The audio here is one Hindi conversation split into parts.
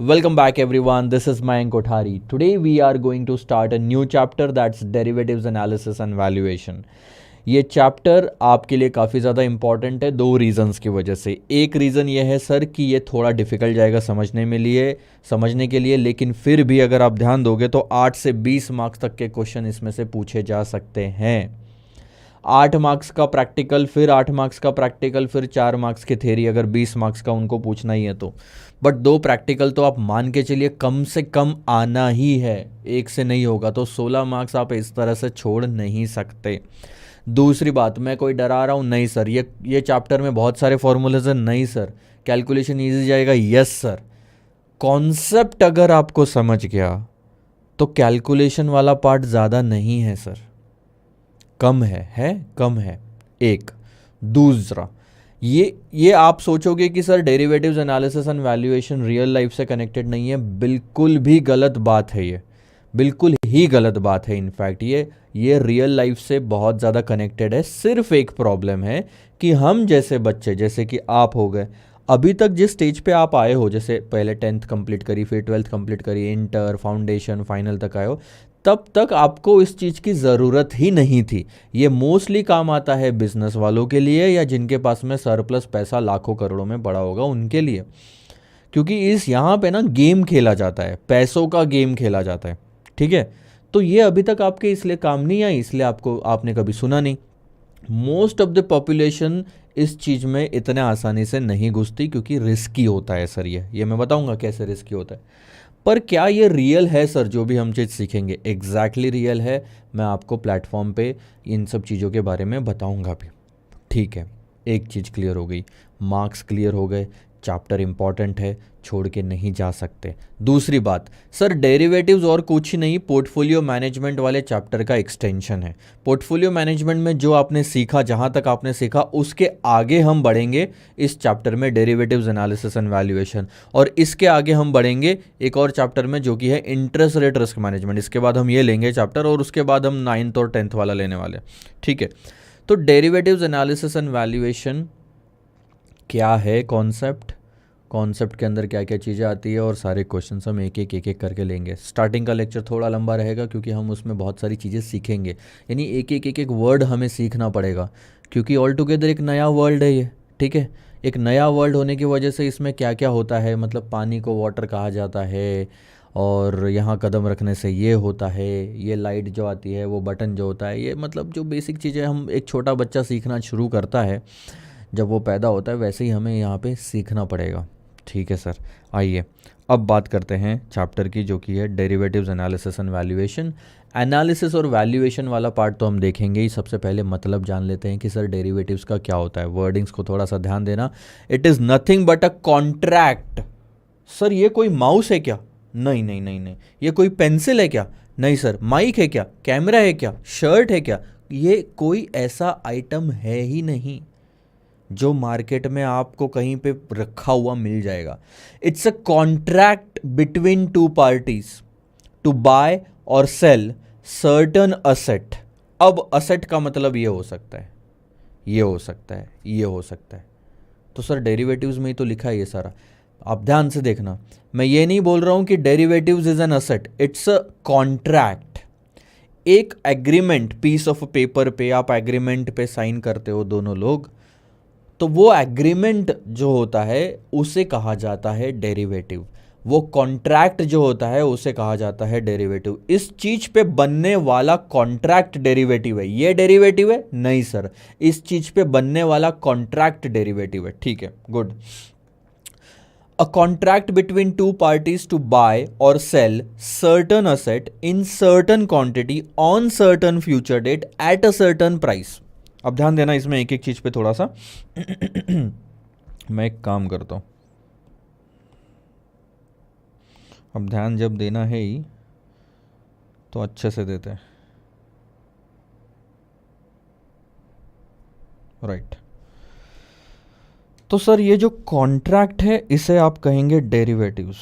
Welcome back everyone, this is Mayank Kothari. Today we are going to start a new chapter that's derivatives analysis and valuation. ये चैप्टर आपके लिए काफ़ी ज़्यादा इंपॉर्टेंट है दो रीज़न्स की वजह से। एक रीज़न ये है सर कि ये थोड़ा डिफ़िकल्ट जाएगा समझने के लिए, लेकिन फिर भी अगर आप ध्यान दोगे तो 8 से 20 मार्क्स तक के क्वेश्चन इसमें से पूछे जा सकते हैं। 8 मार्क्स का प्रैक्टिकल, फिर 8 मार्क्स का प्रैक्टिकल, फिर 4 मार्क्स की थ्योरी, अगर 20 मार्क्स का उनको पूछना ही है तो। बट 2 प्रैक्टिकल तो आप मान के चलिए कम से कम आना ही है, एक से नहीं होगा तो 16 मार्क्स आप इस तरह से छोड़ नहीं सकते। दूसरी बात, मैं कोई डरा रहा हूँ नहीं सर, ये चैप्टर में बहुत सारे फॉर्मूलेज हैं, नहीं सर। कैलकुलेशन ईजी जाएगा, यस सर। कॉन्सेप्ट अगर आपको समझ गया तो कैलकुलेशन वाला पार्ट ज़्यादा नहीं है सर, कम है कम है। एक दूसरा, ये आप सोचोगे कि sir derivatives analysis and valuation real life से कनेक्टेड नहीं है, बिल्कुल भी गलत बात है। ये बिल्कुल ही गलत बात है। इनफैक्ट ये रियल लाइफ से बहुत ज़्यादा कनेक्टेड है। सिर्फ एक प्रॉब्लम है कि हम जैसे बच्चे, जैसे कि आप हो गए, अभी तक जिस स्टेज पे आप आए हो, जैसे पहले 10th कंप्लीट करी, फिर 12th कंप्लीट करी, इंटर, फाउंडेशन, फाइनल तक आए हो, तब तक आपको इस चीज़ की ज़रूरत ही नहीं थी। ये मोस्टली काम आता है बिजनेस वालों के लिए या जिनके पास में सरप्लस पैसा लाखों करोड़ों में पड़ा होगा उनके लिए, क्योंकि इस यहाँ पे ना गेम खेला जाता है, पैसों का गेम खेला जाता है। ठीक है, तो ये अभी तक आपके इसलिए काम नहीं आई, इसलिए आपने कभी सुना नहीं। मोस्ट ऑफ द पॉपुलेशन इस चीज़ में इतने आसानी से नहीं घुसती क्योंकि रिस्की होता है सर। ये मैं बताऊंगा कैसे रिस्की होता है। पर क्या ये रियल है सर? जो भी हम चीज़ सीखेंगे एग्जैक्टली रियल है। मैं आपको प्लेटफॉर्म पे इन सब चीज़ों के बारे में बताऊंगा भी। ठीक है, एक चीज़ क्लियर हो गई, मार्क्स क्लियर हो गए, चैप्टर इंपॉर्टेंट है, छोड़ के नहीं जा सकते। दूसरी बात, सर डेरिवेटिव्स और कुछ ही नहीं, पोर्टफोलियो मैनेजमेंट वाले चैप्टर का एक्सटेंशन है। पोर्टफोलियो मैनेजमेंट में जो आपने सीखा, जहां तक आपने सीखा, उसके आगे हम बढ़ेंगे इस चैप्टर में, डेरिवेटिव्स एनालिसिस एंड वैल्यूएशन। और इसके आगे हम बढ़ेंगे एक और चैप्टर में जो कि है इंटरेस्ट रेट रिस्क मैनेजमेंट। इसके बाद हम ये लेंगे चैप्टर और उसके बाद हम 9th और 10th वाला लेने वाले। ठीक है, तो डेरिवेटिव्स एनालिसिस एंड वैल्यूएशन क्या है, कॉन्सेप्ट के अंदर क्या क्या चीज़ें आती है, और सारे क्वेश्चन हम एक एक करके लेंगे। स्टार्टिंग का लेक्चर थोड़ा लंबा रहेगा क्योंकि हम उसमें बहुत सारी चीज़ें सीखेंगे, यानी एक वर्ड हमें सीखना पड़ेगा क्योंकि ऑल टुगेदर एक नया वर्ल्ड है ये। ठीक है, एक नया वर्ल्ड होने की वजह से इसमें क्या क्या होता है, मतलब पानी को वाटर कहा जाता है, और यहाँ कदम रखने से ये होता है, ये लाइट जो आती है, वो बटन जो होता है, ये मतलब जो बेसिक चीज़ें हम, एक छोटा बच्चा सीखना शुरू करता है जब वो पैदा होता है, वैसे ही हमें यहाँ पे सीखना पड़ेगा। ठीक है सर, आइए अब बात करते हैं चैप्टर की, जो कि है derivatives analysis and valuation. Analysis और वैल्यूएशन वाला पार्ट तो हम देखेंगे ही। सबसे पहले मतलब जान लेते हैं कि सर डेरिवेटिव्स का क्या होता है। वर्डिंग्स को थोड़ा सा ध्यान देना। It is nothing but a contract. Sir ये कोई माउस है क्या? नहीं नहीं नहीं नहीं। ये कोई पेंसिल है क्या? नहीं सर। माइक है क्या? कैमरा है क्या? शर्ट है क्या? ये कोई ऐसा आइटम है ही नहीं जो मार्केट में आपको कहीं पे रखा हुआ मिल जाएगा। It's a contract between two parties to buy or sell certain asset. अब असेट का मतलब ये हो सकता है, ये हो सकता है, ये हो सकता है। तो सर डेरिवेटिव्स में ही तो लिखा है ये सारा, आप ध्यान से देखना। मैं ये नहीं बोल रहा हूं कि derivatives is an asset, it's a contract. एक एग्रीमेंट, पीस ऑफ पेपर पे आप एग्रीमेंट पे साइन करते हो दोनों लोग, तो वो एग्रीमेंट जो होता है उसे कहा जाता है डेरिवेटिव। वो कॉन्ट्रैक्ट जो होता है उसे कहा जाता है डेरिवेटिव। इस चीज पे बनने वाला कॉन्ट्रैक्ट डेरिवेटिव है। ये डेरिवेटिव है? नहीं सर, इस चीज पे बनने वाला कॉन्ट्रैक्ट डेरिवेटिव है। ठीक है, good. A contract between two parties to buy or sell certain asset in certain quantity on certain future date at a certain price. अब ध्यान देना इसमें एक एक चीज पे थोड़ा सा। मैं एक काम करता हूं, अब ध्यान जब देना है ही तो अच्छे से देते हैं। राइट, तो सर ये जो कॉन्ट्रैक्ट है इसे आप कहेंगे डेरिवेटिव्स।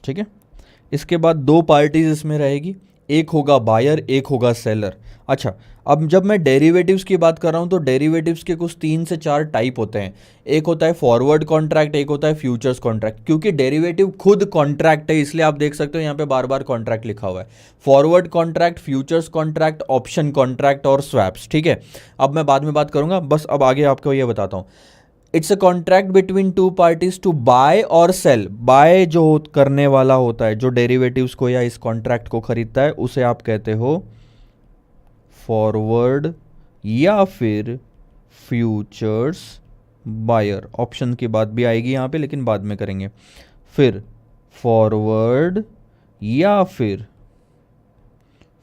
ठीक है, इसके बाद दो पार्टीज इसमें रहेगी, एक होगा बायर, एक होगा सेलर। अच्छा, अब जब मैं डेरिवेटिव्स की बात कर रहा हूँ तो डेरिवेटिव्स के कुछ 3 से 4 टाइप होते हैं। एक होता है फॉरवर्ड कॉन्ट्रैक्ट, एक होता है फ्यूचर्स कॉन्ट्रैक्ट। क्योंकि डेरिवेटिव खुद कॉन्ट्रैक्ट है इसलिए आप देख सकते हो यहाँ पे बार बार कॉन्ट्रैक्ट लिखा हुआ है। Forward contract, futures contract, option contract और स्वैप्स। ठीक है, अब मैं बाद में बात करूंगा, बस अब आगे आपको ये बताता हूँ। It's a contract between two parties to buy or sell. Buy जो करने वाला होता है, जो डेरिवेटिव्स को या इस कॉन्ट्रैक्ट को खरीदता है, उसे आप कहते हो फॉरवर्ड या फिर फ्यूचर्स बायर। ऑप्शन की बात भी आएगी यहाँ पे, लेकिन बाद में करेंगे। फिर फॉरवर्ड या फिर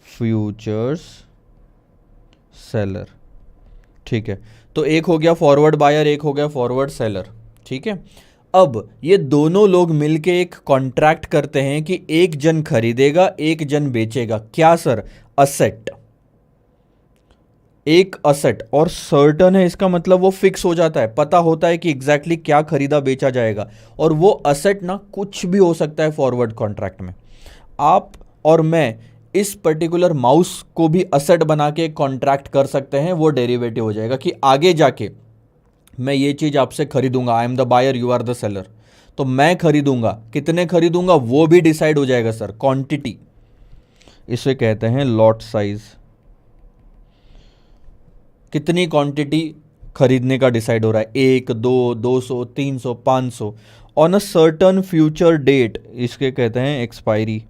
फ्यूचर्स सेलर। ठीक है, तो एक हो गया फॉरवर्ड बायर, एक हो गया फॉरवर्ड सेलर। ठीक है, अब ये दोनों लोग मिलके एक कॉन्ट्रैक्ट करते हैं कि एक जन खरीदेगा, एक जन बेचेगा। क्या सर? असेट। एक असेट, और सर्टन है इसका मतलब वो फिक्स हो जाता है, पता होता है कि एग्जैक्टली क्या खरीदा बेचा जाएगा। और वो असेट ना कुछ भी हो सकता है फॉरवर्ड कॉन्ट्रैक्ट में। आप और मैं इस पर्टिकुलर माउस को भी असेट बना के कॉन्ट्रैक्ट कर सकते हैं, वो डेरिवेटिव हो जाएगा कि आगे जाके मैं ये चीज आपसे खरीदूंगा, I am the buyer, you are the seller. तो मैं खरीदूंगा, कितने खरीदूंगा वो भी डिसाइड हो जाएगा सर, क्वांटिटी। इसे कहते हैं लॉट साइज। कितनी क्वांटिटी खरीदने का डिसाइड हो रहा है, 1, 2, 200, 300, 500 on a certain future date. इसके कहते हैं एक्सपायरी।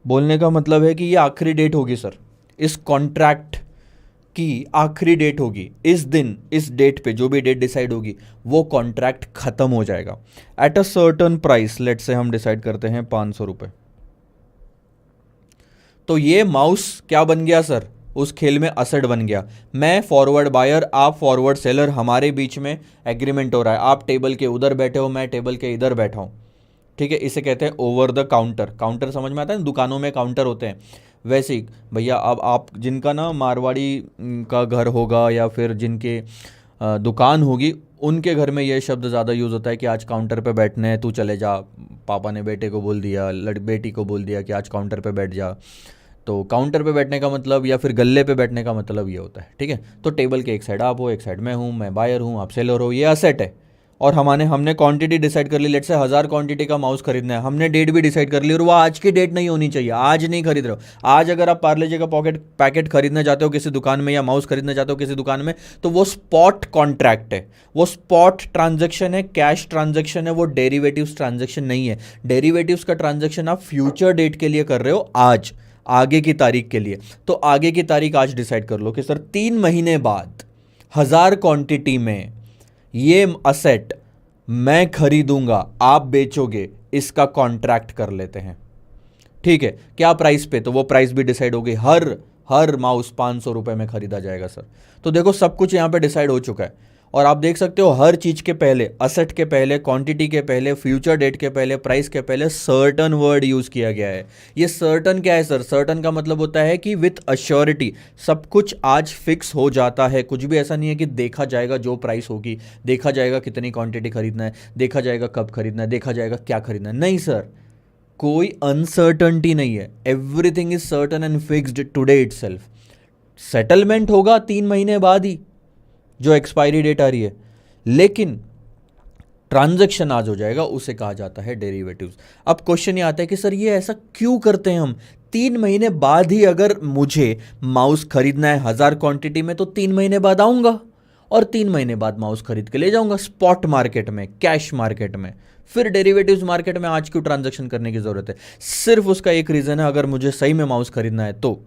बोलने का मतलब है कि ये आखिरी डेट होगी सर, इस कॉन्ट्रैक्ट की आखिरी डेट होगी, इस दिन, इस डेट पे जो भी डेट डिसाइड होगी वो कॉन्ट्रैक्ट खत्म हो जाएगा at a certain price. Late से हम डिसाइड करते हैं 500 रुपए। तो ये माउस क्या बन गया सर? उस खेल में असेट बन गया। मैं फॉरवर्ड बायर, आप फॉरवर्ड सेलर, हमारे बीच में एग्रीमेंट हो रहा है। आप टेबल के उधर बैठे हो, मैं टेबल के इधर बैठा हूं। ठीक है, इसे कहते हैं ओवर द काउंटर। काउंटर समझ में आता है ना, दुकानों में काउंटर होते हैं, वैसे ही भैया। अब आप जिनका ना मारवाड़ी का घर होगा या फिर जिनके दुकान होगी, उनके घर में यह शब्द ज़्यादा यूज़ होता है कि आज काउंटर पे बैठने हैं, तू चले जा। पापा ने बेटे को बोल दिया, बेटी को बोल दिया कि आज काउंटर पे बैठ जा। तो काउंटर पे बैठने का मतलब या फिर गल्ले पे बैठने का मतलब ये होता है। ठीक है, तो टेबल के एक साइड आप हो, एक साइड मैं हूँ, मैं बायर हूँ, आप सेलर हो, ये असेट है। और हमने क्वांटिटी डिसाइड कर ली, लेट से 1000 क्वांटिटी का माउस खरीदना है। हमने डेट भी डिसाइड कर ली, और वो आज की डेट नहीं होनी चाहिए, आज नहीं खरीद रहे हो। आज अगर आप पार्ले जी का पैकेट खरीदना चाहते हो किसी दुकान में, या माउस खरीदना चाहते हो किसी दुकान में, तो वो स्पॉट कॉन्ट्रैक्ट है, वो स्पॉट ट्रांजेक्शन है, कैश ट्रांजेक्शन है, वो डेरिवेटिव्स ट्रांजेक्शन नहीं है। डेरिवेटिव्स का ट्रांजेक्शन आप फ्यूचर डेट के लिए कर रहे हो, आज, आगे की तारीख के लिए। तो आगे की तारीख आज डिसाइड कर लो कि सर 3 महीने बाद 1000 क्वांटिटी में ये असेट मैं खरीदूंगा, आप बेचोगे, इसका कॉन्ट्रैक्ट कर लेते हैं। ठीक है, क्या प्राइस पे? तो वो प्राइस भी डिसाइड हो गई। हर माउस 500 रुपए में खरीदा जाएगा सर। तो देखो सब कुछ यहां पे डिसाइड हो चुका है। और आप देख सकते हो हर चीज के पहले, असेट के पहले, क्वांटिटी के पहले, फ्यूचर डेट के पहले, प्राइस के पहले सर्टन वर्ड यूज किया गया है। ये सर्टन क्या है सर? सर्टन का मतलब होता है कि विथ अश्योरिटी, सब कुछ आज फिक्स हो जाता है। कुछ भी ऐसा नहीं है कि देखा जाएगा जो प्राइस होगी, देखा जाएगा कितनी क्वांटिटी खरीदना है, देखा जाएगा कब खरीदना है, देखा जाएगा क्या खरीदना है। नहीं सर, कोई अनसर्टनिटी नहीं है। Everything is certain and fixed today itself. Settlement होगा 3 महीने बाद ही, जो एक्सपायरी डेट आ रही है, लेकिन ट्रांजैक्शन आज हो जाएगा, उसे कहा जाता है डेरिवेटिव्स। अब क्वेश्चन ये आता है कि सर ये ऐसा क्यों करते हैं हम? 3 महीने बाद ही अगर मुझे माउस खरीदना है 1000 क्वांटिटी में, तो 3 महीने बाद आऊंगा और 3 महीने बाद माउस खरीद के ले जाऊंगा स्पॉट मार्केट में, कैश मार्केट में। फिर डेरिवेटिव्स मार्केट में आज क्यों ट्रांजैक्शन करने की जरूरत है? सिर्फ उसका एक रीजन है, अगर मुझे सही में माउस खरीदना है तो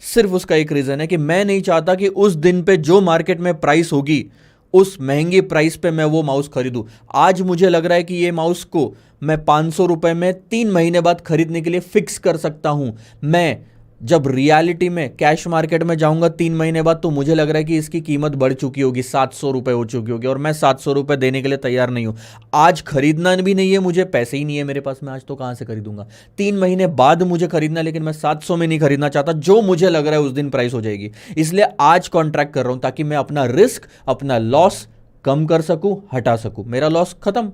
सिर्फ उसका एक रीजन है कि मैं नहीं चाहता कि उस दिन पे जो मार्केट में प्राइस होगी, उस महंगी प्राइस पे मैं वो माउस खरीदूं। आज मुझे लग रहा है कि ये माउस को मैं 500 रुपए में 3 महीने बाद खरीदने के लिए फिक्स कर सकता हूं। मैं जब रियलिटी में कैश मार्केट में जाऊंगा 3 महीने बाद, तो मुझे लग रहा है कि इसकी कीमत बढ़ चुकी होगी, 700 रुपए हो चुकी होगी, और मैं 700 रुपए देने के लिए तैयार नहीं हूं। आज खरीदना भी नहीं है मुझे, पैसे ही नहीं है मेरे पास, मैं आज तो कहां से खरीदूंगा? 3 महीने बाद मुझे खरीदना है, लेकिन मैं 700 में नहीं खरीदना चाहता, जो मुझे लग रहा है उस दिन प्राइस हो जाएगी। इसलिए आज कॉन्ट्रैक्ट कर रहा हूं, ताकि मैं अपना रिस्क, अपना लॉस कम कर सकूं, हटा सकूं। मेरा लॉस खत्म।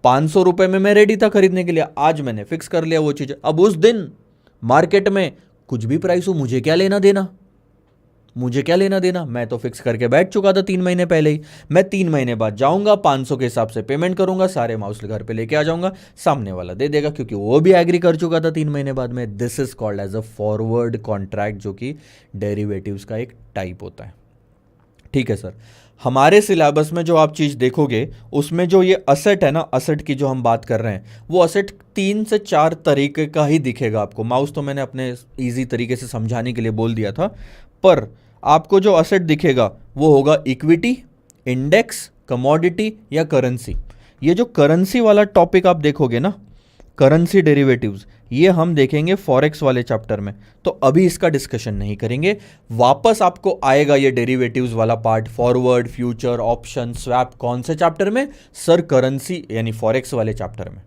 500 रुपए में मैं रेडी था खरीदने के लिए, आज मैंने फिक्स कर लिया वो चीज। अब उस दिन मार्केट में कुछ भी प्राइस हो, मुझे क्या लेना देना, मुझे क्या लेना देना, मैं तो फिक्स करके बैठ चुका था 3 महीने पहले ही। मैं 3 महीने बाद जाऊंगा, 500 के हिसाब से पेमेंट करूंगा, सारे माउस घर पे लेके आ जाऊंगा, सामने वाला दे देगा क्योंकि वो भी एग्री कर चुका था 3 महीने बाद में। This is called as a forward contract, जो कि डेरिवेटिव्स का एक टाइप होता है। ठीक है सर, हमारे सिलेबस में जो आप चीज़ देखोगे उसमें जो ये असेट है ना, असेट की जो हम बात कर रहे हैं, वो असेट 3 से 4 तरीके का ही दिखेगा आपको। माउस तो मैंने अपने इजी तरीके से समझाने के लिए बोल दिया था, पर आपको जो असेट दिखेगा वो होगा इक्विटी, इंडेक्स, कमोडिटी या करेंसी। ये जो करेंसी वाला टॉपिक आप देखोगे ना, करेंसी डेरिवेटिव्स, ये हम देखेंगे फॉरेक्स वाले चैप्टर में, तो अभी इसका डिस्कशन नहीं करेंगे। वापस आपको आएगा ये डेरिवेटिव्स वाला part, forward, future, option, swap, कौन से चैप्टर में सर? करेंसी यानी फॉरेक्स वाले चैप्टर में।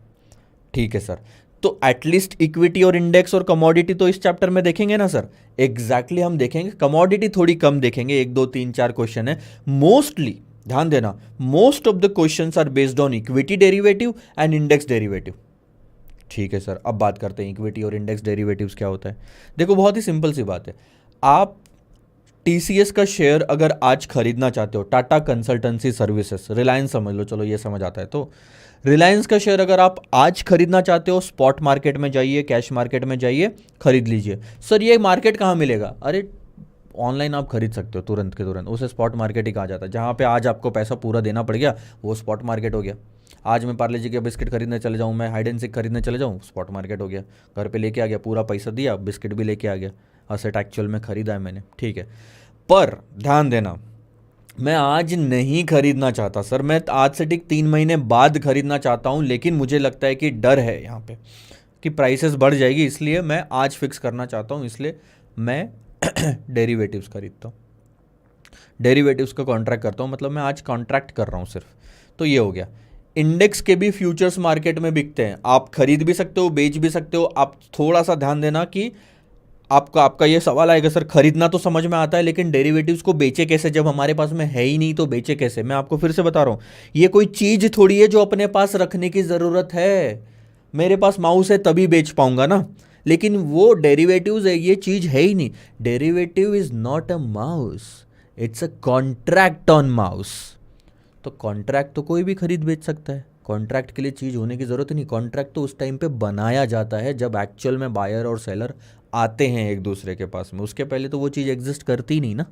ठीक है सर, तो एटलीस्ट इक्विटी और इंडेक्स और कमोडिटी तो इस चैप्टर में देखेंगे ना सर? एग्जैक्टली हम देखेंगे। कमोडिटी थोड़ी कम देखेंगे, 1 2 3 4 क्वेश्चन है। मोस्टली ध्यान देना, most of the questions are based on equity derivative and index derivative. ठीक है सर, अब बात करते हैं इक्विटी और इंडेक्स डेरिवेटिव्स क्या होता है। देखो बहुत ही सिंपल सी बात है, आप टीसीएस का शेयर अगर आज खरीदना चाहते हो, टाटा कंसल्टेंसी सर्विसेज, रिलायंस समझ लो, चलो ये समझ आता है, तो रिलायंस का शेयर अगर आप आज खरीदना चाहते हो, स्पॉट मार्केट में जाइए, कैश मार्केट में जाइए, खरीद लीजिए। सर ये मार्केट कहाँ मिलेगा? अरे ऑनलाइन आप खरीद सकते हो तुरंत के तुरंत, उसे स्पॉट मार्केट ही कहा जाता है। जहाँ पे आज आपको पैसा पूरा देना पड़ गया वो स्पॉट मार्केट हो गया। आज मैं पार्ले जी के बिस्किट खरीदने चले जाऊँ, मैं हाइड एंड सीक खरीदने चले जाऊँ, स्पॉट मार्केट हो गया। घर पे लेके आ गया, पूरा पैसा दिया, बिस्किट भी लेके आ गया, असेट एक्चुअल में खरीदा है मैंने। ठीक है, पर ध्यान देना, मैं आज नहीं खरीदना चाहता सर, मैं आज से ठीक 3 महीने बाद खरीदना चाहता हूँ, लेकिन मुझे लगता है कि डर है यहाँ पे कि प्राइसेस बढ़ जाएगी, इसलिए मैं आज फिक्स करना चाहता हूँ, इसलिए मैं डेरिवेटिव्स खरीदता हूँ, डेरिवेटिव्स का कॉन्ट्रैक्ट करता हूँ, मतलब मैं आज कॉन्ट्रैक्ट कर रहा हूँ सिर्फ। तो ये हो गया। इंडेक्स के भी फ्यूचर्स मार्केट में बिकते हैं, आप खरीद भी सकते हो, बेच भी सकते हो। आप थोड़ा सा ध्यान देना कि आपका ये सवाल आएगा सर खरीदना तो समझ में आता है, लेकिन डेरिवेटिव्स को बेचे कैसे? जब हमारे पास में है ही नहीं तो बेचे कैसे? मैं आपको फिर से बता रहा हूँ, ये कोई चीज थोड़ी है जो अपने पास रखने की जरूरत है। मेरे पास माउस है तभी बेच पाऊंगा ना, लेकिन वो डेरिवेटिव्स है, ये चीज है ही नहीं। Derivative is not a mouse, it's a contract on mouse. तो कॉन्ट्रैक्ट तो कोई भी खरीद बेच सकता है, कॉन्ट्रैक्ट के लिए चीज़ होने की ज़रूरत नहीं। कॉन्ट्रैक्ट तो उस टाइम पे बनाया जाता है जब एक्चुअल में बायर और सेलर आते हैं एक दूसरे के पास में, उसके पहले तो वो चीज़ एग्जिस्ट करती नहीं ना,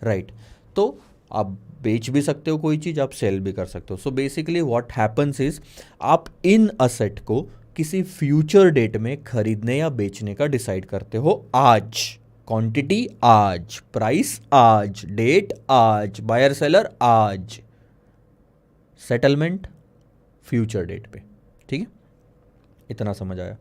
राइट? तो आप बेच भी सकते हो कोई चीज़, आप सेल भी कर सकते हो। So basically what happens is, आप इन असेट को किसी फ्यूचर डेट में खरीदने या बेचने का डिसाइड करते हो आज, क्वांटिटी आज, प्राइस आज, डेट आज, बायर सेलर आज, सेटलमेंट फ्यूचर डेट पे। ठीक है, इतना समझ आया?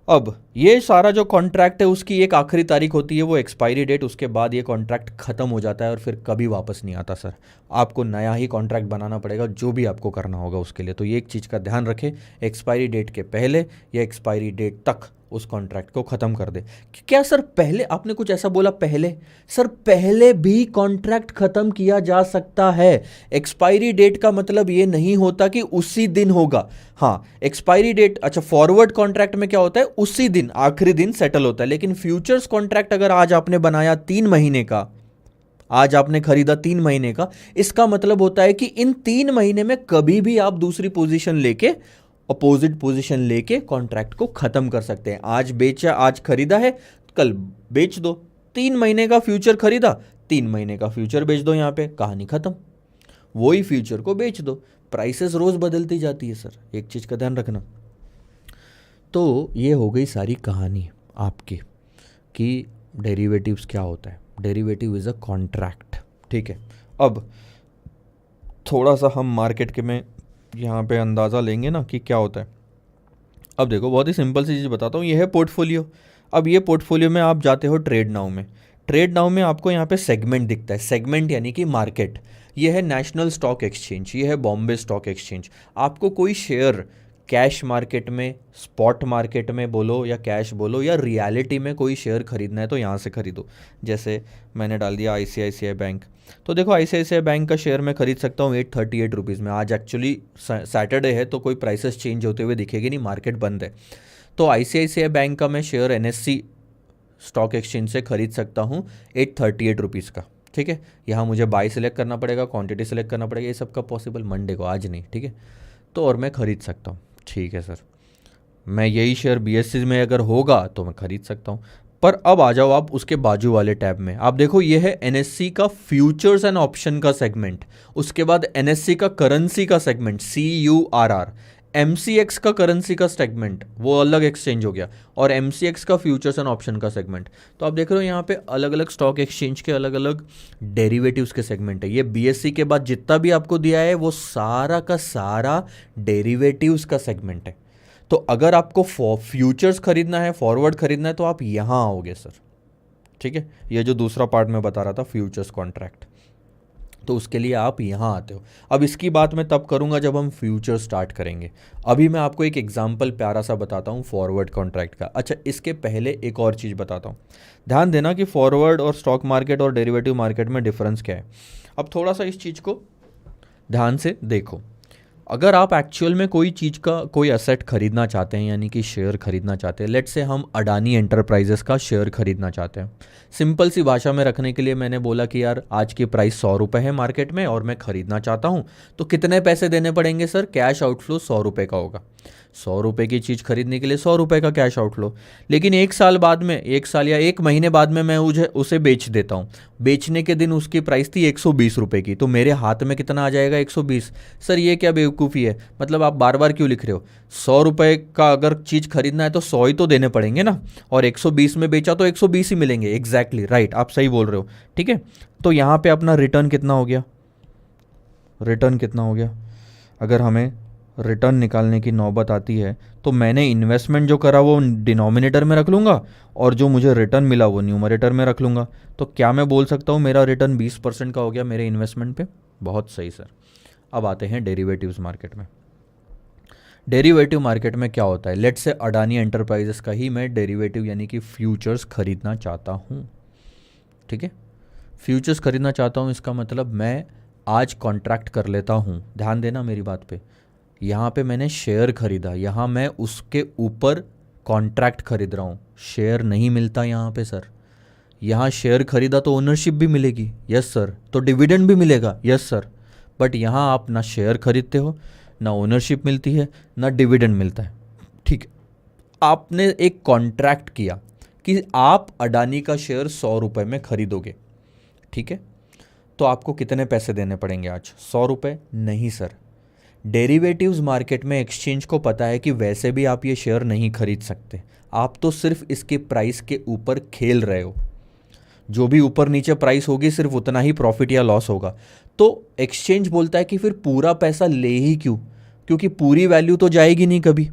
अब ये सारा जो कॉन्ट्रैक्ट है उसकी एक आखिरी तारीख होती है, वो एक्सपायरी डेट, उसके बाद ये कॉन्ट्रैक्ट खत्म हो जाता है और फिर कभी वापस नहीं आता सर। आपको नया ही कॉन्ट्रैक्ट बनाना पड़ेगा, जो भी आपको करना होगा उसके लिए। तो ये एक चीज़ का ध्यान रखें, एक्सपायरी डेट के पहले या एक्सपायरी डेट तक उस कॉन्ट्रैक्ट को ख़त्म कर दे। क्या सर पहले? आपने कुछ ऐसा बोला पहले, सर पहले भी कॉन्ट्रैक्ट ख़त्म किया जा सकता है। एक्सपायरी डेट का मतलब ये नहीं होता कि उसी दिन होगा। हाँ, एक्सपायरी डेट, अच्छा फॉरवर्ड कॉन्ट्रैक्ट में क्या होता है, उसी दिन आखिरी दिन सेटल होता है। लेकिन फ्यूचर्स कॉन्ट्रैक्ट अगर आज आपने बनाया 3 महीने का, आज आपने खरीदा 3 महीने का, इसका मतलब होता है कि इन 3 महीने में कभी भी आप दूसरी पोजीशन लेके, अपोजिट पोजीशन लेके कॉन्ट्रैक्ट को खत्म कर सकते हैं। आज बेचा, आज खरीदा है, कल बेच दो। 3 महीने का फ्यूचर खरीदा, 3 महीने का फ्यूचर बेच दो, यहां पे कहानी खत्म। वही फ्यूचर को बेच दो। प्राइसेस रोज बदलती जाती है सर, एक चीज का ध्यान रखना। तो ये हो गई सारी कहानी आपकी कि डेरिवेटिव्स क्या होता है। Derivative is a contract. ठीक है, अब थोड़ा सा हम मार्केट के में यहाँ पे अंदाज़ा लेंगे ना कि क्या होता है। अब देखो बहुत ही सिंपल सी चीज़ बताता हूँ, ये है पोर्टफोलियो। अब ये पोर्टफोलियो में आप जाते हो ट्रेड नाउ में, ट्रेड नाउ में आपको यहाँ पे सेगमेंट दिखता है, सेगमेंट यानी कि मार्केट। ये है नेशनल स्टॉक एक्सचेंज, ये है बॉम्बे स्टॉक एक्सचेंज। आपको कोई शेयर कैश मार्केट में, स्पॉट मार्केट में बोलो या कैश बोलो या रियलिटी में कोई शेयर खरीदना है तो यहाँ से खरीदो। जैसे मैंने डाल दिया आईसीआईसीआई बैंक, तो देखो आईसीआईसीआई बैंक का शेयर मैं खरीद सकता हूँ 838 रुपीज़ में। आज एक्चुअली सैटरडे है तो कोई प्राइसेस चेंज होते हुए दिखेगी नहीं, मार्केट बंद है। तो आईसीआईसीआई बैंक का मैं शेयर एनएससी स्टॉक एक्सचेंज से खरीद सकता हूँ 838 रुपीज़ का। ठीक है, यहाँ मुझे बाय सिलेक्ट करना पड़ेगा, क्वांटिटी सिलेक्ट करना पड़ेगा, ये सब का पॉसिबल मंडे को, आज नहीं। ठीक है, तो और मैं ख़रीद सकता हूँ। ठीक है सर, मैं यही शेयर बीएससी में अगर होगा तो मैं ख़रीद सकता हूँ। पर अब आ जाओ आप उसके बाजू वाले टैब में, आप देखो ये है एनएससी का फ्यूचर्स एंड ऑप्शन का सेगमेंट, उसके बाद एनएससी का करेंसी का सेगमेंट CURR, एमसीएक्स का करेंसी का सेगमेंट, वो अलग एक्सचेंज हो गया, और एमसीएक्स का फ्यूचर्स एंड ऑप्शन का सेगमेंट। तो आप देख रहे हो यहाँ पे अलग अलग स्टॉक एक्सचेंज के अलग अलग डेरिवेटिव्स के सेगमेंट है। ये बीएससी के बाद जितना भी आपको दिया है वो सारा का सारा डेरिवेटिव्स का सेगमेंट है। तो अगर आपको फ्यूचर्स खरीदना है, फॉरवर्ड खरीदना है, तो आप यहाँ आओगे सर। ठीक है, ये जो दूसरा पार्ट में बता रहा था फ्यूचर्स कॉन्ट्रैक्ट, तो उसके लिए आप यहाँ आते हो। अब इसकी बात मैं तब करूँगा जब हम फ्यूचर स्टार्ट करेंगे। अभी मैं आपको एक एग्जांपल प्यारा सा बताता हूँ फॉरवर्ड कॉन्ट्रैक्ट का। अच्छा, इसके पहले एक और चीज़ बताता हूँ। ध्यान देना कि फॉरवर्ड और स्टॉक मार्केट और डेरिवेटिव मार्केट में डिफरेंस क्या है। अब थोड़ा सा इस चीज़ को ध्यान से देखो। अगर आप एक्चुअल में कोई चीज़ का कोई असेट खरीदना चाहते हैं, यानी कि शेयर खरीदना चाहते हैं, लेट से हम अडानी एंटरप्राइजेस का शेयर खरीदना चाहते हैं, सिंपल सी भाषा में रखने के लिए मैंने बोला कि यार आज की प्राइस 100 रुपये है मार्केट में और मैं खरीदना चाहता हूँ, तो कितने पैसे देने पड़ेंगे सर? कैश आउटफ्लो 100 रुपये का होगा। 100 रुपये की चीज़ खरीदने के लिए 100 रुपये का कैश आउटफ्लो। लेकिन एक साल बाद में, एक साल या एक महीने बाद में मैं उसे बेच देता हूँ। बेचने के दिन उसकी प्राइस थी 120 रुपये की, तो मेरे हाथ में कितना आ जाएगा? 120। सर ये क्या बेवकूफ़ी है? मतलब आप बार बार क्यों लिख रहे हो? 100 रुपये का अगर चीज़ खरीदना है तो 100 ही तो देने पड़ेंगे ना, और 120 में बेचा तो 120 ही मिलेंगे। एग्जैक्टली राइट, आप सही बोल रहे हो। ठीक है, तो यहाँ पे अपना रिटर्न कितना हो गया? रिटर्न कितना हो गया? अगर हमें रिटर्न निकालने की नौबत आती है तो मैंने इन्वेस्टमेंट जो करा वो डिनोमिनेटर में रख लूँगा और जो मुझे रिटर्न मिला वो न्यूमरेटर में रख लूँगा। तो क्या मैं बोल सकता हूँ मेरा रिटर्न 20% का हो गया मेरे इन्वेस्टमेंट पे? बहुत सही सर। अब आते हैं डेरिवेटिव्स मार्केट में। डेरिवेटिव मार्केट में क्या होता है? लेट से अडानी एंटरप्राइजेस का ही मैं डेरिवेटिव यानी कि फ्यूचर्स खरीदना चाहता हूँ। ठीक है, फ्यूचर्स खरीदना चाहता हूँ, इसका मतलब मैं आज कॉन्ट्रैक्ट कर लेता हूँ। ध्यान देना मेरी बात पे। यहाँ पे मैंने शेयर खरीदा, यहाँ मैं उसके ऊपर कॉन्ट्रैक्ट खरीद रहा हूँ। शेयर नहीं मिलता यहाँ पे सर। यहाँ शेयर खरीदा तो ओनरशिप भी मिलेगी, यस सर, तो डिविडेंड भी मिलेगा, यस सर। बट यहाँ आप ना शेयर खरीदते हो, ना ओनरशिप मिलती है, ना डिविडेंड मिलता है। ठीक है, आपने एक कॉन्ट्रैक्ट किया कि आप अडानी का शेयर 100 रुपये में खरीदोगे। ठीक है, तो आपको कितने पैसे देने पड़ेंगे आज? 100 रुपये? नहीं सर। डेरिवेटिव्स मार्केट में एक्सचेंज को पता है कि वैसे भी आप ये शेयर नहीं खरीद सकते, आप तो सिर्फ इसके प्राइस के ऊपर खेल रहे हो। जो भी ऊपर नीचे प्राइस होगी सिर्फ उतना ही प्रॉफिट या लॉस होगा। तो एक्सचेंज बोलता है कि फिर पूरा पैसा ले ही क्यों, क्योंकि पूरी वैल्यू तो जाएगी नहीं कभी।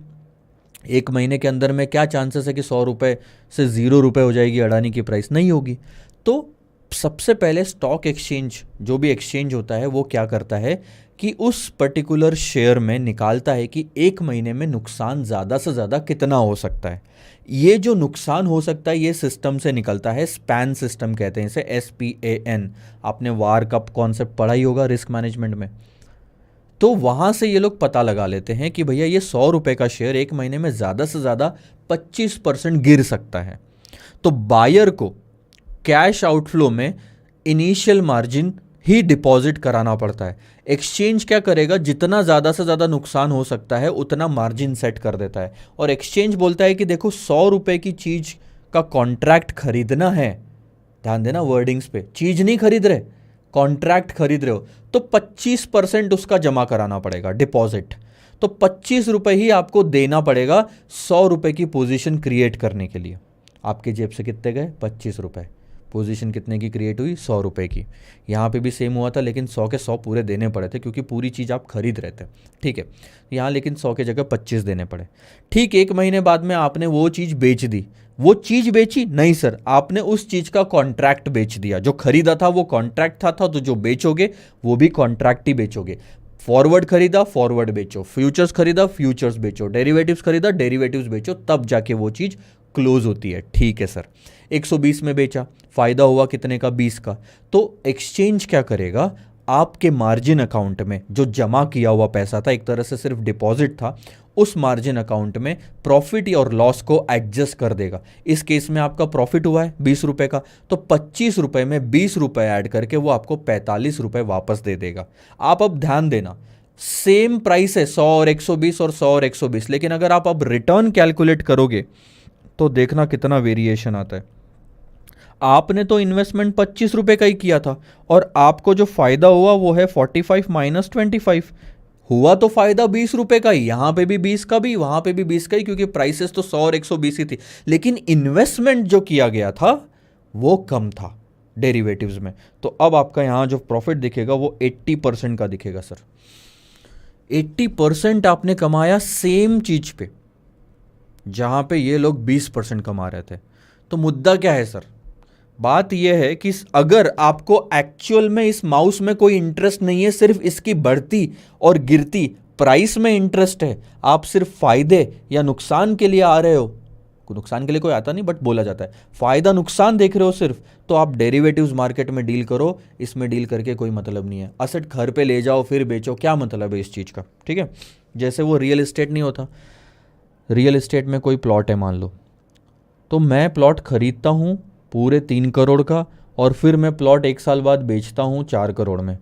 एक महीने के अंदर में क्या चांसेस है कि 100 रुपये से 0 रुपये हो जाएगी अडानी की प्राइस? नहीं होगी। तो सबसे पहले स्टॉक एक्सचेंज, जो भी एक्सचेंज होता है, वो क्या करता है कि उस पर्टिकुलर शेयर में निकालता है कि एक महीने में नुकसान ज़्यादा से ज़्यादा कितना हो सकता है। ये जो नुकसान हो सकता है ये सिस्टम से निकलता है, स्पैन सिस्टम कहते हैं इसे, SPAN। आपने वार का कॉन्सेप्ट पढ़ा ही होगा रिस्क मैनेजमेंट में। तो वहाँ से ये लोग पता लगा लेते हैं कि भैया ये 100 रुपये का शेयर एक महीने में ज़्यादा से ज़्यादा 25% गिर सकता है। तो बायर को कैश आउटफ्लो में इनिशियल मार्जिन ही डिपॉजिट कराना पड़ता है। एक्सचेंज क्या करेगा? जितना ज़्यादा से ज़्यादा नुकसान हो सकता है उतना मार्जिन सेट कर देता है, और एक्सचेंज बोलता है कि देखो 100 रुपये की चीज़ का कॉन्ट्रैक्ट खरीदना है। ध्यान देना वर्डिंग्स पे, चीज़ नहीं खरीद रहे, कॉन्ट्रैक्ट खरीद रहे हो, तो 25% उसका जमा कराना पड़ेगा डिपॉजिट। तो 25 रुपये ही आपको देना पड़ेगा 100 रुपये की पोजीशन क्रिएट करने के लिए। आपके जेब से कितने गए? 25 रुपये। पोजीशन कितने की क्रिएट हुई? 100 रुपये की। यहाँ पे भी सेम हुआ था, लेकिन 100 के 100 पूरे देने पड़े थे क्योंकि पूरी चीज़ आप खरीद रहे थे। ठीक है, यहाँ लेकिन 100 के जगह 25 देने पड़े। ठीक, एक महीने बाद में आपने वो चीज़ बेच दी। वो चीज़ बेची? नहीं सर, आपने उस चीज़ का कॉन्ट्रैक्ट बेच दिया। जो खरीदा था वो कॉन्ट्रैक्ट था, तो जो बेचोगे वो भी कॉन्ट्रैक्ट ही बेचोगे। फॉरवर्ड खरीदा, फॉरवर्ड बेचो। फ्यूचर्स खरीदा, फ्यूचर्स बेचो। डेरिवेटिव्स खरीदा, डेरिवेटिव्स बेचो, तब जाके वो चीज़ क्लोज होती है। ठीक है सर, 120 में बेचा, फ़ायदा हुआ कितने का? 20 का। तो एक्सचेंज क्या करेगा? आपके मार्जिन अकाउंट में जो जमा किया हुआ पैसा था, एक तरह से सिर्फ डिपॉजिट था, उस मार्जिन अकाउंट में प्रॉफिट और लॉस को एडजस्ट कर देगा। इस केस में आपका प्रॉफिट हुआ है 20 रुपए का, तो 25 रुपए में 20 रुपए ऐड करके वो आपको 45 रुपए वापस दे देगा। आप अब ध्यान देना, सेम प्राइस है 100 और 120 और 100 और 120, लेकिन अगर आप अब रिटर्न कैलकुलेट करोगे तो देखना कितना वेरिएशन आता है। आपने तो इन्वेस्टमेंट 25 रुपए का ही किया था और आपको जो फायदा हुआ वो है 45 माइनस 25। हुआ तो फायदा 20 रुपए का ही, यहां पे भी 20 का भी, वहां पे भी 20 का ही, क्योंकि प्राइसेस तो 100 और 120 ही थी, लेकिन इन्वेस्टमेंट जो किया गया था वो कम था डेरिवेटिव्स में। तो अब आपका यहां जो प्रॉफिट दिखेगा वो 80% का दिखेगा सर। 80% आपने कमाया सेम चीज पे, जहां पे ये लोग 20% कमा रहे थे। तो मुद्दा क्या है सर? बात यह है कि अगर आपको एक्चुअल में इस माउस में कोई इंटरेस्ट नहीं है, सिर्फ इसकी बढ़ती और गिरती प्राइस में इंटरेस्ट है, आप सिर्फ फायदे या नुकसान के लिए आ रहे हो, नुकसान के लिए कोई आता नहीं बट बोला जाता है, फायदा नुकसान देख रहे हो सिर्फ, तो आप डेरिवेटिव्स मार्केट में डील करो। इसमें डील करके कोई मतलब नहीं है। असेट घर पे ले जाओ फिर बेचो, क्या मतलब है इस चीज़ का? ठीक है, जैसे वो रियल एस्टेट नहीं होता, रियल एस्टेट में कोई प्लॉट है मान लो, तो मैं प्लॉट खरीदता हूँ पूरे 3 करोड़ का और फिर मैं प्लॉट 1 साल बाद बेचता हूँ 4 करोड़ में,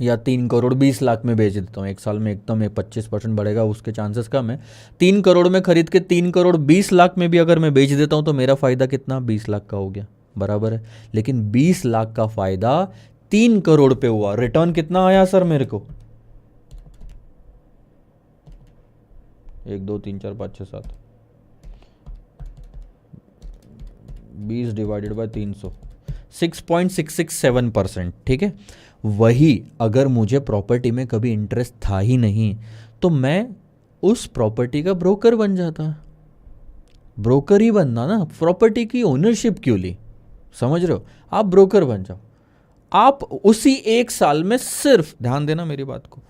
या 3 करोड़ 20 लाख में बेच देता हूँ। 1 साल में एकदम 25% बढ़ेगा, उसके चांसेस कम है। 3 करोड़ में खरीद के 3 करोड़ 20 लाख में भी अगर मैं बेच देता हूँ तो मेरा फ़ायदा कितना? 20 लाख का हो गया, बराबर है। लेकिन 20 लाख का फ़ायदा 3 करोड़ पे हुआ, रिटर्न कितना आया सर मेरे को? 1 2 3 4 5 6 7, 20 डिवाइडेड बाय 300, 6.667%। ठीक है, वही अगर मुझे प्रॉपर्टी में कभी इंटरेस्ट था ही नहीं तो मैं उस प्रॉपर्टी का ब्रोकर बन जाता। ब्रोकर ही बनना ना, प्रॉपर्टी की ओनरशिप क्यों ली? समझ रहे हो? आप ब्रोकर बन जाओ। आप उसी 1 साल में, सिर्फ ध्यान देना मेरी बात को,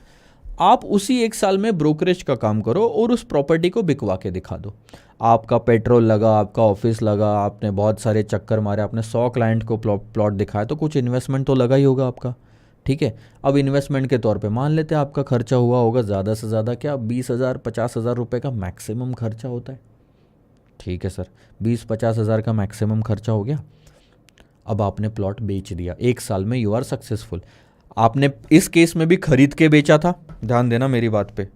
आप उसी 1 साल में ब्रोकरेज का काम करो और उस प्रॉपर्टी को बिकवा के दिखा दो। आपका पेट्रोल लगा, आपका ऑफिस लगा, आपने बहुत सारे चक्कर मारे, आपने 100 क्लाइंट को प्लॉट दिखाया, तो कुछ इन्वेस्टमेंट तो लगा ही होगा आपका। ठीक है, अब इन्वेस्टमेंट के तौर पे मान लेते हैं आपका खर्चा हुआ होगा ज़्यादा से ज़्यादा क्या 20,000 50,000 रुपये का मैक्सिमम खर्चा होता है। ठीक है सर, 20-50 हज़ार का मैक्सिमम खर्चा हो गया। अब आपने प्लॉट बेच दिया 1 साल में, यू आर सक्सेसफुल। आपने इस केस में भी खरीद के बेचा था, ध्यान देना मेरी बात पे।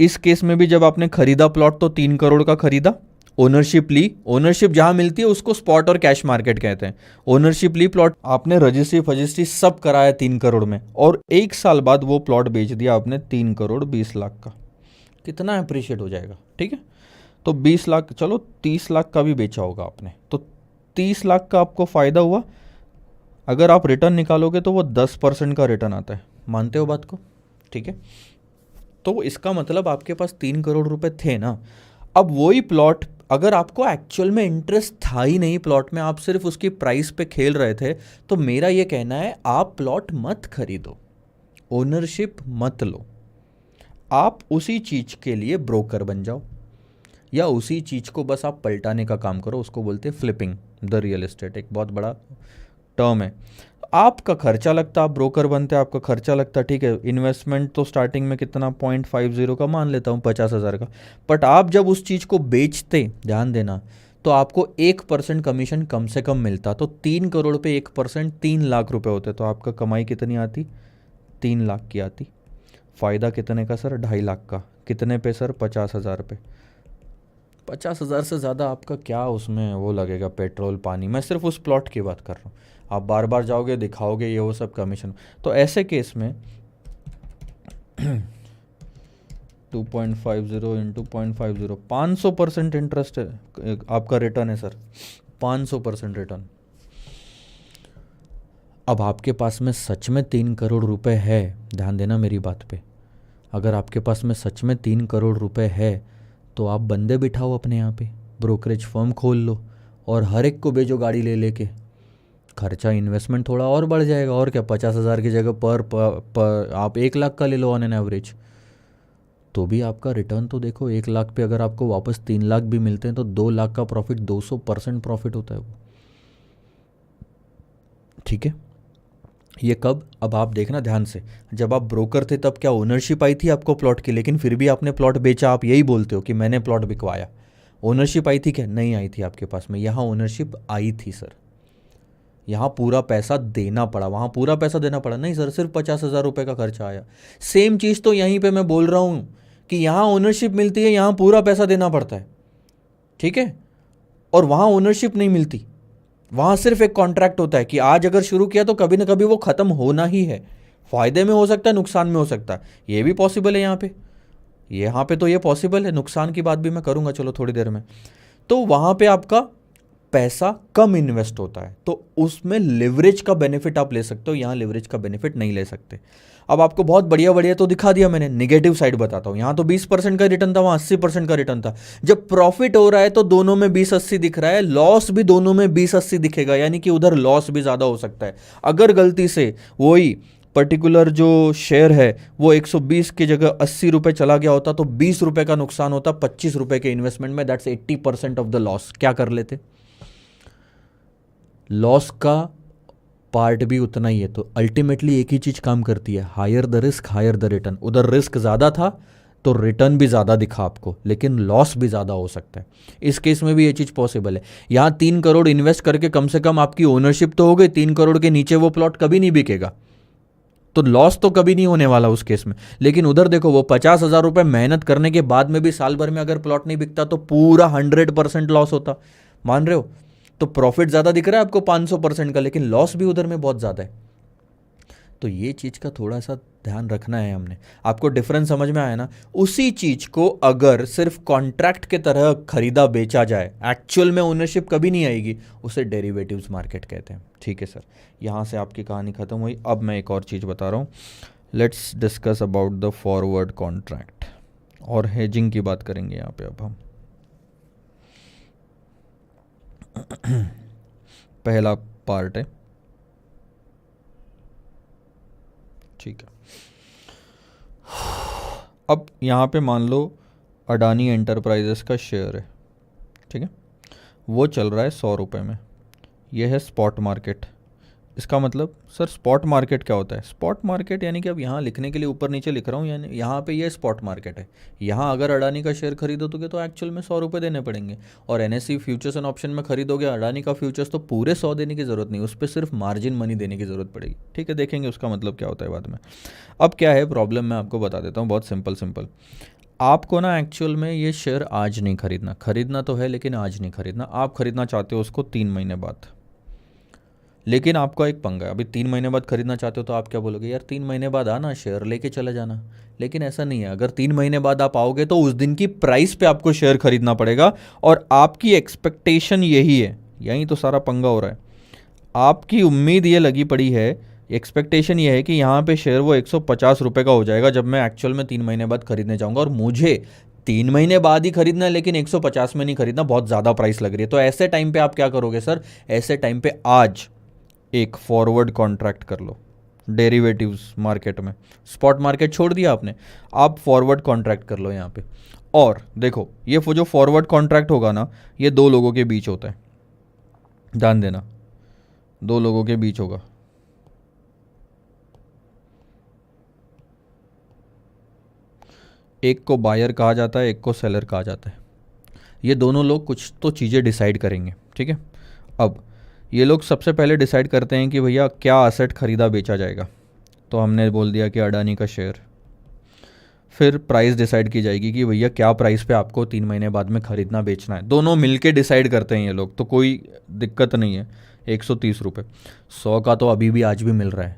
इस केस में भी जब आपने खरीदा प्लॉट तो 3 करोड़ का खरीदा, ओनरशिप ली, ओनरशिप जहां मिलती है उसको स्पॉट और कैश मार्केट कहते हैं। ओनरशिप ली, प्लॉट आपने रजिस्ट्री फजिस्ट्री सब कराया 3 करोड़ में, और 1 साल बाद वो प्लॉट बेच दिया आपने 3 करोड़ 20 लाख का। कितना अप्रिशिएट हो जाएगा? ठीक है, तो 20 लाख, चलो 30 लाख का भी बेचा होगा आपने, तो 30 लाख का आपको फ़ायदा हुआ। अगर आप रिटर्न निकालोगे तो वो 10% का रिटर्न आता है। मानते हो बात को? ठीक है, तो इसका मतलब आपके पास 3 करोड़ रुपए थे ना। अब वही प्लॉट, अगर आपको एक्चुअल में इंटरेस्ट था ही नहीं प्लॉट में, आप सिर्फ उसकी प्राइस पे खेल रहे थे, तो मेरा ये कहना है आप प्लॉट मत खरीदो, ओनरशिप मत लो। आप उसी चीज़ के लिए ब्रोकर बन जाओ, या उसी चीज़ को बस आप पलटाने का काम करो। उसको बोलते हैं फ्लिपिंग द रियल एस्टेट, एक बहुत बड़ा टर्म है। आपका खर्चा लगता, आप ब्रोकर बनते, आपका खर्चा लगता, ठीक है। इन्वेस्टमेंट तो स्टार्टिंग में कितना 0.50 का मान लेता हूँ, 50,000 का। बट आप जब उस चीज़ को बेचते, ध्यान देना, तो आपको 1% कमीशन कम से कम मिलता। तो 3 करोड़ पे 1% 3 लाख रुपए होते, तो आपका कमाई कितनी आती? 3 लाख की आती। फ़ायदा कितने का सर? 2.5 लाख का। कितने पे सर? 50,000 पे। 50,000 से ज़्यादा आपका क्या उसमें वो लगेगा, पेट्रोल पानी। मैं सिर्फ उस प्लॉट की बात कर रहा हूँ। आप बार बार जाओगे, दिखाओगे, ये वो सब कमीशन। तो ऐसे केस में 2.50 इंटू 0.50, 500% इंटरेस्ट है आपका, रिटर्न है सर, 500% रिटर्न। अब आपके पास में सच में 3 करोड़ रुपए है, ध्यान देना मेरी बात पे। अगर आपके पास में सच में 3 करोड़ रुपए है तो आप बंदे बिठाओ अपने यहाँ पे, ब्रोकरेज फर्म खोल लो और हर एक को भेजो गाड़ी ले लेके। खर्चा, इन्वेस्टमेंट थोड़ा और बढ़ जाएगा, और क्या, 50,000 की जगह पर आप 1 लाख का ले लो ऑन एन एवरेज, तो भी आपका रिटर्न तो देखो। 1 लाख पे अगर आपको वापस 3 लाख भी मिलते हैं तो 2 लाख का प्रॉफिट, 200% प्रॉफिट होता है वो। ठीक है, ये कब, अब आप देखना ध्यान से, जब आप ब्रोकर थे तब क्या ओनरशिप आई थी आपको प्लॉट की, लेकिन फिर भी आपने प्लॉट बेचा, आप यही बोलते हो कि मैंने प्लॉट बिकवाया। ओनरशिप आई थी क्या? नहीं आई थी आपके पास में। यहाँ ओनरशिप आई थी सर, यहाँ पूरा पैसा देना पड़ा, वहाँ पूरा पैसा देना पड़ा नहीं सर, सिर्फ 50,000 रुपये का खर्चा आया। सेम चीज़ तो यहीं पे मैं बोल रहा हूँ कि यहाँ ओनरशिप मिलती है, यहाँ पूरा पैसा देना पड़ता है, ठीक है, और वहाँ ओनरशिप नहीं मिलती, वहाँ सिर्फ एक कॉन्ट्रैक्ट होता है कि आज अगर शुरू किया तो कभी ना कभी वो ख़त्म होना ही है। फ़ायदे में हो सकता है, नुकसान में हो सकता है, ये भी पॉसिबल है यहाँ पे तो ये पॉसिबल है। नुकसान की बात भी मैं करूँगा चलो थोड़ी देर में। तो वहाँ पे आपका पैसा कम इन्वेस्ट होता है, तो उसमें लिवरेज का बेनिफिट आप ले सकते हो, यहाँ लिवरेज का बेनिफिट नहीं ले सकते। अब आपको बहुत बढ़िया बढ़िया तो दिखा दिया मैंने, निगेटिव साइड बताता हूँ। यहाँ तो 20% का रिटर्न था, वहाँ 80% का रिटर्न था। जब प्रॉफिट हो रहा है तो दोनों में 20-80 दिख रहा है, लॉस भी दोनों में 20-80 दिखेगा, यानी कि उधर लॉस भी ज़्यादा हो सकता है। अगर गलती से वही पर्टिकुलर जो शेयर है वो 120 की जगह 80 रुपये चला गया होता तो 20 रुपये का नुकसान होता 25 रुपये के इन्वेस्टमेंट में, दैट्स 80% ऑफ द लॉस। क्या कर लेते? लॉस का पार्ट भी उतना ही है। तो अल्टीमेटली एक ही चीज़ काम करती है, higher the risk higher the return. उधर रिस्क ज़्यादा था तो रिटर्न भी ज़्यादा दिखा आपको, लेकिन लॉस भी ज़्यादा हो सकता है। इस केस में भी ये चीज़ पॉसिबल है। यहाँ 3 करोड़ इन्वेस्ट करके कम से कम आपकी ओनरशिप तो हो गई, 3 करोड़ के नीचे वो प्लॉट कभी नहीं बिकेगा, तो लॉस तो कभी नहीं होने वाला उस केस में। लेकिन उधर देखो, वो 50,000 रुपये मेहनत करने के बाद में भी साल भर में अगर प्लॉट नहीं बिकता तो पूरा 100% लॉस होता। मान रहे हो? तो प्रॉफिट ज़्यादा दिख रहा है आपको 500% का, लेकिन लॉस भी उधर में बहुत ज़्यादा है। तो ये चीज़ का थोड़ा सा ध्यान रखना है हमने। आपको डिफरेंस समझ में आया ना? उसी चीज़ को अगर सिर्फ कॉन्ट्रैक्ट के तरह खरीदा बेचा जाए, एक्चुअल में ओनरशिप कभी नहीं आएगी, उसे डेरिवेटिव्स मार्केट कहते हैं। ठीक है सर, यहाँ से आपकी कहानी ख़त्म हुई। अब मैं एक और चीज़ बता रहा हूँ, let's discuss about the forward contract और हेजिंग की बात करेंगे यहाँ पे अब हम। पहला पार्ट है, ठीक है। अब यहाँ पे मान लो अडानी एंटरप्राइजेस का शेयर है, ठीक है, वो चल रहा है 100 रुपये में। यह है स्पॉट मार्केट। इसका मतलब सर स्पॉट मार्केट क्या होता है? स्पॉट मार्केट यानी कि अब यहाँ लिखने के लिए ऊपर नीचे लिख रहा हूँ, यानी यहाँ पे ये स्पॉट मार्केट है। यहाँ अगर अडानी का शेयर खरीदोगे तो एक्चुअल में 100 रुपये देने पड़ेंगे, और एनएससी फ्यूचर्स एंड ऑप्शन में खरीदोगे अडानी का फ्यूचर्स तो पूरे 100 देने की ज़रूरत नहीं, उस पर सिर्फ मार्जिन मनी देने की ज़रूरत पड़ेगी। ठीक है, देखेंगे उसका मतलब क्या होता है बाद में। अब क्या है प्रॉब्लम, मैं आपको बता देता हूँ, बहुत सिंपल। आपको ना एक्चुअल में ये शेयर आज नहीं खरीदना तो है, लेकिन आज नहीं खरीदना। आप खरीदना चाहते हो उसको 3 महीने बाद, लेकिन आपका एक पंगा है। अभी 3 महीने बाद खरीदना चाहते हो तो आप क्या बोलोगे, यार 3 महीने बाद आना, शेयर लेके चला जाना। लेकिन ऐसा नहीं है, अगर 3 महीने बाद आप आओगे तो उस दिन की प्राइस पे आपको शेयर खरीदना पड़ेगा, और आपकी एक्सपेक्टेशन यही है, यहीं तो सारा पंगा हो रहा है। आपकी उम्मीद ये लगी पड़ी है, एक्सपेक्टेशन ये है कि यहाँ पे शेयर वो 150 रुपये का हो जाएगा जब मैं एक्चुअल में 3 महीने बाद खरीदने जाऊँगा, और मुझे 3 महीने बाद ही खरीदना है, लेकिन 150 में नहीं खरीदना, बहुत ज़्यादा प्राइस लग रही है। तो ऐसे टाइम पे आप क्या करोगे सर? ऐसे टाइम पे आज एक फॉरवर्ड कॉन्ट्रैक्ट कर लो डेरिवेटिव्स मार्केट में। स्पॉट मार्केट छोड़ दिया आपने, आप फॉरवर्ड कॉन्ट्रैक्ट कर लो यहाँ पे। और देखो, ये जो फॉरवर्ड कॉन्ट्रैक्ट होगा ना, ये 2 लोगों के बीच होता है, ध्यान देना, 2 लोगों के बीच होगा। एक को बायर कहा जाता है, एक को सेलर कहा जाता है। ये दोनों लोग कुछ तो चीज़ें डिसाइड करेंगे, ठीक है। अब ये लोग सबसे पहले डिसाइड करते हैं कि भैया क्या असेट खरीदा बेचा जाएगा, तो हमने बोल दिया कि अडानी का शेयर। फिर प्राइस डिसाइड की जाएगी कि भैया क्या प्राइस पे आपको 3 महीने बाद में खरीदना बेचना है। दोनों मिलके डिसाइड करते हैं ये लोग, तो कोई दिक्कत नहीं है। 130 रुपये, 100 का तो अभी भी आज भी मिल रहा है।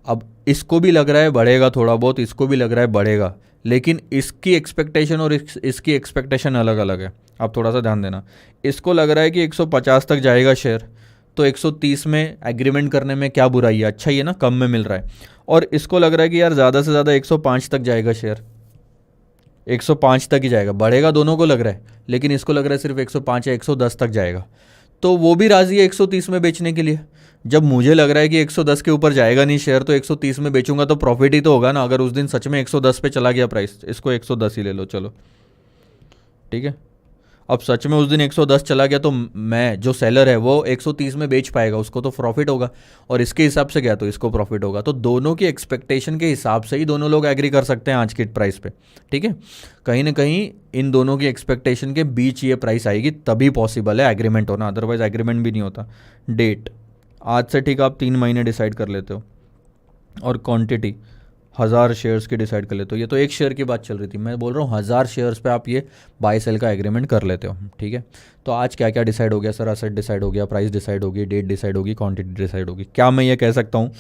अब इसको भी लग रहा है बढ़ेगा थोड़ा बहुत, इसको भी लग रहा है बढ़ेगा, लेकिन इसकी एक्सपेक्टेशन और इसकी एक्सपेक्टेशन अलग अलग है। आप थोड़ा सा ध्यान देना। इसको लग रहा है कि 150 तक जाएगा शेयर, तो 130 में एग्रीमेंट करने में क्या बुराई है, अच्छा ही है ना, कम में मिल रहा है। और इसको लग रहा है कि यार ज़्यादा से ज़्यादा 105 तक जाएगा शेयर, 105 तक ही जाएगा, बढ़ेगा दोनों को लग रहा है, लेकिन इसको लग रहा है सिर्फ 105 या 110 तक जाएगा, तो वो भी राज़ी है 130 में बेचने के लिए। जब मुझे लग रहा है कि 110 के ऊपर जाएगा नहीं शेयर, तो 130 में बेचूंगा तो प्रॉफिट ही तो होगा ना। अगर उस दिन सच में 110 पे चला गया प्राइस, इसको 110 ही ले लो, चलो ठीक है। अब सच में उस दिन 110 चला गया तो मैं जो सेलर है वो 130 में बेच पाएगा, उसको तो प्रॉफिट होगा, और इसके हिसाब से गया तो इसको प्रॉफिट होगा। तो दोनों की एक्सपेक्टेशन के हिसाब से ही दोनों लोग एग्री कर सकते हैं आज की प्राइस पे, ठीक है। कहीं ना कहीं इन दोनों की एक्सपेक्टेशन के बीच ये प्राइस आएगी तभी पॉसिबल है एग्रीमेंट होना, अदरवाइज एग्रीमेंट भी नहीं होता। डेट आज से ठीक आप 3 महीने डिसाइड कर लेते हो, और क्वांटिटी 1000 शेयर्स की डिसाइड कर लेते हो। ये तो एक शेयर की बात चल रही थी, मैं बोल रहा हूँ 1000 शेयर्स पे आप ये बाय सेल का एग्रीमेंट कर लेते हो, ठीक है। तो आज क्या क्या डिसाइड हो गया सर? असेट डिसाइड हो गया, प्राइस डिसाइड होगी, डेट डिसाइड होगी, क्वांटिटी डिसाइड होगी। क्या मैं ये कह सकता हूँ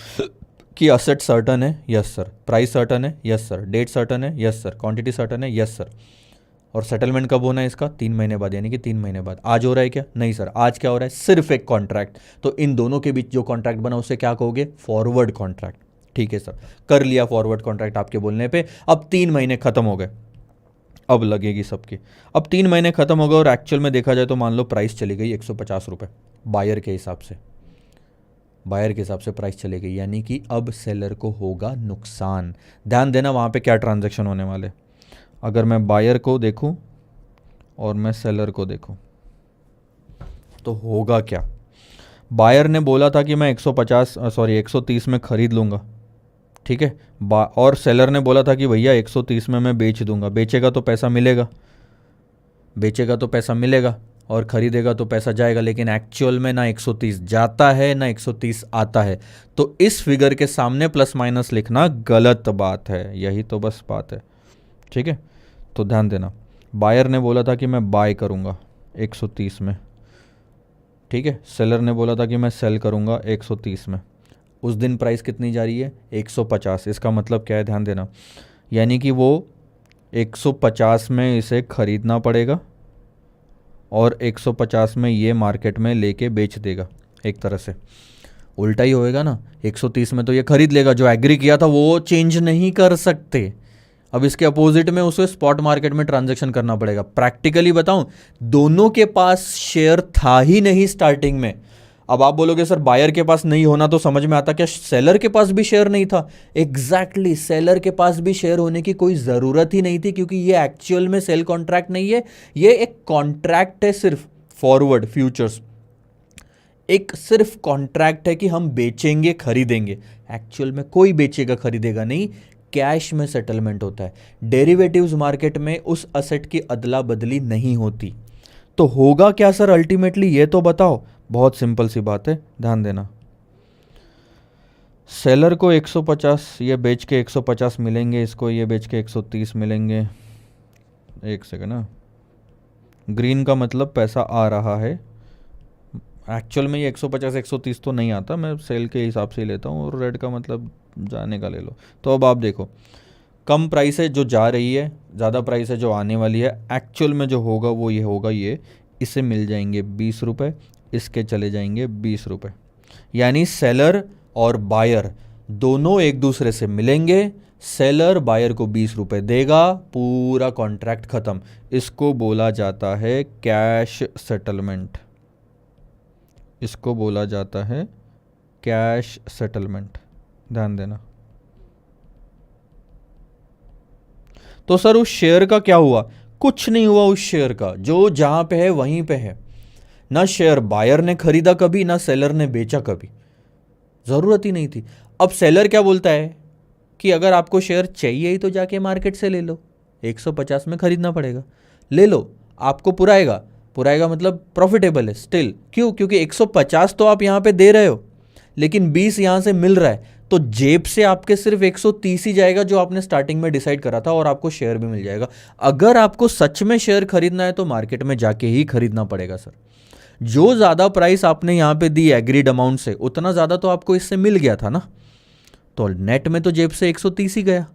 कि असेट सर्टन है? Yes sir. प्राइस सर्टन है? Yes sir. डेट सर्टन है? Yes sir. क्वांटिटी सर्टन है? Yes sir. और सेटलमेंट कब होना है इसका? 3 महीने बाद, यानी कि 3 महीने बाद। आज हो रहा है क्या? नहीं सर। आज क्या हो रहा है? सिर्फ एक कॉन्ट्रैक्ट। तो इन दोनों के बीच जो कॉन्ट्रैक्ट बना उसे क्या कहोगे? फॉरवर्ड कॉन्ट्रैक्ट, ठीक है सर। कर लिया फॉरवर्ड कॉन्ट्रैक्ट आपके बोलने पे। अब 3 महीने खत्म हो गए, अब लगेगी सबकी। अब 3 महीने खत्म हो गए और एक्चुअल में देखा जाए तो मान लो प्राइस चली गई 150 रुपये बायर के हिसाब से, बायर के हिसाब से प्राइस चली गई, यानी कि अब सेलर को होगा नुकसान। ध्यान देना वहाँ पे क्या ट्रांजैक्शन होने वाले। अगर मैं बायर को देखूं और मैं सेलर को देखूं तो होगा क्या? बायर ने बोला था कि मैं 130 में ख़रीद लूँगा, ठीक है। और सेलर ने बोला था कि भैया 130 में मैं बेच दूंगा। बेचेगा तो पैसा मिलेगा, बेचेगा तो पैसा मिलेगा, और ख़रीदेगा तो पैसा जाएगा। लेकिन एक्चुअल में ना 130 जाता है ना 130 आता है। तो इस फिगर के सामने प्लस माइनस लिखना गलत बात है, यही तो बस बात है, ठीक है। तो ध्यान देना, बायर ने बोला था कि मैं बाय करूंगा 130 में, ठीक है। सेलर ने बोला था कि मैं सेल करूंगा 130 में। उस दिन प्राइस कितनी जा रही है? 150। इसका मतलब क्या है? ध्यान देना, यानी कि वो 150 में इसे खरीदना पड़ेगा और 150 में ये मार्केट में लेके बेच देगा। एक तरह से उल्टा ही होएगा ना, 130 में तो ये खरीद लेगा, जो एग्री किया था वो चेंज नहीं कर सकते। अब इसके अपोजिट में उसे स्पॉट मार्केट में ट्रांजैक्शन करना पड़ेगा। प्रैक्टिकली बताऊं, दोनों के पास शेयर था ही नहीं स्टार्टिंग में। अब आप बोलोगे सर बायर के पास नहीं होना तो समझ में आता, क्या सेलर के पास भी शेयर नहीं था? एग्जैक्टली, सेलर के पास भी शेयर होने की कोई ज़रूरत ही नहीं थी, क्योंकि ये एक्चुअल में सेल कॉन्ट्रैक्ट नहीं है, ये एक कॉन्ट्रैक्ट है, सिर्फ फॉरवर्ड फ्यूचर्स, एक सिर्फ कॉन्ट्रैक्ट है कि हम बेचेंगे खरीदेंगे। एक्चुअल में कोई बेचेगा खरीदेगा नहीं, कैश में सेटलमेंट होता है। डेरिवेटिव्स मार्केट में उस असेट की अदला बदली नहीं होती। तो होगा क्या सर अल्टीमेटली, ये तो बताओ। बहुत सिंपल सी बात है, ध्यान देना। सेलर को 150 ये बेच के 150 मिलेंगे, इसको ये बेच के 130 मिलेंगे। एक सेकंड ना, ग्रीन का मतलब पैसा आ रहा है। एक्चुअल में ये 150 130 तो नहीं आता, मैं सेल के हिसाब से ही लेता हूँ, और रेड का मतलब जाने का ले लो। तो अब आप देखो, कम प्राइस है जो जा रही है, ज़्यादा प्राइस है जो आने वाली है। एक्चुअल में जो होगा वो ये होगा, ये इसे मिल जाएंगे 20 रुपये, इसके चले जाएंगे 20 रुपये। यानी सेलर और बायर दोनों एक दूसरे से मिलेंगे, सेलर बायर को 20 रुपये देगा, पूरा कॉन्ट्रैक्ट ख़त्म। इसको बोला जाता है कैश सेटलमेंट, इसको बोला जाता है कैश सेटलमेंट। ध्यान देना। तो सर उस शेयर का क्या हुआ? कुछ नहीं हुआ उस शेयर का, जो जहां पे है वहीं पे है। ना शेयर बायर ने खरीदा कभी, ना सेलर ने बेचा कभी, जरूरत ही नहीं थी। अब सेलर क्या बोलता है कि अगर आपको शेयर चाहिए ही तो जाके मार्केट से ले लो, 150 में खरीदना पड़ेगा, ले लो, आपको पुराएगा। पुराएगा मतलब प्रॉफिटेबल है स्टिल। क्यों? क्योंकि 150 तो आप यहां पे दे रहे हो, लेकिन 20 यहां से मिल रहा है, तो जेब से आपके सिर्फ 130 ही जाएगा जो आपने स्टार्टिंग में डिसाइड करा था, और आपको शेयर भी मिल जाएगा। अगर आपको सच में शेयर खरीदना है तो मार्केट में जाके ही खरीदना पड़ेगा सर। जो ज़्यादा प्राइस आपने यहाँ पे दी एग्रीड अमाउंट से, उतना ज़्यादा तो आपको इससे मिल गया था ना। तो नेट में तो जेब से 130 ही गया,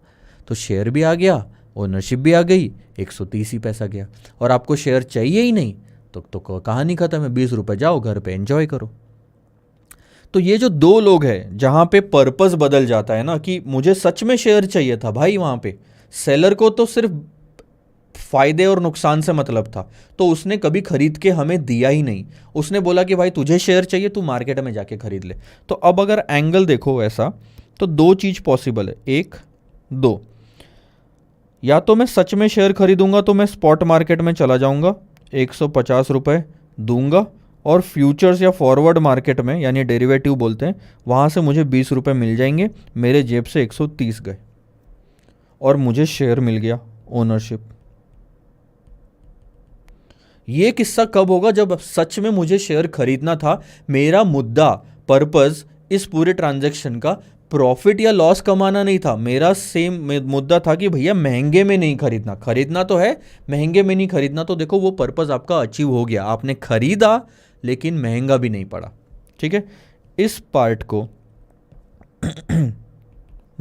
तो शेयर भी आ गया, ओनरशिप भी आ गई, 130 ही पैसा गया। और आपको शेयर चाहिए ही नहीं तो कहानी खत्म है, 20 रुपये जाओ घर पे एंजॉय करो। तो ये जो दो लोग हैं जहां पे पर्पस बदल जाता है ना, कि मुझे सच में शेयर चाहिए था भाई, वहां पे सेलर को तो सिर्फ फायदे और नुकसान से मतलब था, तो उसने कभी खरीद के हमें दिया ही नहीं। उसने बोला कि भाई तुझे शेयर चाहिए, तू मार्केट में जाके खरीद ले। तो अब अगर एंगल देखो ऐसा, तो दो चीज पॉसिबल है, एक दो, या तो मैं सच में शेयर खरीदूंगा तो मैं स्पॉट मार्केट में चला जाऊंगा 150 रुपये दूंगा, और फ्यूचर्स या फॉरवर्ड मार्केट में यानी डेरिवेटिव बोलते हैं, वहाँ से मुझे 20 रुपये मिल जाएंगे, मेरे जेब से 130 गए और मुझे शेयर मिल गया, ओनरशिप। ये किस्सा कब होगा? जब सच में मुझे शेयर खरीदना था। मेरा मुद्दा, पर्पस इस पूरे ट्रांजैक्शन का प्रॉफिट या लॉस कमाना नहीं था। मेरा सेम मुद्दा था कि भैया महंगे में नहीं खरीदना, खरीदना तो है, महंगे में नहीं खरीदना। तो देखो वो पर्पस आपका अचीव हो गया, आपने खरीदा लेकिन महंगा भी नहीं पड़ा। ठीक है, इस पार्ट को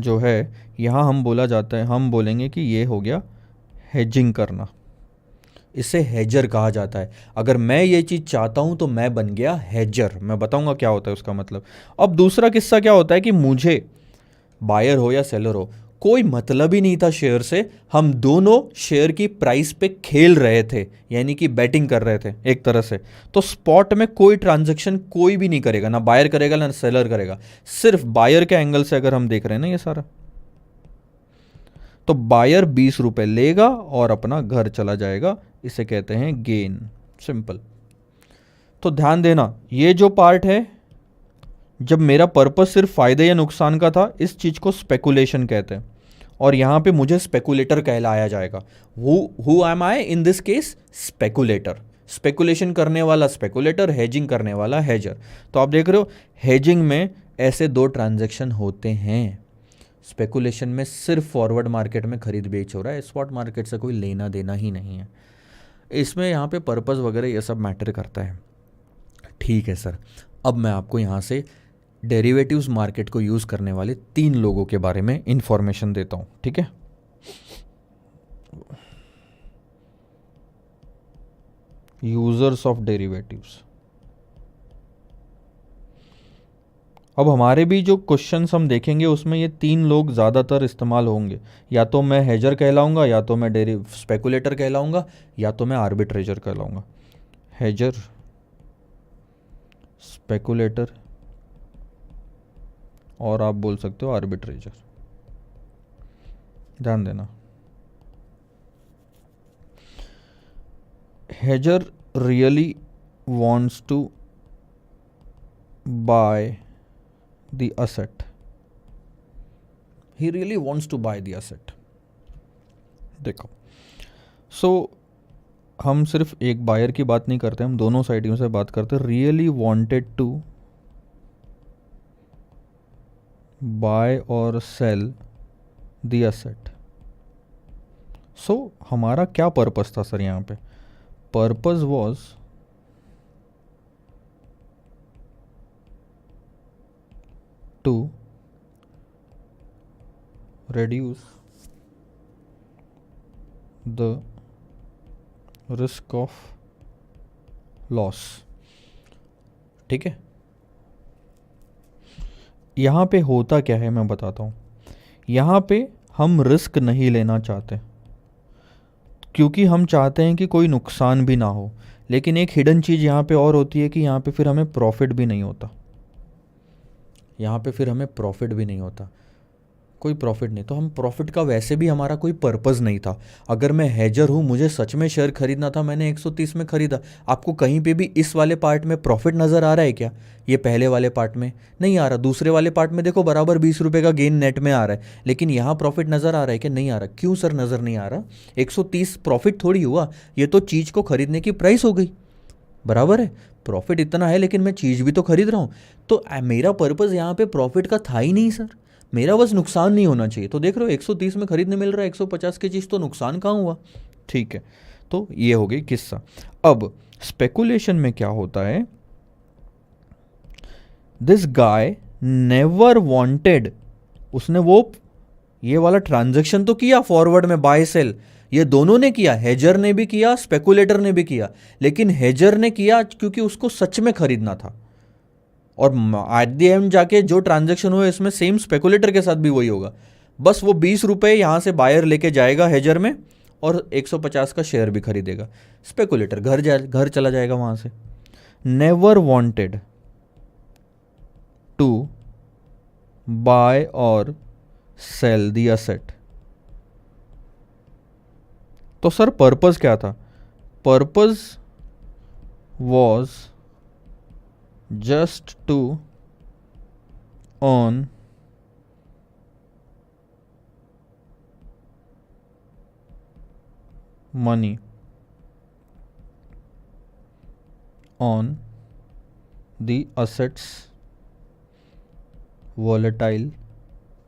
जो है यहाँ हम बोला जाता है, हम बोलेंगे कि ये हो गया हेजिंग करना। इसे हेजर कहा जाता है। अगर मैं ये चीज़ चाहता हूं तो मैं बन गया हेजर। मैं बताऊंगा क्या होता है उसका मतलब। अब दूसरा किस्सा क्या होता है कि मुझे, बायर हो या सेलर हो, कोई मतलब ही नहीं था शेयर से। हम दोनों शेयर की प्राइस पे खेल रहे थे, यानी कि बैटिंग कर रहे थे एक तरह से। तो स्पॉट में कोई ट्रांजैक्शन कोई भी नहीं करेगा, ना बायर करेगा ना सेलर करेगा। सिर्फ बायर के एंगल से अगर हम देख रहे हैं ना ये सारा, तो बायर 20 रुपए लेगा और अपना घर चला जाएगा। इसे कहते हैं गेन, सिंपल। तो ध्यान देना, ये जो पार्ट है, जब मेरा पर्पस सिर्फ फायदे या नुकसान का था, इस चीज को स्पेकुलेशन कहते हैं, और यहां पे मुझे स्पेकुलेटर कहलाया जाएगा। Who am I in this case? Speculator. Speculation करने वाला स्पेकुलेटर, हेजिंग करने वाला हेजर। तो आप देख रहे हो हेजिंग में ऐसे दो ट्रांजैक्शन होते हैं। स्पेकुलेशन में सिर्फ फॉरवर्ड मार्केट में खरीद बेच हो रहा है, स्पॉट मार्केट से कोई लेना देना ही नहीं है। इसमें यहाँ पे पर्पस वगैरह ये सब मैटर करता है। ठीक है सर, अब मैं आपको यहाँ से डेरिवेटिव्स मार्केट को यूज़ करने वाले 3 लोगों के बारे में इंफॉर्मेशन देता हूँ। ठीक है, यूजर्स ऑफ डेरिवेटिव्स। अब हमारे भी जो क्वेश्चंस हम देखेंगे उसमें ये 3 लोग ज़्यादातर इस्तेमाल होंगे। या तो मैं हेजर कहलाऊंगा, या तो मैं स्पेकुलेटर कहलाऊंगा, या तो मैं आर्बिट्रेजर कहलाऊंगा। हेजर, स्पेकुलेटर, और आप बोल सकते हो आर्बिट्रेजर। ध्यान देना, हेजर really wants to buy the asset. He really wants to buy the asset. देखो, सो हम सिर्फ एक बायर की बात नहीं करते, हम दोनों साइडों से बात करते। Really wanted to buy or sell the asset. So हमारा क्या पर्पस था सर यहाँ पे? Purpose was to reduce the risk of loss। ठीक है, यहाँ पे होता क्या है मैं बताता हूँ। यहाँ पे हम रिस्क नहीं लेना चाहते, क्योंकि हम चाहते हैं कि कोई नुकसान भी ना हो। लेकिन एक हिडन चीज़ यहाँ पे और होती है कि यहाँ पे फिर हमें प्रॉफिट भी नहीं होता। यहाँ पे फिर हमें प्रॉफिट भी नहीं होता, कोई प्रॉफिट नहीं। तो हम प्रॉफिट का वैसे भी हमारा कोई पर्पस नहीं था। अगर मैं हेजर हूँ, मुझे सच में शेयर खरीदना था, मैंने 130 में खरीदा। आपको कहीं पे भी इस वाले पार्ट में प्रॉफिट नज़र आ रहा है क्या? ये पहले वाले पार्ट में नहीं आ रहा। दूसरे वाले पार्ट में देखो बराबर 20 रुपये का गेन नेट में आ रहा है, लेकिन यहाँ प्रॉफिट नज़र आ रहा है कि नहीं आ रहा? क्यों सर नज़र नहीं आ रहा? 130 प्रॉफिट थोड़ी हुआ, ये तो चीज़ को खरीदने की प्राइस हो गई, बराबर है। प्रॉफिट इतना है लेकिन मैं चीज़ भी तो खरीद रहा हूँ। तो मेरा पर्पज़ यहाँ पे प्रॉफिट का था ही नहीं सर, मेरा बस नुकसान नहीं होना चाहिए। तो देख रहे हो 130 में खरीदने मिल रहा है 150 की चीज़, तो नुकसान कहाँ हुआ? ठीक है, तो ये हो गई किस्सा। अब स्पेकुलेशन में क्या होता है, दिस गाय नेवर वांटेड, उसने वो ये वाला ट्रांजैक्शन तो किया फॉरवर्ड में, बाय सेल ये दोनों ने किया, हेजर ने भी किया, स्पेकुलेटर ने भी किया। लेकिन हेजर ने किया क्योंकि उसको सच में खरीदना था, और एट द एंड जाके जो ट्रांजैक्शन हुआ इसमें सेम स्पेकुलेटर के साथ भी वही होगा। बस वो 20 रुपये यहाँ से बायर लेके जाएगा हेजर में, और 150 का शेयर भी खरीदेगा। स्पेकुलेटर घर चला जाएगा वहाँ से। Never wanted to buy or sell the asset. तो सर पर्पस क्या था? Purpose was just to earn money on the assets volatile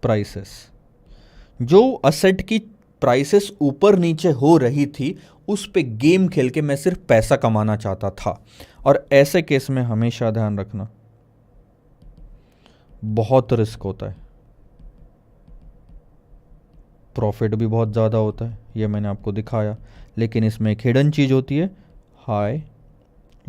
prices। जो असेट की प्राइसेस ऊपर नीचे हो रही थी उस पे गेम खेल के मैं सिर्फ पैसा कमाना चाहता था। और ऐसे केस में हमेशा ध्यान रखना बहुत रिस्क होता है, प्रॉफिट भी बहुत ज़्यादा होता है, ये मैंने आपको दिखाया, लेकिन इसमें एक हिडन चीज़ होती है, हाई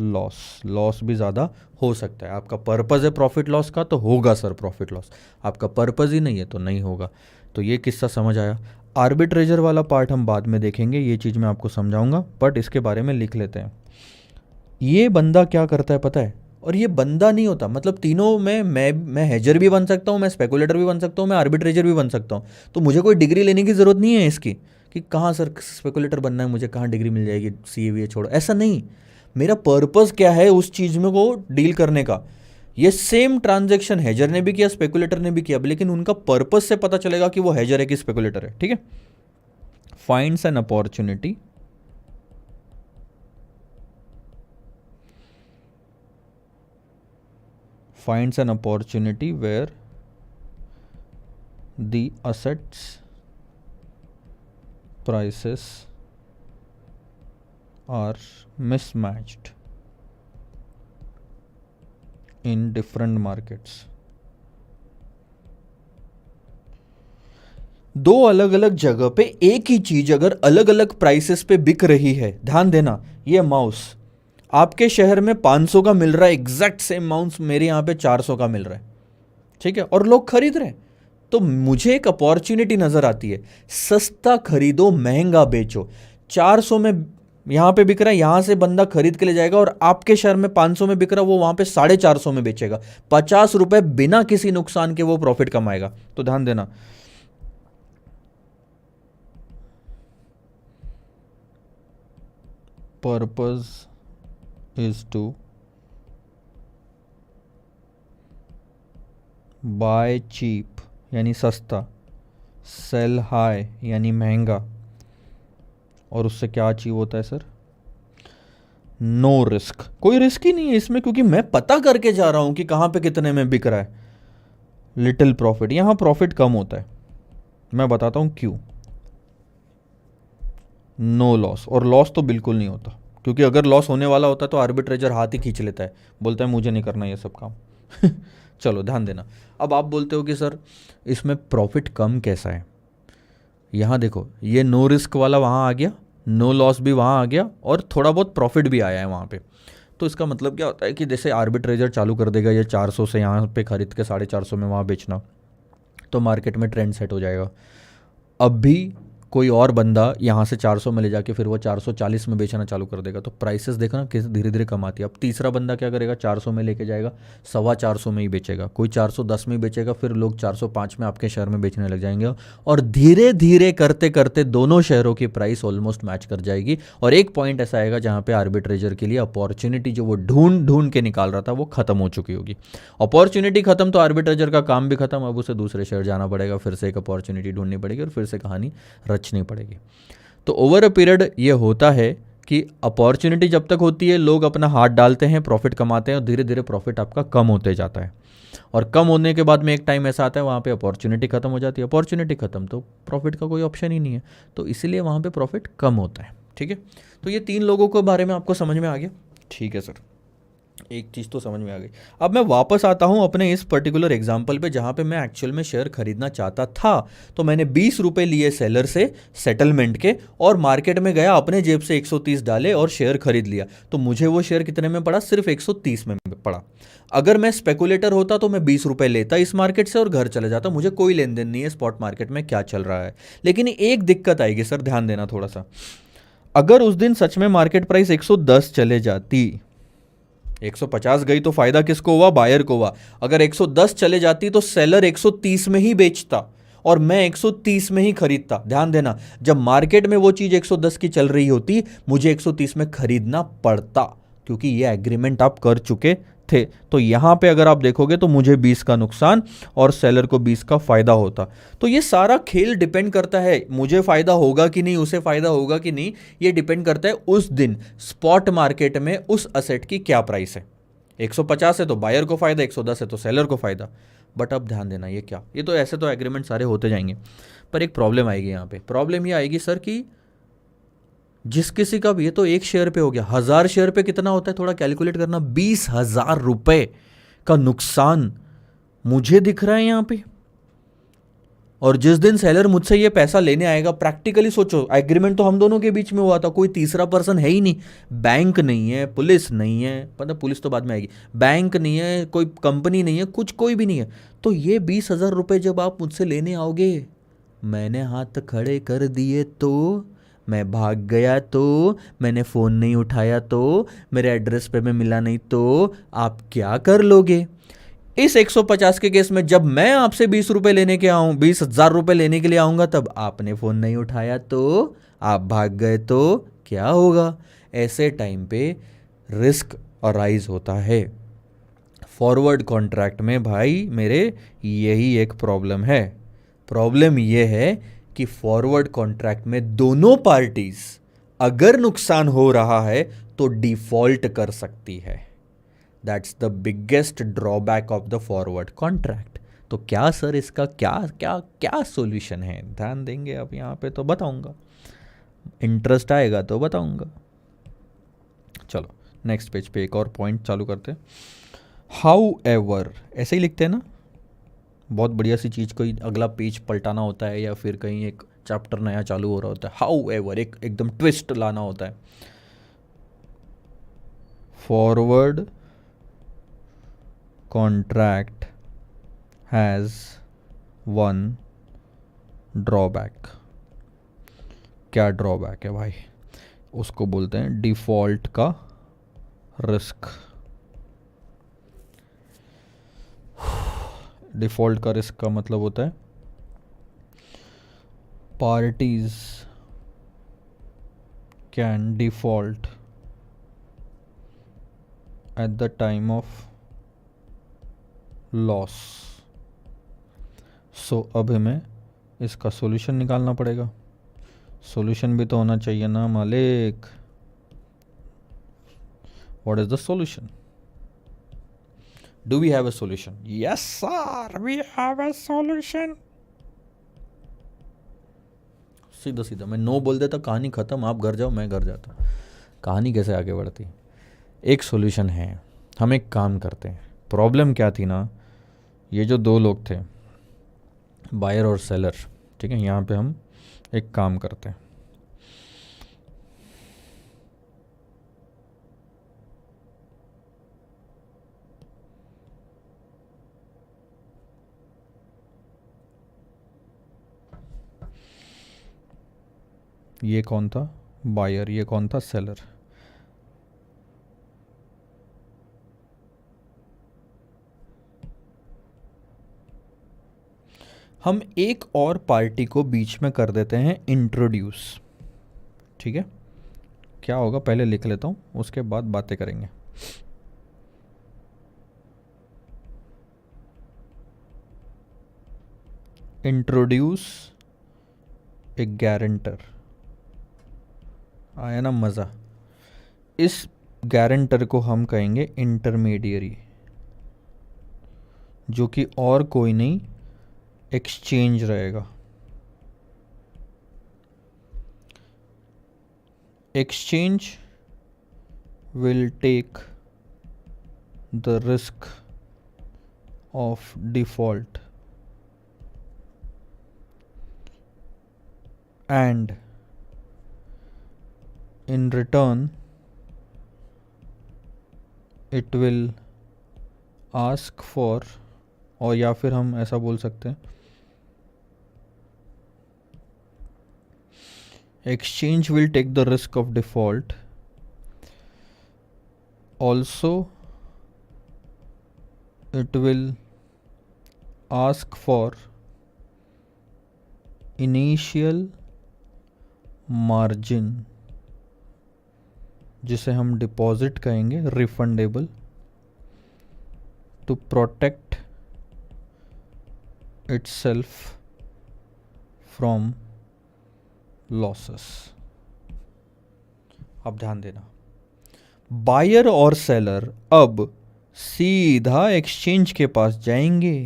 लॉस। लॉस भी ज़्यादा हो सकता है। आपका पर्पज़ है प्रॉफिट लॉस का तो होगा सर प्रॉफिट लॉस, आपका पर्पज़ ही नहीं है तो नहीं होगा। तो ये किस्सा समझ आया। आर्बिट्रेजर वाला पार्ट हम बाद में देखेंगे, ये चीज़ मैं आपको समझाऊंगा, बट इसके बारे में लिख लेते हैं। ये बंदा क्या करता है पता है, और ये बंदा नहीं होता, मतलब तीनों में मैं हेजर भी बन सकता हूँ, मैं स्पेकुलेटर भी बन सकता हूँ, मैं आर्बिट्रेजर भी बन सकता हूँ। तो मुझे कोई डिग्री लेने की ज़रूरत नहीं है इसकी कि कहाँ सर स्पेकुलेटर बनना है मुझे, कहाँ डिग्री मिल जाएगी, CA छोड़ो, ऐसा नहीं। मेरा पर्पज़ क्या है उस चीज़ में को डील करने का। ये सेम ट्रांजेक्शन हेजर ने भी किया, स्पेकुलेटर ने भी किया, लेकिन उनका पर्पज़ से पता चलेगा कि वो हेजर है कि स्पेकुलेटर है। ठीक है। Finds an opportunity finds an opportunity where the assets prices are mismatched in different markets। दो अलग अलग जगह पे एक ही चीज अगर अलग अलग प्राइसेस पे बिक रही है, ध्यान देना, ये माउस आपके शहर में 500 का मिल रहा है, एग्जैक्ट सेम माउस मेरे यहाँ पे 400 का मिल रहा है, ठीक है, और लोग खरीद रहे हैं, तो मुझे एक अपॉर्चुनिटी नजर आती है, सस्ता खरीदो महंगा बेचो। 400 में यहाँ पे बिक रहा है, यहाँ से बंदा खरीद के ले जाएगा, और आपके शहर में 500 में बिक रहा है, वो वहाँ पे 450 में बेचेगा, 50 रुपए बिना किसी नुकसान के वो प्रॉफिट कमाएगा। तो ध्यान देना, purpose is to buy cheap यानी सस्ता, sell high यानी महंगा, और उससे क्या अचीव होता है सर, नो रिस्क। कोई रिस्क ही नहीं है इसमें, क्योंकि मैं पता करके जा रहा हूं कि कहां पे कितने में बिक रहा है। लिटिल प्रॉफिट, यहां प्रॉफिट कम होता है, मैं बताता हूं क्यों। नो लॉस, और लॉस तो बिल्कुल नहीं होता, क्योंकि अगर लॉस होने वाला होता तो आर्बिट्रेजर हाथ ही खींच लेता है, बोलता है मुझे नहीं करना ये सब काम। चलो ध्यान देना। अब आप बोलते हो कि सर इसमें प्रॉफिट कम कैसा है, यहाँ देखो ये नो रिस्क वाला वहाँ आ गया, नो लॉस भी वहाँ आ गया, और थोड़ा बहुत प्रॉफिट भी आया है वहाँ पे। तो इसका मतलब क्या होता है कि जैसे आर्बिट्रेजर चालू कर देगा ये 400 से यहाँ पे खरीद के 450 में वहाँ बेचना, तो मार्केट में ट्रेंड सेट हो जाएगा। अब भी कोई और बंदा यहाँ से 400 में ले जाके फिर वो 440 में बेचना चालू कर देगा, तो प्राइसेस देखना कैसे धीरे धीरे कम आती है। अब तीसरा बंदा क्या करेगा, 400 में लेके जाएगा, 425 में ही बेचेगा, कोई 410 में ही बेचेगा, फिर लोग 405 में आपके शहर में बेचने लग जाएंगे, और धीरे धीरे करते करते दोनों शहरों की प्राइस ऑलमोस्ट मैच कर जाएगी। और एक पॉइंट ऐसा आएगा जहाँ पे आर्बिट्रेजर के लिए अपॉर्चुनिटी जो वो ढूंढ ढूंढ के निकाल रहा था वो खत्म हो चुकी होगी। अपॉर्चुनिटी खत्म तो आर्बिट्रेजर का काम भी खत्म, अब उसे दूसरे शहर जाना पड़ेगा, फिर से एक अपॉर्चुनिटी ढूंढनी पड़ेगी, और फिर से कहानी रचनी पड़ेगी। तो ओवर अ पीरियड ये होता है कि अपॉर्चुनिटी जब तक होती है लोग अपना हाथ डालते हैं, प्रॉफिट कमाते हैं, और धीरे धीरे प्रॉफिट आपका कम होते जाता है, और कम होने के बाद में एक टाइम ऐसा आता है वहाँ पे अपॉर्चुनिटी खत्म हो जाती है। अपॉर्चुनिटी खत्म तो प्रॉफिट का कोई ऑप्शन ही नहीं है, तो इसीलिए वहाँ पे प्रॉफिट कम होता है। ठीक है, तो ये 3 लोगों के बारे में आपको समझ में आ गया। ठीक है सर, एक चीज़ तो समझ में आ गई। अब मैं वापस आता हूं अपने इस पर्टिकुलर एग्जांपल पे जहां पे मैं एक्चुअल में शेयर खरीदना चाहता था। तो मैंने 20 रुपये लिए सेलर से सेटलमेंट के, और मार्केट में गया, अपने जेब से 130 डाले और शेयर खरीद लिया। तो मुझे वो शेयर कितने में पड़ा, सिर्फ 130 में पड़ा। अगर मैं स्पेकुलेटर होता तो मैं 20 रुपये लेता इस मार्केट से और घर चले जाता, मुझे कोई लेन देन नहीं है स्पॉट मार्केट में क्या चल रहा है। लेकिन एक दिक्कत आएगी सर, ध्यान देना थोड़ा सा, अगर उस दिन सच में मार्केट प्राइस 110 चले जाती, 150 गई तो फायदा किसको हुआ, बायर को हुआ। अगर 110 चले जाती तो सेलर 130 में ही बेचता, और मैं 130 में ही खरीदता। ध्यान देना, जब मार्केट में वो चीज़ 110 की चल रही होती, मुझे 130 में खरीदना पड़ता, क्योंकि ये एग्रीमेंट आप कर चुके थे। तो यहां पे अगर आप देखोगे तो मुझे 20 का नुकसान और सेलर को 20 का फायदा होता। तो ये सारा खेल डिपेंड करता है, मुझे फायदा होगा कि नहीं, उसे फायदा होगा कि नहीं, ये डिपेंड करता है उस दिन स्पॉट मार्केट में उस असेट की क्या प्राइस है। 150 है तो बायर को फायदा, 110 है तो सेलर को फायदा। बट अब ध्यान देना, ये क्या, ये तो ऐसे तो एग्रीमेंट सारे होते जाएंगे, पर एक प्रॉब्लम आएगी यहाँ पे। प्रॉब्लम ये आएगी सर कि जिस किसी का भी, ये तो एक शेयर पे हो गया, 1000 शेयर पे कितना होता है, थोड़ा कैलकुलेट करना, 20,000 रुपए का नुकसान मुझे दिख रहा है यहाँ पे। और जिस दिन सेलर मुझसे ये पैसा लेने आएगा, प्रैक्टिकली सोचो, एग्रीमेंट तो हम दोनों के बीच में हुआ था, कोई तीसरा पर्सन है ही नहीं, बैंक नहीं है, पुलिस नहीं है, मतलब पुलिस तो बाद में आएगी, बैंक नहीं है, कोई कंपनी नहीं है, कुछ कोई भी नहीं है। तो ये 20,000 रुपये जब आप मुझसे लेने आओगे, मैंने हाथ खड़े कर दिए तो, मैं भाग गया तो, मैंने फ़ोन नहीं उठाया तो, मेरे एड्रेस पे मैं मिला नहीं तो, आप क्या कर लोगे? इस 150 के केस में जब मैं आपसे 20 रुपए लेने के आऊं, 20,000 रुपए लेने के लिए आऊंगा, तब आपने फ़ोन नहीं उठाया तो, आप भाग गए तो क्या होगा? ऐसे टाइम पे रिस्क अराइज होता है। फॉरवर्ड कॉन्ट्रैक्ट में भाई मेरे यही एक प्रॉब्लम है। प्रॉब्लम यह है कि फॉरवर्ड कॉन्ट्रैक्ट में दोनों पार्टीज अगर नुकसान हो रहा है तो डिफॉल्ट कर सकती है। That's the biggest drawback of the forward contract. तो क्या सर इसका क्या क्या क्या सॉल्यूशन है? ध्यान देंगे अब यहाँ पे तो बताऊंगा, इंटरेस्ट आएगा तो बताऊंगा। चलो नेक्स्ट पेज पे एक और पॉइंट चालू करते हैं। हाउ एवर, ऐसे ही लिखते हैं ना, बहुत बढ़िया सी चीज़, कोई अगला पेज पलटाना होता है या फिर कहीं एक चैप्टर नया चालू हो रहा होता है, हाउ एवर एक एकदम ट्विस्ट लाना होता है। Forward contract has one drawback. क्या ड्रॉबैक है भाई? उसको बोलते हैं डिफॉल्ट का रिस्क। डिफॉल्ट का रिस्क का मतलब होता है parties can default at the time of loss. So अब हमें इसका सॉल्यूशन निकालना पड़ेगा। सॉल्यूशन भी तो होना चाहिए ना मालिक। What is the solution? Do we have a solution? Yes, sir, we have a solution. सीधा सीधा मैं नो बोल देता, कहानी ख़त्म, आप घर जाओ, मैं घर जाता। कहानी कैसे आगे बढ़ती? एक सॉल्यूशन है, हम एक काम करते हैं। प्रॉब्लम क्या थी ना, ये जो दो लोग थे, बायर और सेलर, ठीक है, यहाँ पे हम एक काम करते हैं। ये कौन था? बायर। ये कौन था? सेलर। हम एक और पार्टी को बीच में कर देते हैं इंट्रोड्यूस। ठीक है, क्या होगा पहले लिख लेता हूँ, उसके बाद बातें करेंगे। इंट्रोड्यूस एक गारंटर। आया ना मज़ा? इस गारंटर को हम कहेंगे इंटरमीडियरी, जो कि और कोई नहीं, एक्सचेंज रहेगा। Exchange will take the risk of default and in return it will ask for, और या फिर हम ऐसा बोल सकते हैं, exchange will take the risk of default, also it will ask for initial margin, जिसे हम डिपॉजिट कहेंगे, refundable, to protect itself from losses। अब ध्यान देना, बायर और सेलर अब सीधा एक्सचेंज के पास जाएंगे,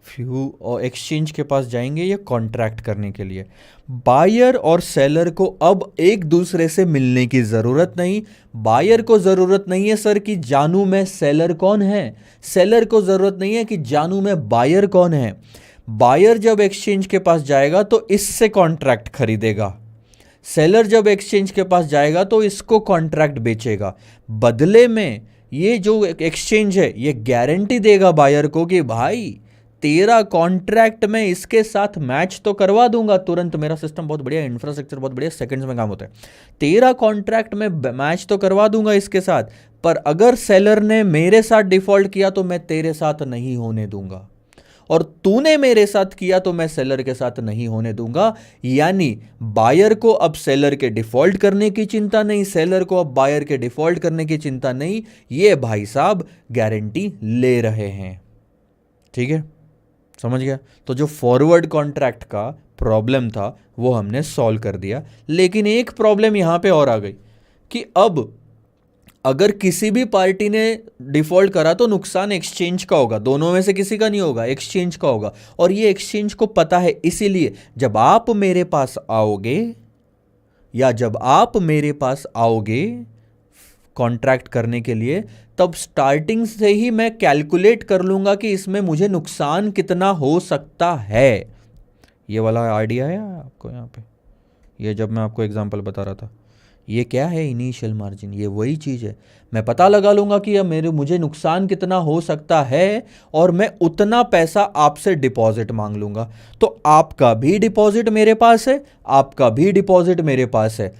एक्सचेंज के पास जाएंगे ये कॉन्ट्रैक्ट करने के लिए। बायर और सेलर को अब एक दूसरे से मिलने की जरूरत नहीं। बायर को जरूरत नहीं है सर कि जानू मैं सेलर कौन है, सेलर को जरूरत नहीं है कि जानू मैं बायर कौन है। बायर जब एक्सचेंज के पास जाएगा तो इससे कॉन्ट्रैक्ट खरीदेगा, सेलर जब एक्सचेंज के पास जाएगा तो इसको कॉन्ट्रैक्ट बेचेगा। बदले में ये जो एक्सचेंज है ये गारंटी देगा बायर को कि भाई तेरा कॉन्ट्रैक्ट मैं इसके साथ मैच तो करवा दूंगा तुरंत, मेरा सिस्टम बहुत बढ़िया, इंफ्रास्ट्रक्चर बहुत बढ़िया, सेकंड्स में काम होता है, तेरा कॉन्ट्रैक्ट मैं मैच तो करवा दूंगा इसके साथ, पर अगर सेलर ने मेरे साथ डिफॉल्ट किया तो मैं तेरे साथ नहीं होने दूंगा, और तूने मेरे साथ किया तो मैं सेलर के साथ नहीं होने दूंगा। यानी बायर को अब सेलर के डिफॉल्ट करने की चिंता नहीं, सेलर को अब बायर के डिफॉल्ट करने की चिंता नहीं, ये भाई साहब गारंटी ले रहे हैं। ठीक है, समझ गया? तो जो फॉरवर्ड कॉन्ट्रैक्ट का प्रॉब्लम था वो हमने सॉल्व कर दिया। लेकिन एक प्रॉब्लम यहां पे और आ गई कि अब अगर किसी भी पार्टी ने डिफॉल्ट करा तो नुकसान एक्सचेंज का होगा, दोनों में से किसी का नहीं होगा, एक्सचेंज का होगा, और ये एक्सचेंज को पता है। इसीलिए जब आप मेरे पास आओगे या जब आप मेरे पास आओगे कॉन्ट्रैक्ट करने के लिए, तब स्टार्टिंग से ही मैं कैलकुलेट कर लूंगा कि इसमें मुझे नुकसान कितना हो सकता है। ये वाला आइडिया है आपको यहाँ पे, ये जब मैं आपको एग्जांपल बता रहा था, ये क्या है इनिशियल मार्जिन, ये वही चीज़ है। मैं पता लगा लूंगा कि मुझे नुकसान कितना हो सकता है और मैं उतना पैसा आपसे डिपॉजिट मांग लूंगा। तो आपका भी डिपॉजिट मेरे पास है, आपका भी डिपॉजिट मेरे पास है।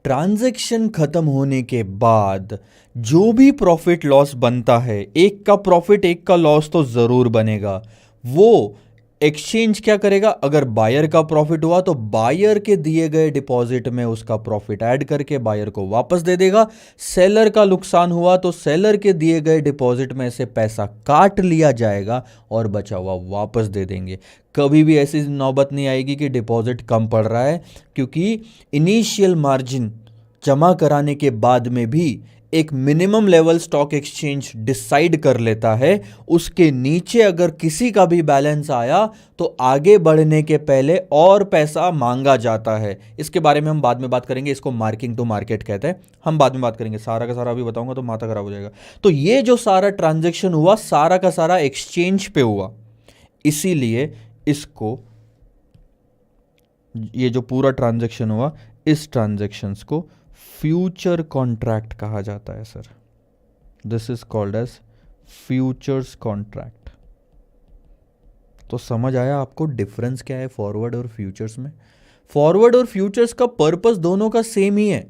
ट्रांजैक्शन खत्म होने के बाद जो भी प्रॉफिट लॉस बनता है, एक का प्रॉफिट एक का लॉस तो जरूर बनेगा। वो एक्सचेंज क्या करेगा, अगर बायर का प्रॉफिट हुआ तो बायर के दिए गए डिपॉजिट में उसका प्रॉफिट ऐड करके बायर को वापस दे देगा। सेलर का नुकसान हुआ तो सेलर के दिए गए डिपॉजिट में से पैसा काट लिया जाएगा और बचा हुआ वापस दे देंगे। कभी भी ऐसी नौबत नहीं आएगी कि डिपॉजिट कम पड़ रहा है, क्योंकि इनिशियल मार्जिन जमा कराने के बाद में भी एक minimum level stock exchange decide कर लेता है। उसके नीचे अगर किसी का भी बैलेंस आया तो आगे बढ़ने के पहले और पैसा मांगा जाता है। इसके बारे में हम बाद में बात करेंगे, इसको मार्किंग टू मार्केट कहते हैं, हम बाद में बात करेंगे। सारा का सारा अभी बताऊंगा तो माथा खराब हो जाएगा। तो ये जो सारा ट्रांजैक्शन हुआ सारा का सारा एक्सचेंज पे हुआ, इसीलिए इसको, ये जो पूरा ट्रांजैक्शन हुआ इस ट्रांजैक्शंस को फ्यूचर कॉन्ट्रैक्ट कहा जाता है sir. This is called as futures contract. तो समझ आया आपको डिफरेंस क्या है फॉरवर्ड और फ्यूचर्स में? फॉरवर्ड और फ्यूचर्स का पर्पस दोनों का सेम ही है,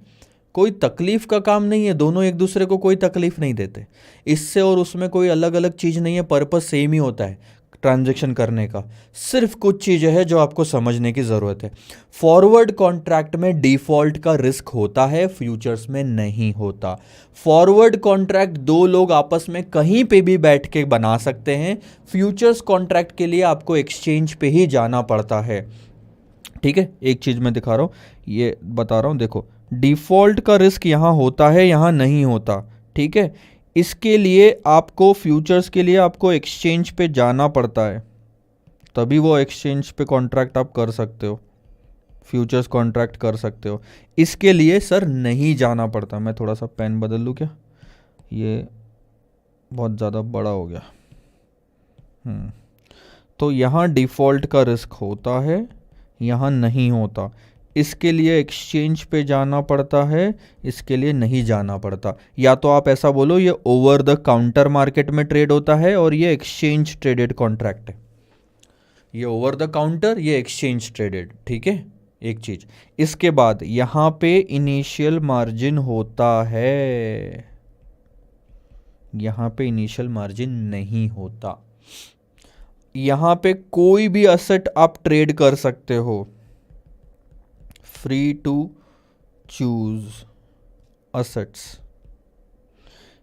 कोई तकलीफ का काम नहीं है, दोनों एक दूसरे को कोई तकलीफ नहीं देते। इससे और उसमें कोई अलग अलग चीज नहीं है, पर्पस सेम ही होता है ट्रांजैक्शन करने का। सिर्फ कुछ चीजें हैं जो आपको समझने की जरूरत है। फॉरवर्ड कॉन्ट्रैक्ट में डिफॉल्ट का रिस्क होता है, फ्यूचर्स में नहीं होता। फॉरवर्ड कॉन्ट्रैक्ट दो लोग आपस में कहीं पे भी बैठ के बना सकते हैं, फ्यूचर्स कॉन्ट्रैक्ट के लिए आपको एक्सचेंज पे ही जाना पड़ता है। ठीक है, एक चीज मैं दिखा रहा हूं, ये बता रहा हूं, देखो डिफॉल्ट का रिस्क यहां होता है, यहां नहीं होता। ठीक है, इसके लिए आपको फ्यूचर्स के लिए आपको एक्सचेंज पे जाना पड़ता है, तभी वो एक्सचेंज पे कॉन्ट्रैक्ट आप कर सकते हो, फ्यूचर्स कॉन्ट्रैक्ट कर सकते हो। इसके लिए सर नहीं जाना पड़ता। मैं थोड़ा सा पेन बदल लूँ क्या, ये बहुत ज़्यादा बड़ा हो गया। तो यहाँ डिफ़ॉल्ट का रिस्क होता है, यहाँ नहीं होता। इसके लिए एक्सचेंज पे जाना पड़ता है, इसके लिए नहीं जाना पड़ता। या तो आप ऐसा बोलो ये ओवर द काउंटर मार्केट में ट्रेड होता है और ये एक्सचेंज ट्रेडेड कॉन्ट्रैक्ट है। ये ओवर द काउंटर, ये एक्सचेंज ट्रेडेड। ठीक है, एक चीज। इसके बाद यहां पे इनिशियल मार्जिन होता है, यहां पे इनिशियल मार्जिन नहीं होता। यहाँ पे कोई भी असेट आप ट्रेड कर सकते हो, फ्री टू चूज असेट्स।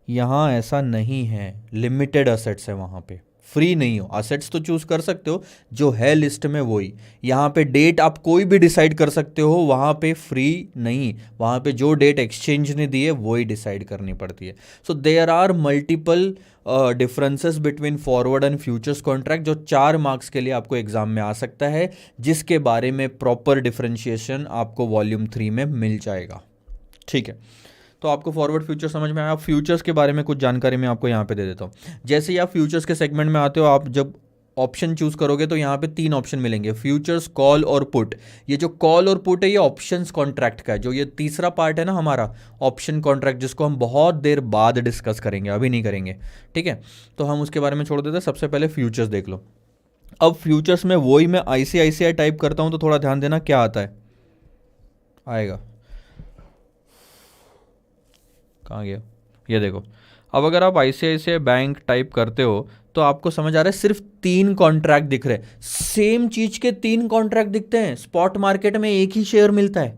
यहाँ ऐसा नहीं है, लिमिटेड असेट्स है वहाँ पे, फ्री नहीं हो। असेट्स तो चूज कर सकते हो, जो है लिस्ट में वही। यहाँ पे डेट आप कोई भी डिसाइड कर सकते हो, वहाँ पे फ्री नहीं। वहाँ पे जो डेट एक्सचेंज ने दी है वही डिसाइड करनी पड़ती है। So there are multiple differences between forward and futures contract, जो 4 मार्क्स के लिए आपको एग्जाम में आ सकता है, जिसके बारे में प्रॉपर डिफरेंशिएशन आपको वॉल्यूम 3 में मिल जाएगा। ठीक है, तो आपको फॉरवर्ड फ्यूचर समझ में आया। फ्यूचर्स के बारे में कुछ जानकारी मैं आपको यहाँ पे दे देता हूँ। जैसे ही आप फ्यूचर्स के सेगमेंट में आते हो, आप जब ऑप्शन चूज करोगे तो यहाँ पे 3 ऑप्शन मिलेंगे, फ्यूचर्स, कॉल और पुट। ये जो कॉल और पुट है ये ऑप्शंस कॉन्ट्रैक्ट का है। जो ये तीसरा पार्ट है ना हमारा ऑप्शन कॉन्ट्रैक्ट, जिसको हम बहुत देर बाद डिस्कस करेंगे, अभी नहीं करेंगे। ठीक है, तो हम उसके बारे में छोड़ देते हैं। सबसे पहले फ्यूचर्स देख लो। अब फ्यूचर्स में वही मैं ICICI टाइप करता हूँ, तो थोड़ा ध्यान देना क्या आता है, आएगा, कहाँ गया, ये देखो। अब अगर आप ICICI बैंक टाइप करते हो तो आपको समझ आ रहा है सिर्फ 3 कॉन्ट्रैक्ट दिख रहे हैं। सेम चीज के 3 कॉन्ट्रैक्ट दिखते हैं। स्पॉट मार्केट में एक ही शेयर मिलता है,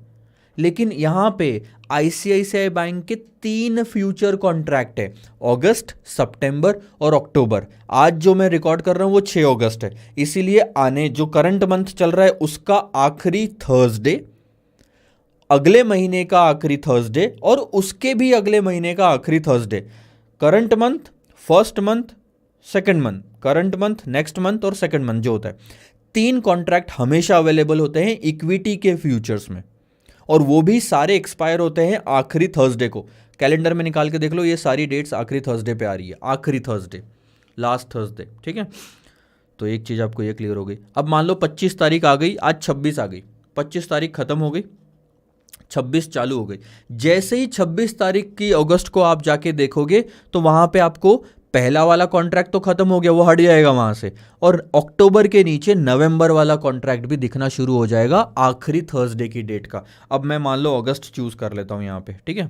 लेकिन यहां पे ICICI बैंक के 3 फ्यूचर कॉन्ट्रैक्ट है, अगस्त, सितंबर और अक्टूबर। आज जो मैं रिकॉर्ड कर रहा हूं वो 6 अगस्त है, इसीलिए आने जो करंट मंथ चल रहा है उसका आखिरी थर्सडे, अगले महीने का आखिरी थर्सडे और उसके भी अगले महीने का आखिरी Thursday. Current month, first month, second month, current month, next month और सेकंड मंथ जो होता है, 3 कॉन्ट्रैक्ट हमेशा अवेलेबल होते हैं इक्विटी के फ्यूचर्स में, और वो भी सारे एक्सपायर होते हैं आखिरी थर्सडे को। कैलेंडर में निकाल के देख लो, ये सारी डेट्स आखिरी थर्सडे पे आ रही है, आखिरी थर्सडे, लास्ट थर्सडे। ठीक है, तो एक चीज आपको ये क्लियर हो गई। अब मान लो 25 तारीख आ गई, आज 26 आ गई, 25 तारीख खत्म हो गई, 26 चालू हो गई। जैसे ही 26 तारीख की अगस्त को आप जाके देखोगे तो वहां पे आपको पहला वाला कॉन्ट्रैक्ट तो खत्म हो गया, वो हट जाएगा वहां से, और अक्टूबर के नीचे नवंबर वाला कॉन्ट्रैक्ट भी दिखना शुरू हो जाएगा आखिरी थर्सडे की डेट का। अब मैं मान लो अगस्त चूज कर लेता हूं यहाँ पे। ठीक है,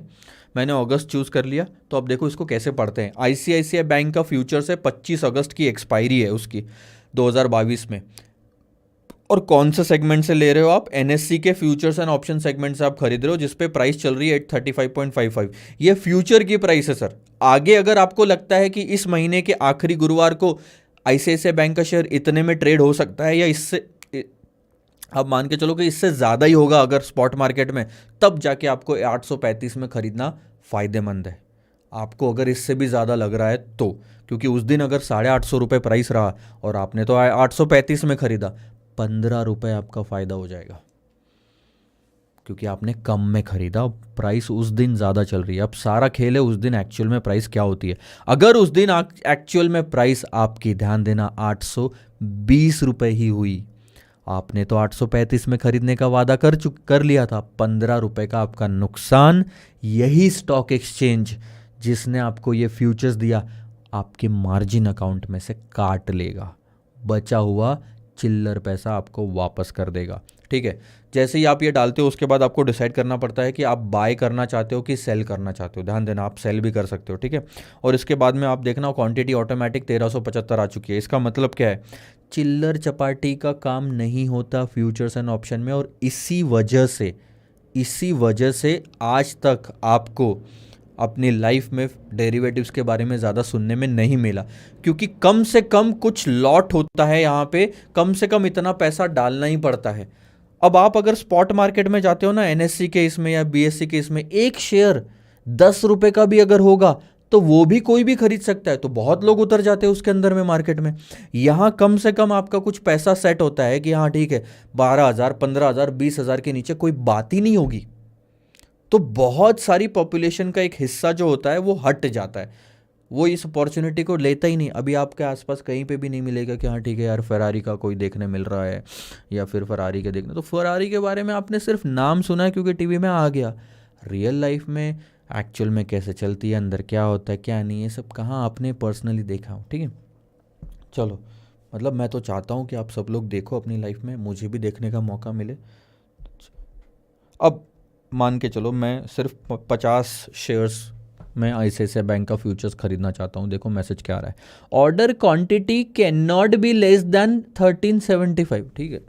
मैंने अगस्त चूज कर लिया, तो अब देखो इसको कैसे पढ़ते हैं। ICICI बैंक का फ्यूचर से 25 अगस्त की एक्सपायरी है उसकी 2022 में, और कौन से सेगमेंट से ले रहे हो आप, NSE के फ्यूचर्स एंड ऑप्शन सेगमेंट से आप खरीद रहे हो, जिसपे प्राइस चल रही है 835.55। ये फ्यूचर की प्राइस है सर। आगे अगर आपको लगता है कि इस महीने के आखिरी गुरुवार को ICICI बैंक का शेयर इतने में ट्रेड हो सकता है, या इससे आप मान के चलो कि इससे ज़्यादा ही होगा अगर स्पॉट मार्केट में, तब जाके आपको 835 में खरीदना फ़ायदेमंद है। आपको अगर इससे भी ज़्यादा लग रहा है तो, क्योंकि उस दिन अगर 850 रुपये प्राइस रहा और आपने तो 835 में खरीदा, 15 रुपये आपका फ़ायदा हो जाएगा, क्योंकि आपने कम में खरीदा, प्राइस उस दिन ज़्यादा चल रही है। अब सारा खेल है उस दिन एक्चुअल में प्राइस क्या होती है। अगर उस दिन एक्चुअल में प्राइस आपकी, ध्यान देना, 820 रुपये ही हुई, आपने तो 835 में खरीदने का वादा कर लिया था, 15 रुपये का आपका नुकसान यही स्टॉक एक्सचेंज जिसने आपको ये फ्यूचर्स दिया आपके मार्जिन अकाउंट में से काट लेगा, बचा हुआ चिल्लर पैसा आपको वापस कर देगा। ठीक है, जैसे ही आप ये डालते हो उसके बाद आपको डिसाइड करना पड़ता है कि आप बाय करना चाहते हो कि सेल करना चाहते हो। ध्यान देना, आप सेल भी कर सकते हो। ठीक है, और इसके बाद में आप देखना क्वांटिटी ऑटोमेटिक 1375 आ चुकी है। इसका मतलब क्या है, चिल्लर चपाटी का काम नहीं होता फ्यूचर्स एंड ऑप्शन में, और इसी वजह से आज तक आपको अपनी लाइफ में डेरिवेटिव्स के बारे में ज़्यादा सुनने में नहीं मिला, क्योंकि कम से कम कुछ लॉट होता है यहाँ पे, कम से कम इतना पैसा डालना ही पड़ता है। अब आप अगर स्पॉट मार्केट में जाते हो ना, NSE के इसमें या BSE के इसमें, एक शेयर 10 रुपये का भी अगर होगा तो वो भी कोई भी खरीद सकता है, तो बहुत लोग उतर जाते हैं उसके अंदर में मार्केट में। यहाँ कम से कम आपका कुछ पैसा सेट होता है कि हाँ ठीक है, 12,000, 15,000, 20,000 के नीचे कोई बात ही नहीं होगी, तो बहुत सारी पॉपुलेशन का एक हिस्सा जो होता है वो हट जाता है, वो इस अपॉर्चुनिटी को लेता ही नहीं। अभी आपके आसपास कहीं पे भी नहीं मिलेगा कि हाँ ठीक है यार फरारी का कोई देखने मिल रहा है, या फिर फरारी के देखने, तो फरारी के बारे में आपने सिर्फ नाम सुना है क्योंकि टीवी में आ गया। रियल लाइफ में एक्चुअल में कैसे चलती है, अंदर क्या होता है क्या नहीं, ये सब कहाँ आपने पर्सनली देखा हो। ठीक है, चलो, मतलब मैं तो चाहता हूँ कि आप सब लोग देखो अपनी लाइफ में, मुझे भी देखने का मौका मिले। अब मान के चलो मैं सिर्फ 50 शेयर्स मैं ICICI बैंक का फ्यूचर्स खरीदना चाहता हूँ। देखो मैसेज क्या आ रहा है, order quantity can not be less than 1375। ठीक है,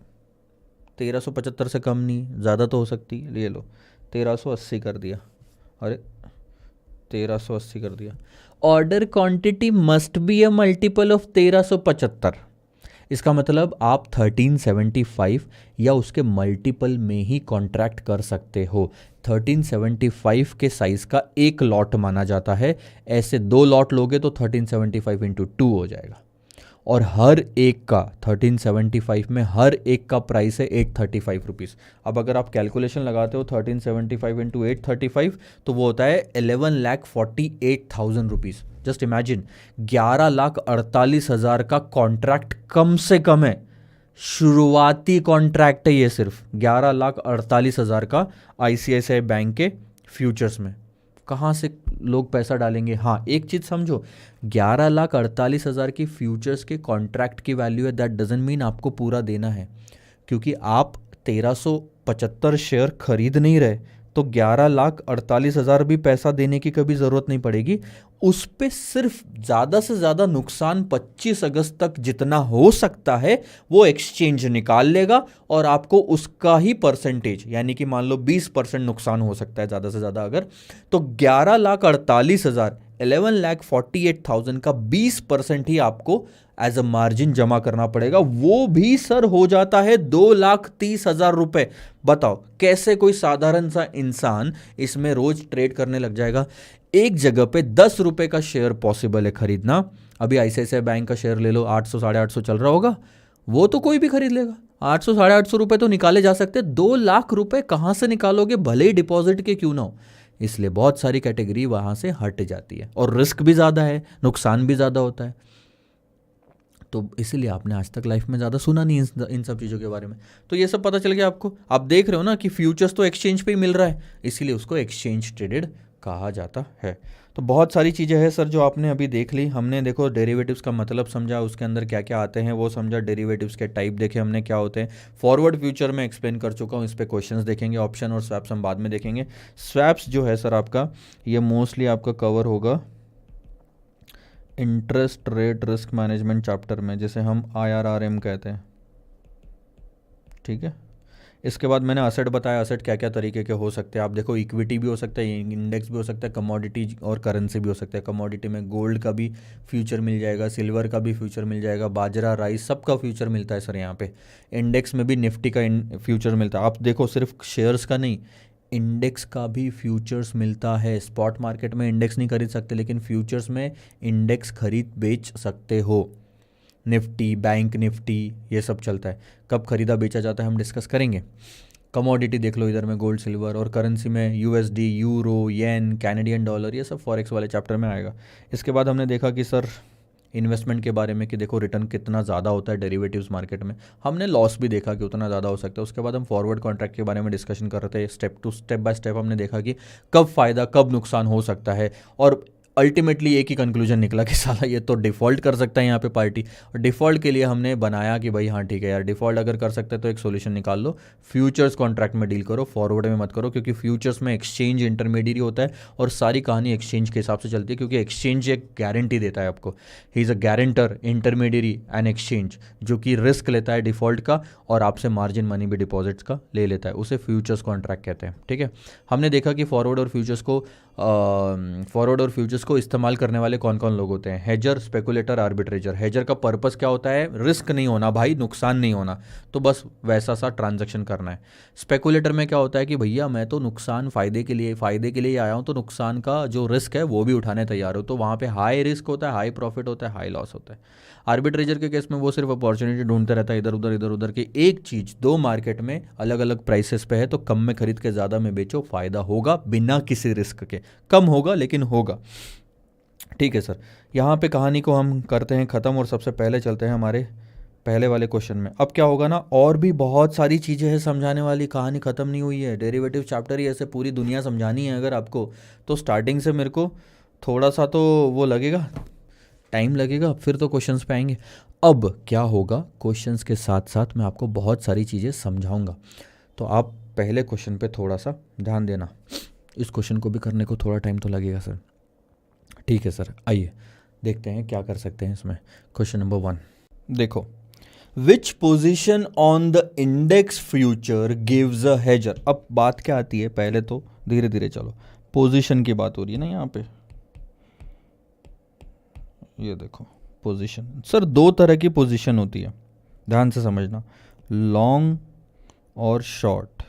1375 से कम नहीं, ज़्यादा तो हो सकती है, ये लो 1380 कर दिया। अरे 1380 कर दिया। Order quantity must be a multiple of 1375। इसका मतलब आप 1375 या उसके मल्टीपल में ही कॉन्ट्रैक्ट कर सकते हो। 1375 के साइज़ का एक लॉट माना जाता है, ऐसे 2 लॉट लोगे तो 1375 इंटू 2 हो जाएगा। और हर एक का 1375 में हर एक का प्राइस है 835 रुपीज़। अब अगर आप कैलकुलेशन लगाते हो 1375 इंटू 835 तो वो होता है 11,48,000 रुपीज़। जस्ट इमेजिन, 11,48,000 का कॉन्ट्रैक्ट कम से कम है, शुरुआती कॉन्ट्रैक्ट है ये, सिर्फ 11,48,000 का ICICI बैंक के फ्यूचर्स में। कहाँ से लोग पैसा डालेंगे? हाँ, एक चीज़ समझो, 11,48,000 की फ्यूचर्स के कॉन्ट्रैक्ट की वैल्यू है, दैट डजंट मीन आपको पूरा देना है, क्योंकि आप 1375 शेयर खरीद नहीं रहे तो 11,48,000 भी पैसा देने की कभी ज़रूरत नहीं पड़ेगी। उस पे सिर्फ ज़्यादा से ज़्यादा नुकसान 25 अगस्त तक जितना हो सकता है वो एक्सचेंज निकाल लेगा और आपको उसका ही परसेंटेज, यानी कि मान लो 20% नुकसान हो सकता है ज़्यादा से ज़्यादा अगर, तो 11,48,000 11,48,000 का 20% ही आपको एज अ मार्जिन जमा करना पड़ेगा। वो भी सर हो जाता है 2,30,000 रुपए। बताओ कैसे कोई साधारण सा इंसान इसमें रोज ट्रेड करने लग जाएगा? एक जगह पे 10 रुपए का शेयर पॉसिबल है खरीदना। अभी ICICI बैंक का शेयर ले लो, 800 850 चल रहा होगा, वो तो कोई भी खरीद लेगा। 800 850 रुपए तो निकाले जा सकते, 2 लाख रुपए कहां से निकालोगे, भले ही डिपॉजिट के क्यों ना हो। इसलिए बहुत सारी कैटेगरी वहां से हट जाती है और रिस्क भी ज़्यादा है, नुकसान भी ज़्यादा होता है। तो इसीलिए आपने आज तक लाइफ में ज़्यादा सुना नहीं इन सब चीज़ों के बारे में। तो ये सब पता चल गया आपको। आप देख रहे हो ना कि फ्यूचर्स तो एक्सचेंज पे ही मिल रहा है, इसीलिए उसको एक्सचेंज ट्रेडेड कहा जाता है। तो बहुत सारी चीज़ें हैं सर जो आपने अभी देख ली। हमने देखो डेरिवेटिव्स का मतलब समझा, उसके अंदर क्या क्या आते हैं वो समझा, डेरिवेटिव्स के टाइप देखे हमने क्या होते हैं। फॉरवर्ड फ्यूचर में एक्सप्लेन कर चुका हूँ, इस पर क्वेश्चंस देखेंगे। ऑप्शन और स्वैप्स हम बाद में देखेंगे। स्वैप्स जो है सर आपका, ये मोस्टली आपका कवर होगा interest rate risk management chapter में, जिसे हम IRRM कहते हैं। ठीक है, इसके बाद मैंने असेट बताया, असेट क्या क्या तरीके के हो सकते हैं। आप देखो इक्विटी भी हो सकता है, इंडेक्स भी हो सकता है, कमोडिटी और करेंसी भी हो सकता है। कमोडिटी में गोल्ड का भी फ्यूचर मिल जाएगा, सिल्वर का भी फ्यूचर मिल जाएगा, बाजरा राइस सबका फ्यूचर मिलता है सर यहाँ पे। इंडेक्स में भी निफ्टी का फ्यूचर मिलता है। आप देखो सिर्फ शेयर्स का नहीं, इंडेक्स का भी फ्यूचर्स मिलता है। स्पॉट मार्केट में इंडेक्स नहीं खरीद सकते, लेकिन फ्यूचर्स में इंडेक्स खरीद बेच सकते हो। निफ्टी, बैंक निफ्टी, ये सब चलता है। कब खरीदा बेचा जाता है हम डिस्कस करेंगे। कमोडिटी देख लो इधर में, गोल्ड सिल्वर, और करेंसी में USD, यूरो, येन, कैनेडियन डॉलर, ये सब फॉरेक्स वाले चैप्टर में आएगा। इसके बाद हमने देखा कि सर इन्वेस्टमेंट के बारे में कि देखो रिटर्न कितना ज़्यादा होता है डेरिवेटिव्स मार्केट में, हमने लॉस भी देखा कि उतना ज़्यादा हो सकता है। उसके बाद हम फॉरवर्ड कॉन्ट्रैक्ट के बारे में डिस्कशन कर रहे थे, स्टेप बाय स्टेप हमने देखा कि कब फ़ायदा कब नुकसान हो सकता है, और अल्टीमेटली एक ही कंक्लूजन निकला कि साला ये तो डिफ़ॉल्ट कर सकता है यहाँ पे पार्टी। और डिफ़ॉल्ट के लिए हमने बनाया कि भाई हाँ ठीक है यार, डिफ़ॉल्ट अगर कर सकते हैं तो एक सोल्यूशन निकाल लो, फ्यूचर्स कॉन्ट्रैक्ट में डील करो, फॉरवर्ड में मत करो, क्योंकि फ्यूचर्स में एक्सचेंज इंटरमीडिएट होता है और सारी कहानी एक्सचेंज के हिसाब से चलती है, क्योंकि एक्सचेंज एक गारंटी देता है आपको। He is a guarantor, intermediary and exchange, जो कि रिस्क लेता है डिफ़ॉल्ट का और आपसे मार्जिन मनी भी डिपॉजिट्स का ले लेता है, उसे फ्यूचर्स कॉन्ट्रैक्ट कहते हैं। ठीक है, हमने देखा कि फॉरवर्ड और फ्यूचर्स को इस्तेमाल करने वाले कौन कौन लोग होते हैं। हेजर, स्पेकुलेटर, आर्बिट्रेजर। हेजर का पर्पस क्या होता है? रिस्क नहीं होना भाई, नुकसान नहीं होना, तो बस वैसा सा ट्रांजैक्शन करना है। स्पेकुलेटर में क्या होता है कि भैया मैं तो नुकसान फ़ायदे के लिए आया हूँ, तो नुकसान का जो रिस्क है वो भी उठाने तैयार हो, तो वहाँ पे हाई रिस्क होता है, हाई प्रॉफिट होता है, हाई लॉस होता है। आर्बिट्रेजर के केस में वो सिर्फ अपॉर्चुनिटी ढूंढते रहता है, इधर उधर की एक चीज़, दो मार्केट में अलग अलग प्राइसेस पे है, तो कम में खरीद के ज़्यादा में बेचो, फ़ायदा होगा बिना किसी रिस्क के। कम होगा लेकिन होगा। ठीक है सर, यहाँ पे कहानी को हम करते हैं ख़त्म और सबसे पहले चलते हैं हमारे पहले वाले क्वेश्चन में। अब क्या होगा ना, और भी बहुत सारी चीज़ें हैं समझाने वाली, कहानी ख़त्म नहीं हुई है। डेरिवेटिव चैप्टर ही ऐसे पूरी दुनिया समझानी है अगर आपको, तो स्टार्टिंग से मेरे को थोड़ा सा तो वो लगेगा, टाइम लगेगा, फिर तो क्वेश्चंस पे आएंगे। अब क्या होगा, क्वेश्चंस के साथ साथ मैं आपको बहुत सारी चीज़ें समझाऊंगा, तो आप पहले क्वेश्चन पे थोड़ा सा ध्यान देना। इस क्वेश्चन को भी करने को थोड़ा टाइम तो लगेगा सर। ठीक है सर, आइए देखते हैं क्या कर सकते हैं इसमें। क्वेश्चन नंबर 1 देखो, which position on the index future gives a हेजर। अब बात क्या आती है, पहले तो धीरे धीरे चलो, पोजीशन की बात हो रही है ना यहाँ पे। ये देखो पोजीशन, सर दो तरह की पोजीशन होती है, ध्यान से समझना, लॉन्ग और शॉर्ट।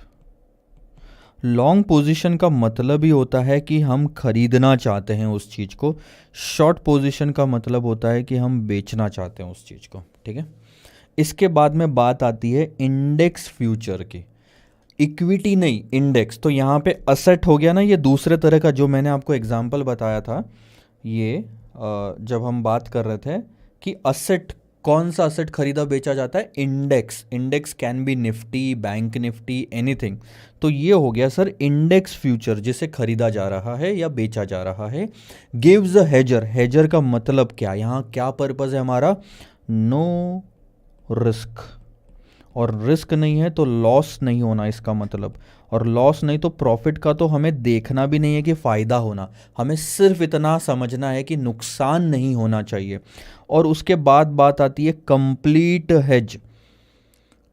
लॉन्ग पोजीशन का मतलब ही होता है कि हम खरीदना चाहते हैं उस चीज़ को, शॉर्ट पोजीशन का मतलब होता है कि हम बेचना चाहते हैं उस चीज़ को, ठीक है। इसके बाद में बात आती है इंडेक्स फ्यूचर की, इक्विटी नहीं इंडेक्स। तो यहाँ पे असेट हो गया ना, ये दूसरे तरह का, जो मैंने आपको एग्जांपल बताया था, ये जब हम बात कर रहे थे कि असेट, कौन सा असेट खरीदा बेचा जाता है, index. Index can be Nifty, bank Nifty, anything. तो ये हो गया सर इंडेक्स फ्यूचर, जिसे खरीदा जा रहा है या बेचा जा रहा है। गिव्स अ हेजर, हेजर का मतलब क्या, यहाँ क्या पर्पज है हमारा, नो रिस्क, और रिस्क नहीं है तो लॉस नहीं होना इसका मतलब, और लॉस नहीं तो प्रॉफिट का तो हमें देखना भी नहीं है कि फ़ायदा होना, हमें सिर्फ इतना समझना है कि नुकसान नहीं होना चाहिए। और उसके बाद बात आती है कंप्लीट हेज।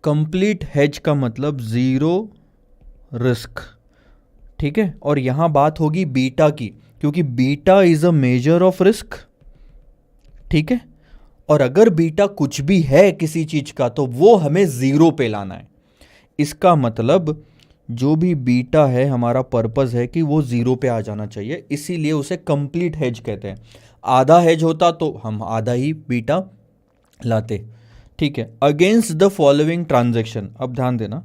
कंप्लीट हेज का मतलब ज़ीरो रिस्क, ठीक है। और यहाँ बात होगी बीटा की, क्योंकि beta is a measure of risk, ठीक है। और अगर बीटा कुछ भी है किसी चीज का तो वो हमें जीरो पे लाना है। इसका मतलब जो भी बीटा है, हमारा पर्पस है कि वो जीरो पे आ जाना चाहिए, इसीलिए उसे कंप्लीट हेज कहते हैं। आधा हेज होता तो हम आधा ही बीटा लाते, ठीक है। अगेंस्ट द फॉलोइंग ट्रांजेक्शन, अब ध्यान देना,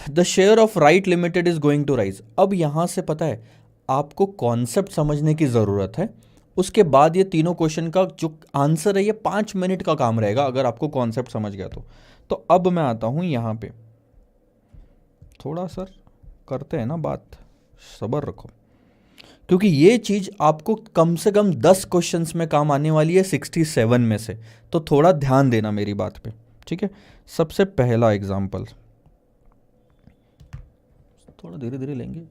the share of right limited is going to rise. अब यहां से पता है आपको कॉन्सेप्ट समझने की जरूरत है, उसके बाद ये तीनों क्वेश्चन का जो आंसर है ये 5 मिनट का काम रहेगा अगर आपको कॉन्सेप्ट समझ गया तो अब मैं आता हूं यहां पे, थोड़ा सर करते हैं ना बात, सब्र रखो, क्योंकि ये चीज आपको कम से कम 10 क्वेश्चंस में काम आने वाली है 67 में से, तो थोड़ा ध्यान देना मेरी बात पे, ठीक है। सबसे पहला एग्जाम्पल, थोड़ा धीरे धीरे लेंगे।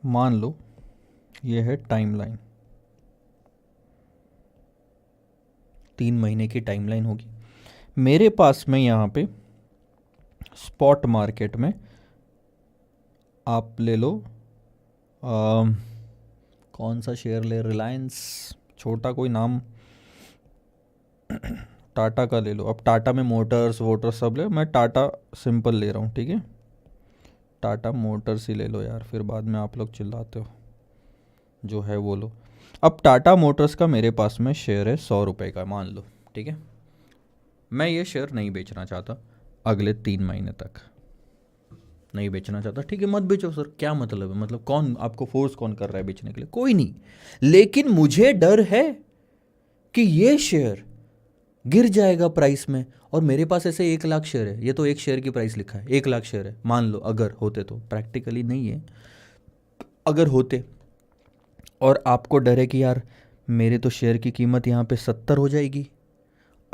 मान लो ये है टाइमलाइन, 3 महीने की टाइमलाइन होगी मेरे पास में। यहाँ पे स्पॉट मार्केट में आप ले लो कौन सा शेयर ले, रिलायंस, छोटा कोई नाम, टाटा का ले लो। अब टाटा में मोटर्स वोटर्स सब ले, मैं टाटा सिंपल ले रहा हूँ, ठीक है। टाटा मोटर्स ही ले लो यार, फिर बाद में आप लोग चिल्लाते हो, जो है वो लो। अब टाटा मोटर्स का मेरे पास में शेयर है 100 रुपये का, मान लो, ठीक है। मैं ये शेयर नहीं बेचना चाहता अगले 3 महीने तक, नहीं बेचना चाहता, ठीक है, मत बेचो सर, क्या मतलब है, मतलब कौन आपको फोर्स कौन कर रहा है बेचने के लिए, कोई नहीं। लेकिन मुझे डर है कि ये शेयर गिर जाएगा प्राइस में, और मेरे पास ऐसे 1 लाख शेयर है, ये तो एक शेयर की प्राइस लिखा है, 1 लाख शेयर है मान लो, अगर होते तो, प्रैक्टिकली नहीं है, अगर होते, और आपको डर है कि यार मेरे तो शेयर की कीमत यहाँ पे 70 हो जाएगी,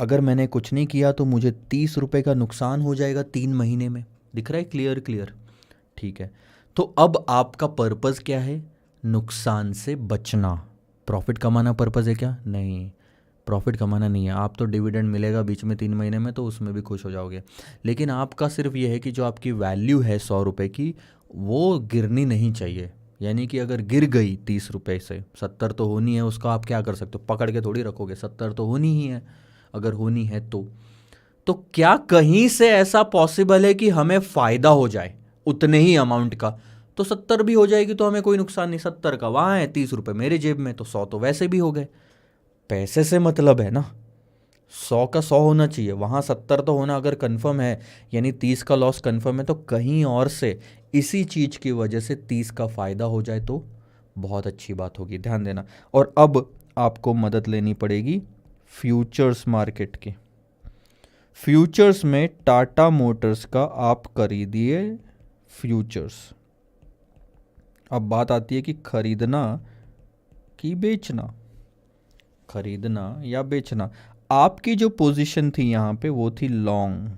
अगर मैंने कुछ नहीं किया तो मुझे 30 रुपये का नुकसान हो जाएगा 3 महीने में, दिख रहा है क्लियर क्लियर, ठीक है। तो अब आपका पर्पज़ क्या है, नुकसान से बचना, प्रॉफिट कमाना पर्पज़ है क्या, नहीं, प्रॉफिट कमाना नहीं है। आप तो डिविडेंड मिलेगा बीच में 3 महीने में तो उसमें भी खुश हो जाओगे, लेकिन आपका सिर्फ ये है कि जो आपकी वैल्यू है 100 रुपये की वो गिरनी नहीं चाहिए, यानी कि अगर गिर गई 30 रुपये से 70 तो होनी है, उसका आप क्या कर सकते हो, पकड़ के थोड़ी रखोगे, 70 तो होनी ही है, अगर होनी है तो क्या कहीं से ऐसा पॉसिबल है कि हमें फ़ायदा हो जाए उतने ही अमाउंट का, तो 70 भी हो जाएगी तो हमें कोई नुकसान नहीं, 70 का वहाँ है, 30 रुपये मेरे जेब में, तो 100 तो वैसे भी हो गए। पैसे से मतलब है ना, 100 का 100 होना चाहिए, वहाँ 70 तो होना अगर कंफर्म है, यानी 30 का लॉस कंफर्म है, तो कहीं और से इसी चीज़ की वजह से 30 का फ़ायदा हो जाए तो बहुत अच्छी बात होगी, ध्यान देना। और अब आपको मदद लेनी पड़ेगी फ्यूचर्स मार्केट की। फ्यूचर्स में टाटा मोटर्स का आप खरीदिए फ्यूचर्स। अब बात आती है कि खरीदना कि बेचना, खरीदना या बेचना। आपकी जो पोजीशन थी यहाँ पे वो थी लॉन्ग,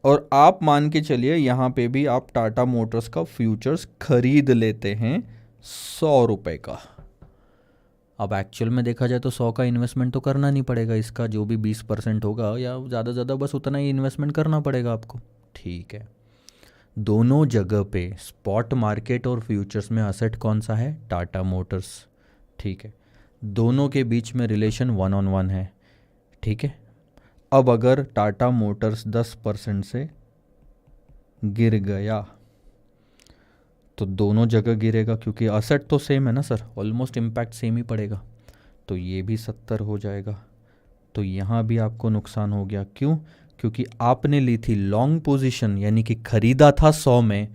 और आप मान के चलिए यहाँ पे भी आप टाटा मोटर्स का फ्यूचर्स खरीद लेते हैं 100 रुपये का। अब एक्चुअल में देखा जाए तो 100 का इन्वेस्टमेंट तो करना नहीं पड़ेगा, इसका जो भी 20% होगा या ज़्यादा ज़्यादा बस उतना ही इन्वेस्टमेंट करना पड़ेगा आपको। ठीक है, दोनों जगह पे स्पॉट मार्केट और फ्यूचर्स में असेट कौन सा है? टाटा मोटर्स। ठीक है, दोनों के बीच में रिलेशन 1-on-1 है। ठीक है, अब अगर टाटा मोटर्स 10% से गिर गया तो दोनों जगह गिरेगा, क्योंकि असेट तो सेम है ना सर, ऑलमोस्ट इम्पैक्ट सेम ही पड़ेगा। तो ये भी 70 हो जाएगा, तो यहाँ भी आपको नुकसान हो गया। क्यों? क्योंकि आपने ली थी लॉन्ग पोजीशन, यानी कि खरीदा था 100 में,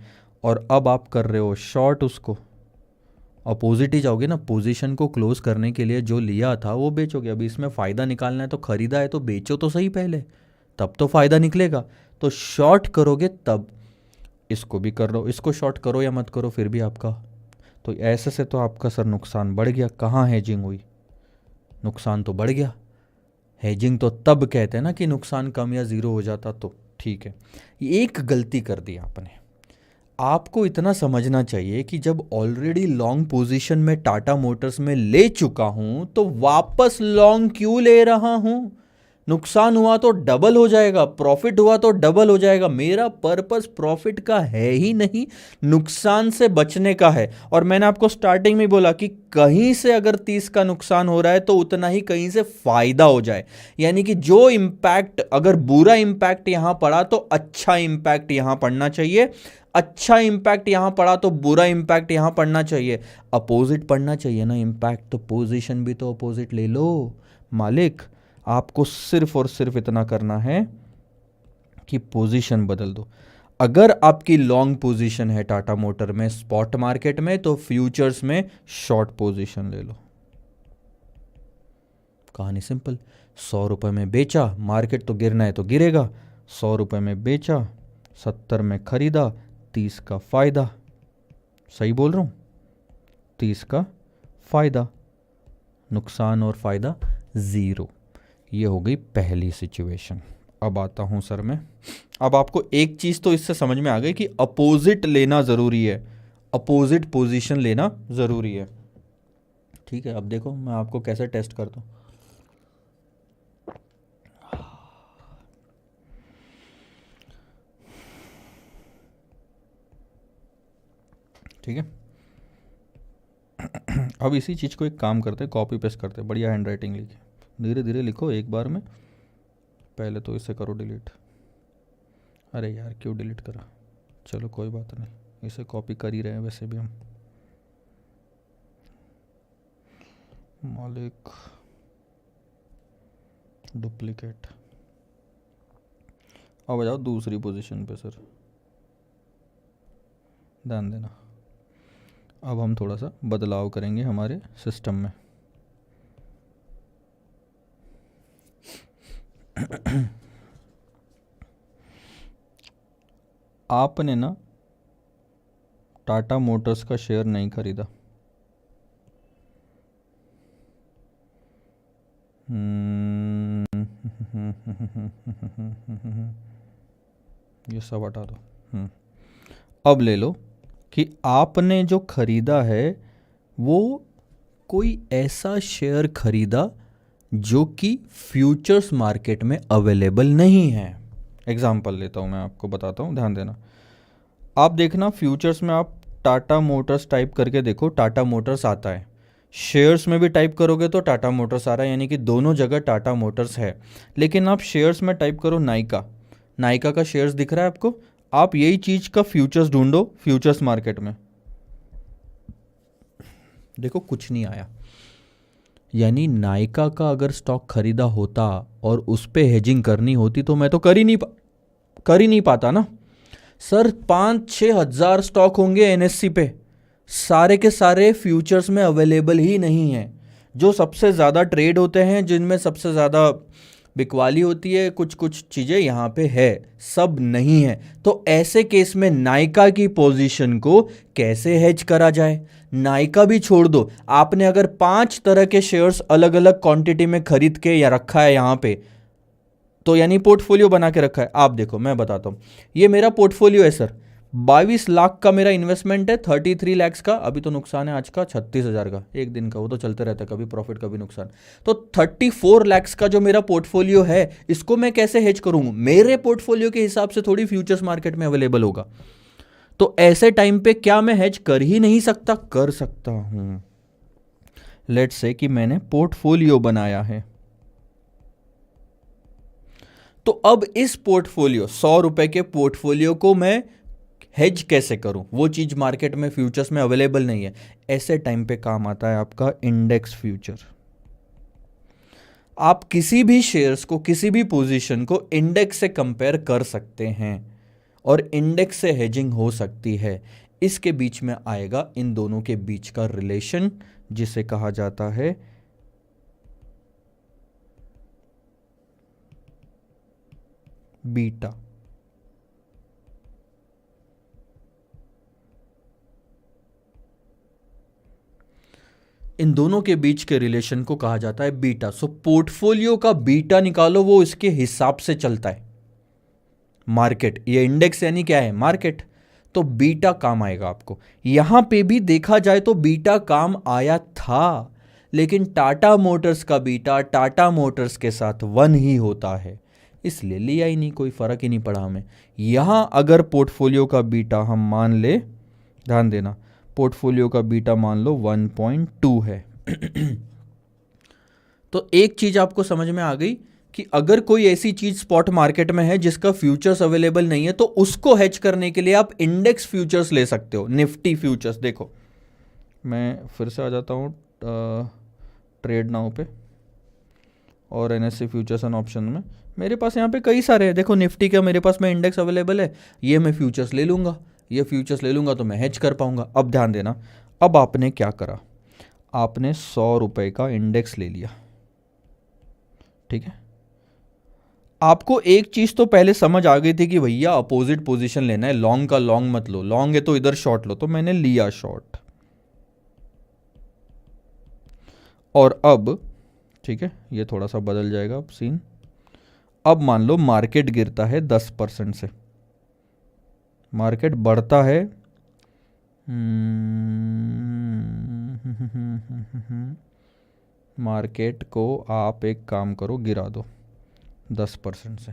और अब आप कर रहे हो शॉर्ट उसको। अपोजिट ही जाओगे ना, पोजीशन को क्लोज करने के लिए जो लिया था वो बेचोगे। अभी इसमें फ़ायदा निकालना है तो खरीदा है तो बेचो तो सही पहले, तब तो फ़ायदा निकलेगा। तो शॉर्ट करोगे तब। इसको भी कर लो, इसको शॉर्ट करो या मत करो फिर भी आपका, तो ऐसे से तो आपका सर नुकसान बढ़ गया। कहाँ हेजिंग हुई? नुकसान तो बढ़ गया। हेजिंग तो तब कहते हैं ना कि नुकसान कम या ज़ीरो हो जाता तो। ठीक है, एक गलती कर दी आपने। आपको इतना समझना चाहिए कि जब ऑलरेडी लॉन्ग पोजीशन में टाटा मोटर्स में ले चुका हूं तो वापस लॉन्ग क्यों ले रहा हूं? नुकसान हुआ तो डबल हो जाएगा, प्रॉफिट हुआ तो डबल हो जाएगा। मेरा पर्पस प्रॉफिट का है ही नहीं, नुकसान से बचने का है। और मैंने आपको स्टार्टिंग में बोला कि कहीं से अगर 30 का नुकसान हो रहा है तो उतना ही कहीं से फायदा हो जाए। यानी कि जो इंपैक्ट, अगर बुरा इंपैक्ट यहां पड़ा तो अच्छा इंपैक्ट यहां पड़ना चाहिए, अच्छा इंपैक्ट यहां पड़ा तो बुरा इंपैक्ट यहां पड़ना चाहिए। अपोजिट पड़ना चाहिए ना इंपैक्ट, तो पोजीशन भी तो अपोजिट ले लो मालिक। आपको सिर्फ और सिर्फ इतना करना है कि पोजीशन बदल दो। अगर आपकी लॉन्ग पोजीशन है टाटा मोटर में स्पॉट मार्केट में, तो फ्यूचर्स में शॉर्ट पोजीशन ले लो। कहानी सिंपल। 100 रुपये में बेचा, मार्केट तो गिरना है तो गिरेगा। 100 रुपये में बेचा, 70 में खरीदा, 30 का फायदा। सही बोल रहा हूं? 30 का फायदा, नुकसान और फायदा 0। ये हो गई पहली सिचुएशन। अब आता हूं सर मैं। अब आपको एक चीज़ तो इससे समझ में आ गई कि अपोजिट लेना ज़रूरी है, अपोजिट पोजीशन लेना ज़रूरी है। ठीक है, अब देखो मैं आपको कैसे टेस्ट करता हूँ। ठीक है, अब इसी चीज़ को एक काम करते, कॉपी पेस्ट करते, बढ़िया हैंड राइटिंग लिखे, धीरे धीरे लिखो एक बार में। पहले तो इसे करो डिलीट। अरे यार क्यों डिलीट करा? चलो कोई बात नहीं, इसे कॉपी कर ही रहे हैं वैसे भी हम। मालिक डुप्लीकेट। अब आ जाओ दूसरी पोजीशन पे सर, ध्यान देना। अब हम थोड़ा सा बदलाव करेंगे हमारे सिस्टम में। आपने ना टाटा मोटर्स का शेयर नहीं खरीदा। ये सब हटा दो। अब ले लो कि आपने जो खरीदा है वो कोई ऐसा शेयर खरीदा जो कि फ्यूचर्स मार्केट में अवेलेबल नहीं है। एग्जाम्पल लेता हूँ, मैं आपको बताता हूँ, ध्यान देना। आप देखना फ्यूचर्स में आप टाटा मोटर्स टाइप करके देखो, टाटा मोटर्स आता है। शेयर्स में भी टाइप करोगे तो टाटा मोटर्स आ रहा है, यानी कि दोनों जगह टाटा मोटर्स है। लेकिन आप शेयर्स में टाइप करो नाइका, नाइका का शेयर्स दिख रहा है आपको। आप यही चीज़ का फ्यूचर्स ढूंढो फ्यूचर्स मार्केट में, देखो कुछ नहीं आया। यानी नाइका का अगर स्टॉक खरीदा होता और उस पे हेजिंग करनी होती तो मैं तो कर ही नहीं पाता ना सर। 5-6 हज़ार स्टॉक होंगे एनएससी पे, सारे के सारे फ्यूचर्स में अवेलेबल ही नहीं हैं। जो सबसे ज़्यादा ट्रेड होते हैं, जिनमें सबसे ज़्यादा बिकवाली होती है, कुछ कुछ चीज़ें यहाँ पे है, सब नहीं है। तो ऐसे केस में नाइका की पोजीशन को कैसे हेज करा जाए? नाइका भी छोड़ दो, आपने अगर 5 तरह के शेयर्स अलग अलग क्वांटिटी में खरीद के या रखा है यहाँ पे, तो यानी पोर्टफोलियो बना के रखा है। आप देखो मैं बताता हूँ, ये मेरा पोर्टफोलियो है सर, 22 लाख का मेरा इन्वेस्टमेंट है, 33 लैक्स का अभी तो नुकसान है आज का 36,000 का, एक दिन का, वो तो चलते रहता है, कभी प्रॉफिट कभी नुकसान। तो 34 लैक्स का जो मेरा पोर्टफोलियो है, इसको मैं कैसे हेज करूंगा? मेरे पोर्टफोलियो के हिसाब से थोड़ी फ्यूचर्स मार्केट में अवेलेबल होगा। तो ऐसे टाइम पे क्या मैं हेज कर ही नहीं सकता? कर सकता हूं। लेट्स से कि मैंने पोर्टफोलियो बनाया है, तो अब इस पोर्टफोलियो 100 रुपए के पोर्टफोलियो को मैं हेज कैसे करूं? वो चीज मार्केट में फ्यूचर्स में अवेलेबल नहीं है। ऐसे टाइम पे काम आता है आपका इंडेक्स फ्यूचर। आप किसी भी शेयर्स को, किसी भी पोजीशन को इंडेक्स से कंपेयर कर सकते हैं और इंडेक्स से हेजिंग हो सकती है। इसके बीच में आएगा इन दोनों के बीच का रिलेशन, जिसे कहा जाता है बीटा। इन दोनों के बीच के रिलेशन को कहा जाता है बीटा। सो पोर्टफोलियो का बीटा निकालो, वो इसके हिसाब से चलता है मार्केट। ये इंडेक्स यानी क्या है? मार्केट। तो बीटा काम आएगा आपको। यहां पे भी देखा जाए तो बीटा काम आया था, लेकिन टाटा मोटर्स का बीटा टाटा मोटर्स के साथ 1 ही होता है, इसलिए लिया ही नहीं, कोई फर्क ही नहीं पड़ा हमें। यहां अगर पोर्टफोलियो का बीटा हम मान ले, ध्यान देना, पोर्टफोलियो का बीटा मान लो 1.2 है। तो एक चीज आपको समझ में आ गई कि अगर कोई ऐसी चीज स्पॉट मार्केट में है जिसका फ्यूचर्स अवेलेबल नहीं है, तो उसको हेज करने के लिए आप इंडेक्स फ्यूचर्स ले सकते हो, निफ्टी फ्यूचर्स। देखो मैं फिर से आ जाता हूँ ट्रेड नाउ पे और एनएससी फ्यूचर्स एंड ऑप्शन में। मेरे पास यहाँ पे कई सारे हैं, देखो निफ्टी का मेरे पास में इंडेक्स अवेलेबल है, ये मैं फ्यूचर्स ले लूँगा, ये फ्यूचर्स ले लूँगा तो मैं हेज कर पाऊँगा। अब ध्यान देना, अब आपने क्या करा, आपने 100 रुपये का इंडेक्स ले लिया, ठीक है। आपको एक चीज़ तो पहले समझ आ गई थी कि भैया अपोजिट पोजीशन लेना है, लॉन्ग का लॉन्ग मत लो, लॉन्ग है तो इधर शॉर्ट लो, तो मैंने लिया शॉर्ट। और अब ठीक है, ये थोड़ा सा बदल जाएगा अब सीन। अब मान लो मार्केट गिरता है 10% से, मार्केट बढ़ता है मार्केट को आप एक काम करो, गिरा दो 10% से,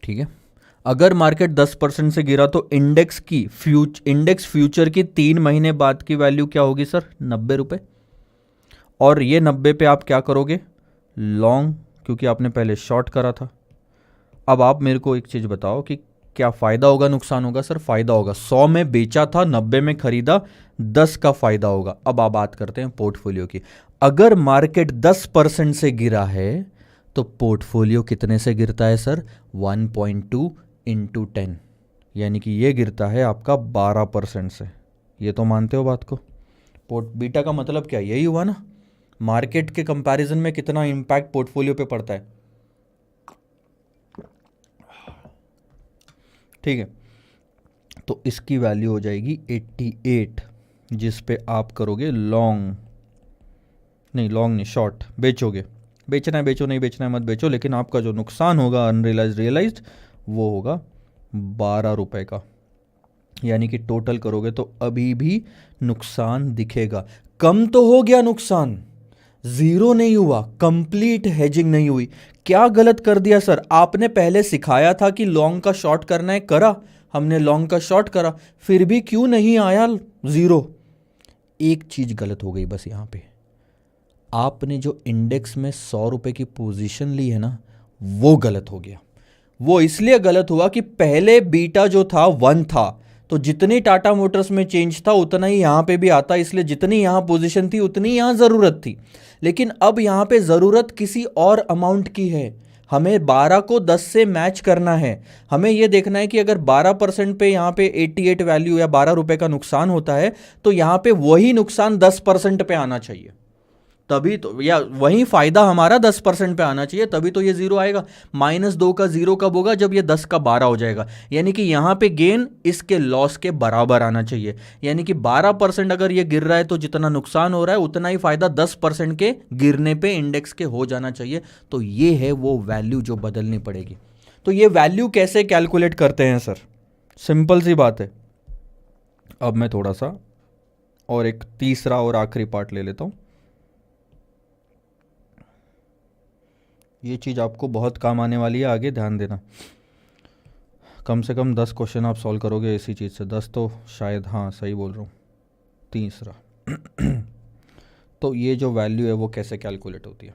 ठीक है। अगर मार्केट 10% से गिरा तो इंडेक्स फ्यूचर की 3 महीने बाद की वैल्यू क्या होगी सर? 90 रुपये। और ये 90 पे आप क्या करोगे? लॉन्ग, क्योंकि आपने पहले शॉर्ट करा था। अब आप मेरे को एक चीज़ बताओ कि क्या फ़ायदा होगा नुकसान होगा? सर फ़ायदा होगा। 100 में बेचा था, 90 में खरीदा, 10 का फ़ायदा होगा। अब आप बात करते हैं पोर्टफोलियो की। अगर मार्केट 10% से गिरा है तो पोर्टफोलियो कितने से गिरता है सर? 1.2 इंटू 10, यानी कि ये गिरता है आपका 12% से। ये तो मानते हो बात को? बीटा का मतलब क्या? यही हुआ ना, मार्केट के कंपैरिजन में कितना इंपैक्ट पोर्टफोलियो पे पड़ता है, ठीक है। तो इसकी वैल्यू हो जाएगी 88, जिस पे आप करोगे लॉन्ग, नहीं लॉन्ग नहीं, शॉर्ट बेचोगे। बेचना है बेचो, नहीं बेचना है मत बेचो, लेकिन आपका जो नुकसान होगा अनरियलाइज्ड रियलाइज्ड वो होगा 12 रुपए का। यानी कि टोटल करोगे तो अभी भी नुकसान दिखेगा। कम तो हो गया नुकसान, जीरो नहीं हुआ, कंप्लीट हेजिंग नहीं हुई। क्या गलत कर दिया सर? आपने पहले सिखाया था कि लॉन्ग का शॉर्ट करना है, करा हमने, लॉन्ग का शॉर्ट करा, फिर भी क्यों नहीं आया जीरो? एक चीज गलत हो गई बस यहां पे, आपने जो इंडेक्स में 100 रुपए की पोजीशन ली है ना, वो गलत हो गया। वो इसलिए गलत हुआ कि पहले बीटा जो था 1 था, तो जितनी टाटा मोटर्स में चेंज था उतना ही यहां पे भी आता, इसलिए जितनी यहां पोजीशन थी उतनी यहां जरूरत थी। लेकिन अब यहां पे जरूरत किसी और अमाउंट की है, हमें 12 को 10 से मैच करना है। हमें यह देखना है कि अगर 12% पे यहाँ पे 88 वैल्यू या 12 रुपए का नुकसान होता है, तो यहाँ पे वही नुकसान 10% पे आना चाहिए। तभी तो, या वही फायदा हमारा 10% पे आना चाहिए, तभी तो ये 0 आएगा। -2 का 0 कब होगा? जब ये 10 का 12 हो जाएगा। यानी कि यहाँ पे गेन इसके लॉस के बराबर आना चाहिए। यानी कि 12% अगर ये गिर रहा है तो जितना नुकसान हो रहा है उतना ही फायदा 10% के गिरने पे इंडेक्स के हो जाना चाहिए। तो ये है वो वैल्यू जो बदलनी पड़ेगी। तो ये वैल्यू कैसे कैलकुलेट करते हैं सर? सिंपल सी बात है। अब मैं थोड़ा सा और एक तीसरा और आखिरी पार्ट ले लेता हूं। ये चीज़ आपको बहुत काम आने वाली है आगे, ध्यान देना। कम से कम 10 क्वेश्चन आप सॉल्व करोगे इसी चीज़ से। 10 तो शायद, हाँ सही बोल रहा हूँ, तीसरा। तो ये जो वैल्यू है वो कैसे कैलकुलेट होती है?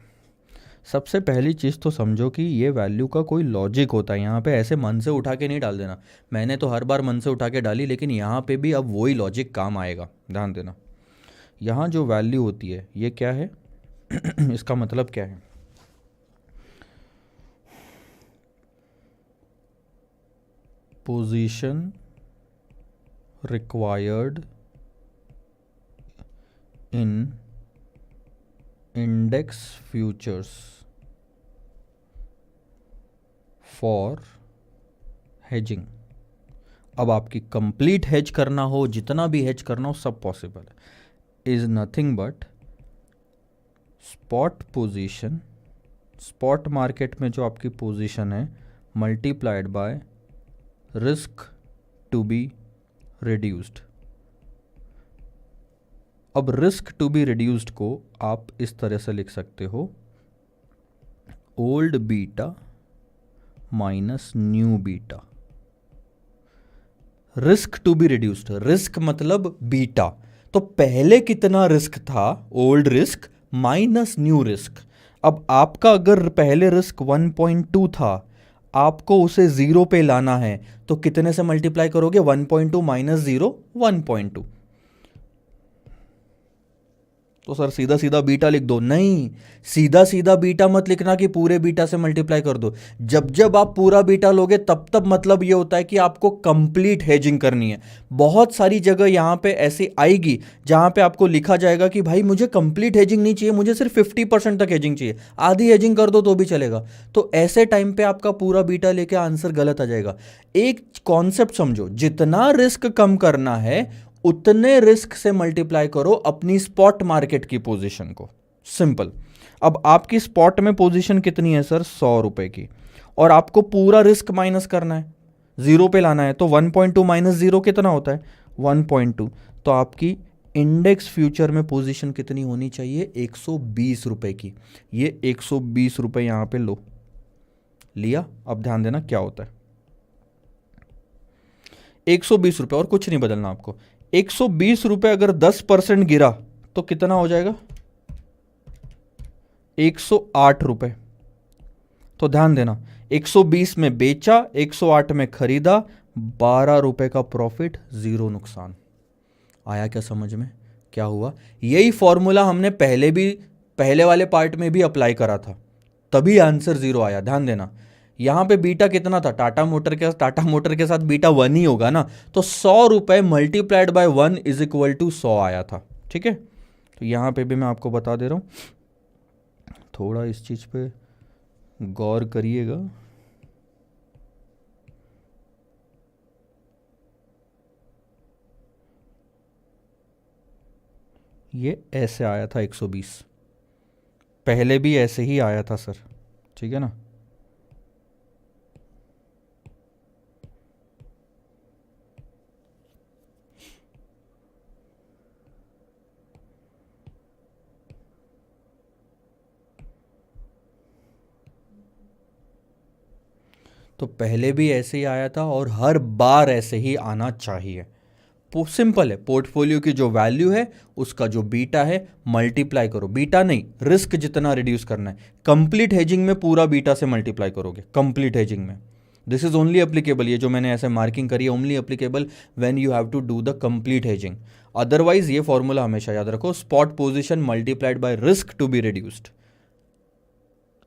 सबसे पहली चीज़ तो समझो कि ये वैल्यू का कोई लॉजिक होता है। यहाँ पे ऐसे मन से उठा के नहीं डाल देना। मैंने तो हर बार मन से उठा के डाली, लेकिन यहाँ पे भी अब वही लॉजिक काम आएगा, ध्यान देना। यहाँ जो वैल्यू होती है ये क्या है? इसका मतलब क्या है? Position required in index futures for hedging. अब आपकी कंप्लीट हेज करना हो, जितना भी हेज करना हो, सब पॉसिबल है। Is nothing but spot position, spot market में जो आपकी पोजीशन है, multiplied by risk to be reduced. अब रिस्क टू बी रिड्यूस्ड को आप इस तरह से लिख सकते हो, old beta minus new beta. Risk to be reduced, risk मतलब बीटा। तो पहले कितना रिस्क था? Old risk minus new risk. अब आपका अगर पहले रिस्क 1.2 था, आपको उसे 0 पे लाना है, तो कितने से मल्टीप्लाई करोगे? 1.2 माइनस 0, 1.2। तो सर सीधा सीधा बीटा लिख दो। नहीं, सीधा सीधा बीटा मत लिखना कि पूरे बीटा से मल्टीप्लाई कर दो। जब जब आप पूरा बीटा लोगे तब तब मतलब ये होता है कि आपको कंप्लीट हेजिंग करनी है। बहुत सारी जगह यहाँ पे ऐसी आएगी जहाँ पे आपको लिखा जाएगा कि भाई मुझे कंप्लीट हेजिंग नहीं चाहिए, मुझे सिर्फ 50% तक हेजिंग चाहिए, आधी हेजिंग कर दो तो भी चलेगा। तो ऐसे टाइम पे आपका पूरा बीटा लेके आंसर गलत आ जाएगा। एक कॉन्सेप्ट समझो, जितना रिस्क कम करना है उतने रिस्क से मल्टीप्लाई करो अपनी स्पॉट मार्केट की पोजीशन को। सिंपल। अब आपकी स्पॉट में पोजीशन कितनी है सर? 100 रुपए की, और आपको पूरा रिस्क माइनस करना है, 0 पे लाना है। तो 1.2 माइनस 0 कितना होता है? 1.2। तो आपकी इंडेक्स फ्यूचर में पोजीशन कितनी होनी चाहिए? 120 रुपए की। ये 120 रुपए यहां पे लो, लिया। अब ध्यान देना क्या होता है। 120 रुपए, और कुछ नहीं बदलना आपको। 120 रुपए अगर 10% गिरा तो कितना हो जाएगा? 108 रुपए। तो ध्यान देना, 120 में बेचा, 108 में खरीदा, 12 रुपए का प्रॉफिट, 0 नुकसान। आया क्या समझ में? क्या हुआ? यही फॉर्मूला हमने पहले वाले पार्ट में भी अप्लाई करा था, तभी आंसर 0 आया। ध्यान देना, यहां पे बीटा कितना था? टाटा मोटर के साथ बीटा 1 ही होगा ना। तो 100 रुपए multiplied by 1 is equal to 100 आया था। ठीक है, तो यहां पे भी मैं आपको बता दे रहा हूं, थोड़ा इस चीज पे गौर करिएगा। ये ऐसे आया था 120, पहले भी ऐसे ही आया था सर, ठीक है ना। तो पहले भी ऐसे ही आया था और हर बार ऐसे ही आना चाहिए। सिंपल है, पोर्टफोलियो की जो वैल्यू है उसका जो बीटा है मल्टीप्लाई करो। बीटा नहीं, रिस्क जितना रिड्यूस करना है, कंप्लीट हेजिंग में पूरा बीटा से मल्टीप्लाई करोगे। कंप्लीट हेजिंग में दिस इज ओनली एप्लीकेबल, ये जो मैंने ऐसे मार्किंग करी है only applicable when you have to do the complete hedging. Otherwise ये फॉर्मूला हमेशा याद रखो, spot position multiplied by risk to be reduced,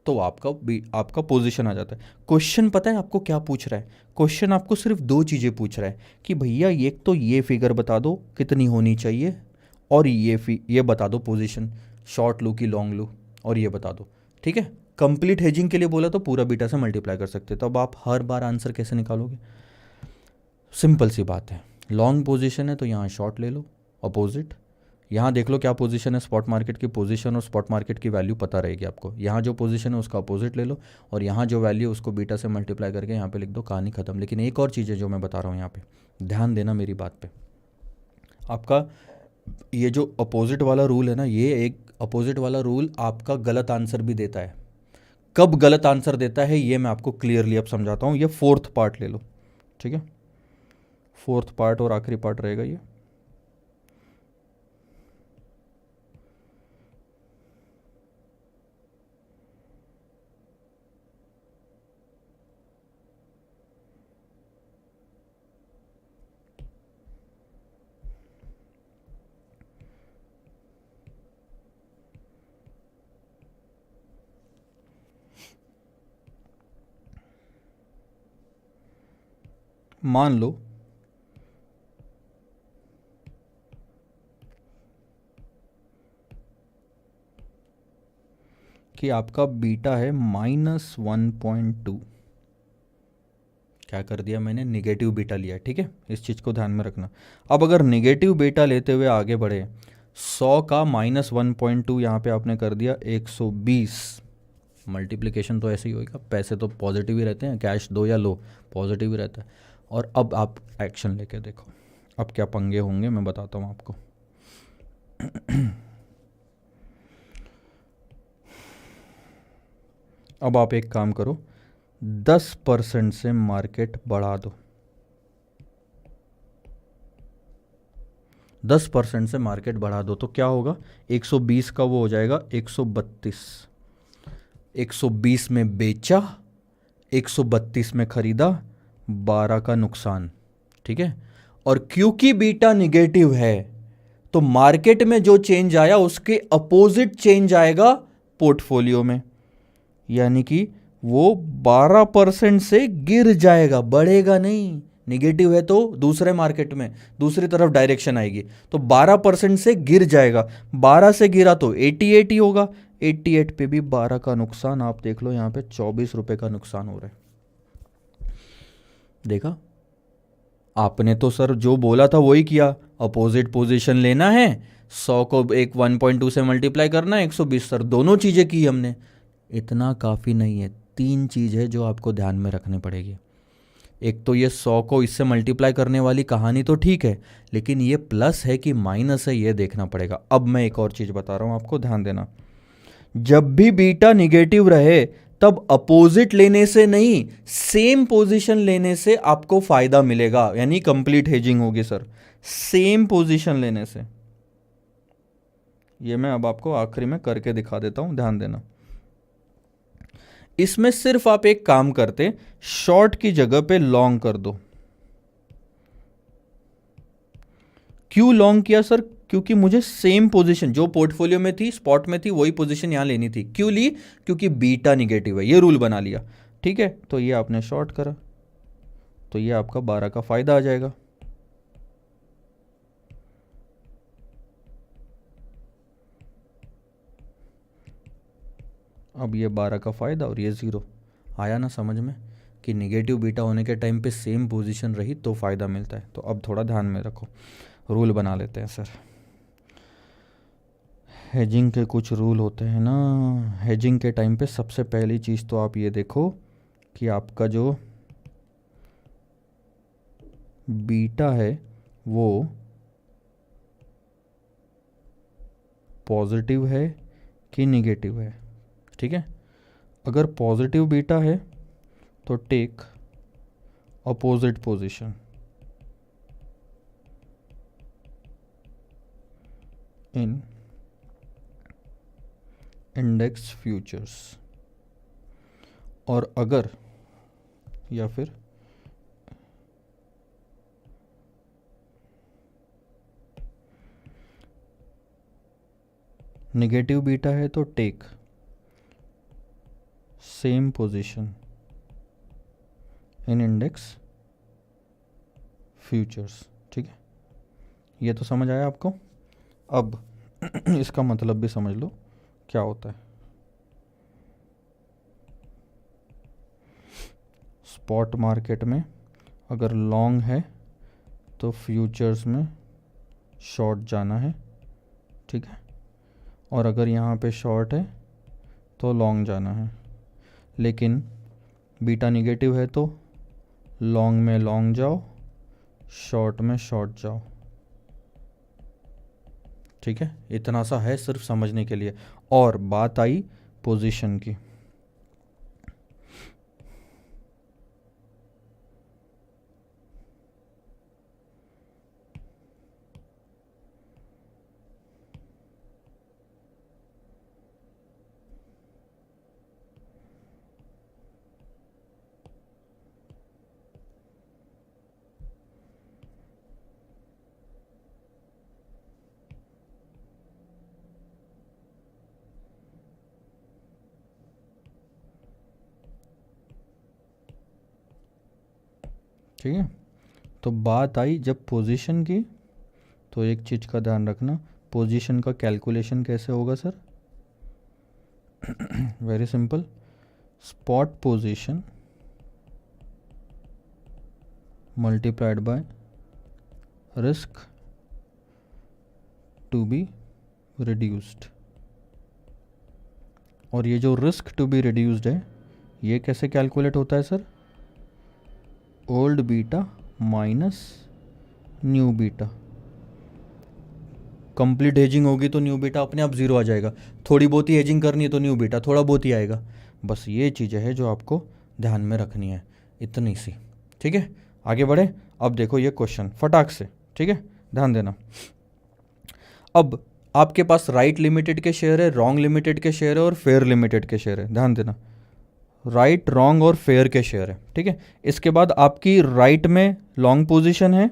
तो आपका पोजीशन आ जाता है। क्वेश्चन पता है आपको क्या पूछ रहा है? क्वेश्चन आपको सिर्फ 2 चीज़ें पूछ रहा है कि भैया एक तो ये फिगर बता दो कितनी होनी चाहिए, और ये बता दो पोजीशन। शॉर्ट लूँ कि लॉन्ग लूँ, और ये बता दो, ठीक है। कंप्लीट हेजिंग के लिए बोला तो पूरा बीटा से मल्टीप्लाई कर सकते, तो अब आप हर बार आंसर कैसे निकालोगे? सिंपल सी बात है, लॉन्ग पोजीशन है तो यहाँ शॉर्ट ले लो अपोजिट, यहाँ देख लो क्या पोजीशन है स्पॉट मार्केट की, पोजीशन और स्पॉट मार्केट की वैल्यू पता रहेगी आपको, यहाँ जो पोजीशन है उसका अपोजिट ले लो, और यहाँ जो वैल्यू है उसको बीटा से मल्टीप्लाई करके यहाँ पे लिख दो, कहानी खत्म। लेकिन एक और चीज़ है जो मैं बता रहा हूँ यहाँ पे, ध्यान देना मेरी बात पे। आपका ये जो अपोजिट वाला रूल है ना, ये एक अपोजिट वाला रूल आपका गलत आंसर भी देता है। कब गलत आंसर देता है ये मैं आपको क्लियरली अब समझाता हूँ। ये फोर्थ पार्ट ले लो, ठीक है, फोर्थ पार्ट और आखिरी पार्ट रहेगा ये। मान लो कि आपका बीटा है -1.2, क्या कर दिया मैंने, निगेटिव बीटा लिया, ठीक है, इस चीज़ को ध्यान में रखना। अब अगर निगेटिव बीटा लेते हुए आगे बढ़े, 100 का -1.2 यहाँ पे आपने कर दिया 120, मल्टीप्लिकेशन तो ऐसे ही होगा, पैसे तो पॉजिटिव ही रहते हैं, कैश दो या लो पॉजिटिव ही रहता है। और अब आप एक्शन लेके देखो, अब क्या पंगे होंगे मैं बताता हूँ आपको। अब आप एक काम करो, 10% से मार्केट बढ़ा दो, 10% से मार्केट बढ़ा दो तो क्या होगा, 120 का वो हो जाएगा 132, 120 में बेचा, 132 में खरीदा, 12 का नुकसान, ठीक है। और क्योंकि बीटा निगेटिव है तो मार्केट में जो चेंज आया उसके अपोजिट चेंज आएगा पोर्टफोलियो में, यानी कि वो 12% से गिर जाएगा, बढ़ेगा नहीं। निगेटिव है तो दूसरे मार्केट में दूसरी तरफ डायरेक्शन आएगी, तो 12% से गिर जाएगा, 12 से गिरा तो 88 ही होगा, 88 पे भी 12 का नुकसान, आप देख लो यहाँ पे 24 रुपए का नुकसान हो रहा है। देखा, आपने तो सर जो बोला था वही किया, अपोजिट पोजीशन लेना है, 100 को एक 1.2 से मल्टीप्लाई करना है, 120, सर दोनों चीज़ें की हमने। इतना काफ़ी नहीं है, 3 चीज़ है जो आपको ध्यान में रखनी पड़ेगी। एक तो ये 100 को इससे मल्टीप्लाई करने वाली कहानी तो ठीक है, लेकिन ये प्लस है कि माइनस है ये देखना पड़ेगा। अब मैं एक और चीज़ बता रहा हूँ आपको, ध्यान देना, जब भी बीटा निगेटिव रहे तब अपोजिट लेने से नहीं, सेम पोजीशन लेने से आपको फायदा मिलेगा, यानी कंप्लीट हेजिंग होगी सर, सेम पोजीशन लेने से। ये मैं अब आपको आखिरी में करके दिखा देता हूं, ध्यान देना। इसमें सिर्फ आप एक काम करते, शॉर्ट की जगह पे लॉन्ग कर दो। क्यों लॉन्ग किया सर? क्योंकि मुझे सेम पोजीशन जो पोर्टफोलियो में थी, स्पॉट में थी, वही पोजीशन यहां लेनी थी। क्यों ली? क्योंकि बीटा निगेटिव है, ये रूल बना लिया, ठीक है। तो ये आपने शॉर्ट करा, तो ये आपका 12 का फायदा आ जाएगा। अब ये 12 का फायदा और ये 0 आया ना समझ में, कि निगेटिव बीटा होने के टाइम पे सेम पोजीशन रही तो फायदा मिलता है। तो अब थोड़ा ध्यान में रखो, रूल बना लेते हैं सर। हेजिंग के कुछ रूल होते हैं ना, हेजिंग के टाइम पे सबसे पहली चीज़ तो आप ये देखो कि आपका जो बीटा है वो पॉजिटिव है कि निगेटिव है, ठीक है। अगर पॉजिटिव बीटा है तो take opposite position in index futures, और अगर या फिर नेगेटिव बीटा है तो take same position in index futures, ठीक है। ये तो समझ आया आपको। अब इसका मतलब भी समझ लो क्या होता है। स्पॉट मार्केट में अगर लॉन्ग है तो फ्यूचर्स में शॉर्ट जाना है, ठीक है, और अगर यहाँ पे शॉर्ट है तो लॉन्ग जाना है। लेकिन बीटा निगेटिव है तो लॉन्ग में लॉन्ग जाओ, शॉर्ट में शॉर्ट जाओ, ठीक है। इतना सा है सिर्फ समझने के लिए। और बात आई पोजीशन की। ठीक है, तो बात आई जब पोजीशन की, तो एक चीज़ का ध्यान रखना, पोजीशन का कैलकुलेशन कैसे होगा sir? Very simple, spot position multiplied by risk to be reduced. और ये जो रिस्क टू बी रिड्यूस्ड है ये कैसे कैलकुलेट होता है sir? Old beta minus new beta. Complete hedging होगी तो न्यू बीटा अपने आप जीरो आ जाएगा, थोड़ी बहुत ही हेजिंग करनी है तो न्यू बीटा थोड़ा बहुत ही आएगा। बस ये चीज़ें है जो आपको ध्यान में रखनी है, इतनी सी, ठीक है। आगे बढ़े, अब देखो ये क्वेश्चन फटाक से, ठीक है, ध्यान देना। अब आपके पास राइट लिमिटेड के शेयर है, रॉन्ग लिमिटेड के शेयर है और फेयर लिमिटेड के शेयर है। ध्यान देना, राइट, रॉन्ग और फेयर के शेयर है, ठीक है। इसके बाद आपकी राइट में लॉन्ग पोजीशन है,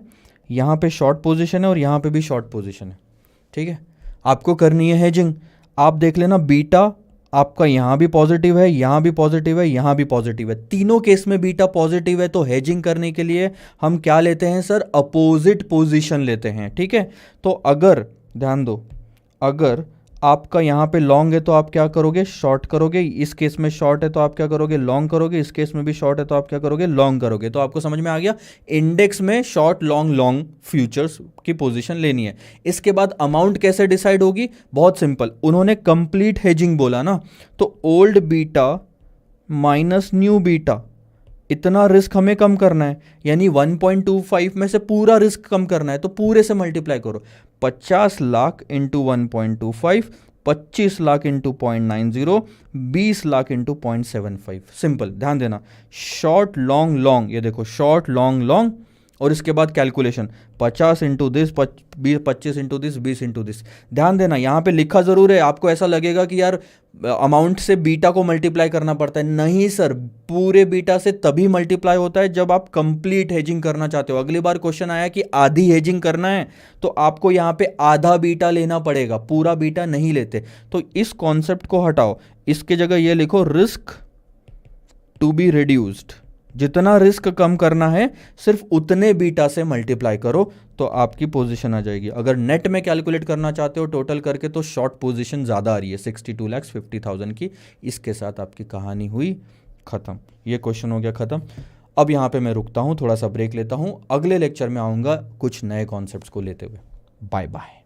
यहाँ पे शॉर्ट पोजीशन है और यहाँ पे भी शॉर्ट पोजीशन है, ठीक है। आपको करनी है हेजिंग। आप देख लेना बीटा आपका यहाँ भी पॉजिटिव है, यहाँ भी पॉजिटिव है, यहाँ भी पॉजिटिव है, तीनों केस में बीटा पॉजिटिव है। तो हेजिंग करने के लिए हम क्या लेते हैं सर? अपोजिट पोजीशन लेते हैं, ठीक है। तो अगर ध्यान दो, अगर आपका यहाँ पे लॉन्ग है तो आप क्या करोगे? शॉर्ट करोगे। इस केस में शॉर्ट है तो आप क्या करोगे? लॉन्ग करोगे। इस केस में भी शॉर्ट है तो आप क्या करोगे? लॉन्ग करोगे। तो आपको समझ में आ गया, इंडेक्स में शॉर्ट लॉन्ग लॉन्ग फ्यूचर्स की पोजीशन लेनी है। इसके बाद अमाउंट कैसे डिसाइड होगी? बहुत सिंपल, उन्होंने कंप्लीट हेजिंग बोला ना, तो old beta minus new beta, इतना रिस्क हमें कम करना है, यानी 1.25 में से पूरा रिस्क कम करना है, तो पूरे से मल्टीप्लाई करो। 50 lakh into 1.25, 25 lakh into 0.90, 20 lakh into 0.75। Simple, ध्यान देना, शॉर्ट लॉन्ग लॉन्ग, ये देखो शॉर्ट लॉन्ग लॉन्ग, और इसके बाद calculation 50 into this, 25 into this, 20 into this. ध्यान देना, यहाँ पे लिखा जरूर है, आपको ऐसा लगेगा कि यार अमाउंट से बीटा को मल्टीप्लाई करना पड़ता है। नहीं सर, पूरे बीटा से तभी मल्टीप्लाई होता है जब आप कंप्लीट हेजिंग करना चाहते हो। अगली बार क्वेश्चन आया कि आधी हेजिंग करना है तो आपको यहाँ पे आधा बीटा लेना पड़ेगा, पूरा बीटा नहीं लेते। तो इस कॉन्सेप्ट को हटाओ, इसके जगह ये लिखो रिस्क टू बी रिड्यूस्ड। जितना रिस्क कम करना है सिर्फ उतने बीटा से मल्टीप्लाई करो तो आपकी पोजीशन आ जाएगी। अगर नेट में कैलकुलेट करना चाहते हो टोटल करके तो शॉर्ट पोजीशन ज़्यादा आ रही है 62,50,000 की। इसके साथ आपकी कहानी हुई ख़त्म। ये क्वेश्चन हो गया ख़त्म। अब यहाँ पे मैं रुकता हूँ, थोड़ा सा ब्रेक लेता हूँ, अगले लेक्चर में आऊँगा कुछ नए कॉन्सेप्ट्स को लेते हुए। Bye bye.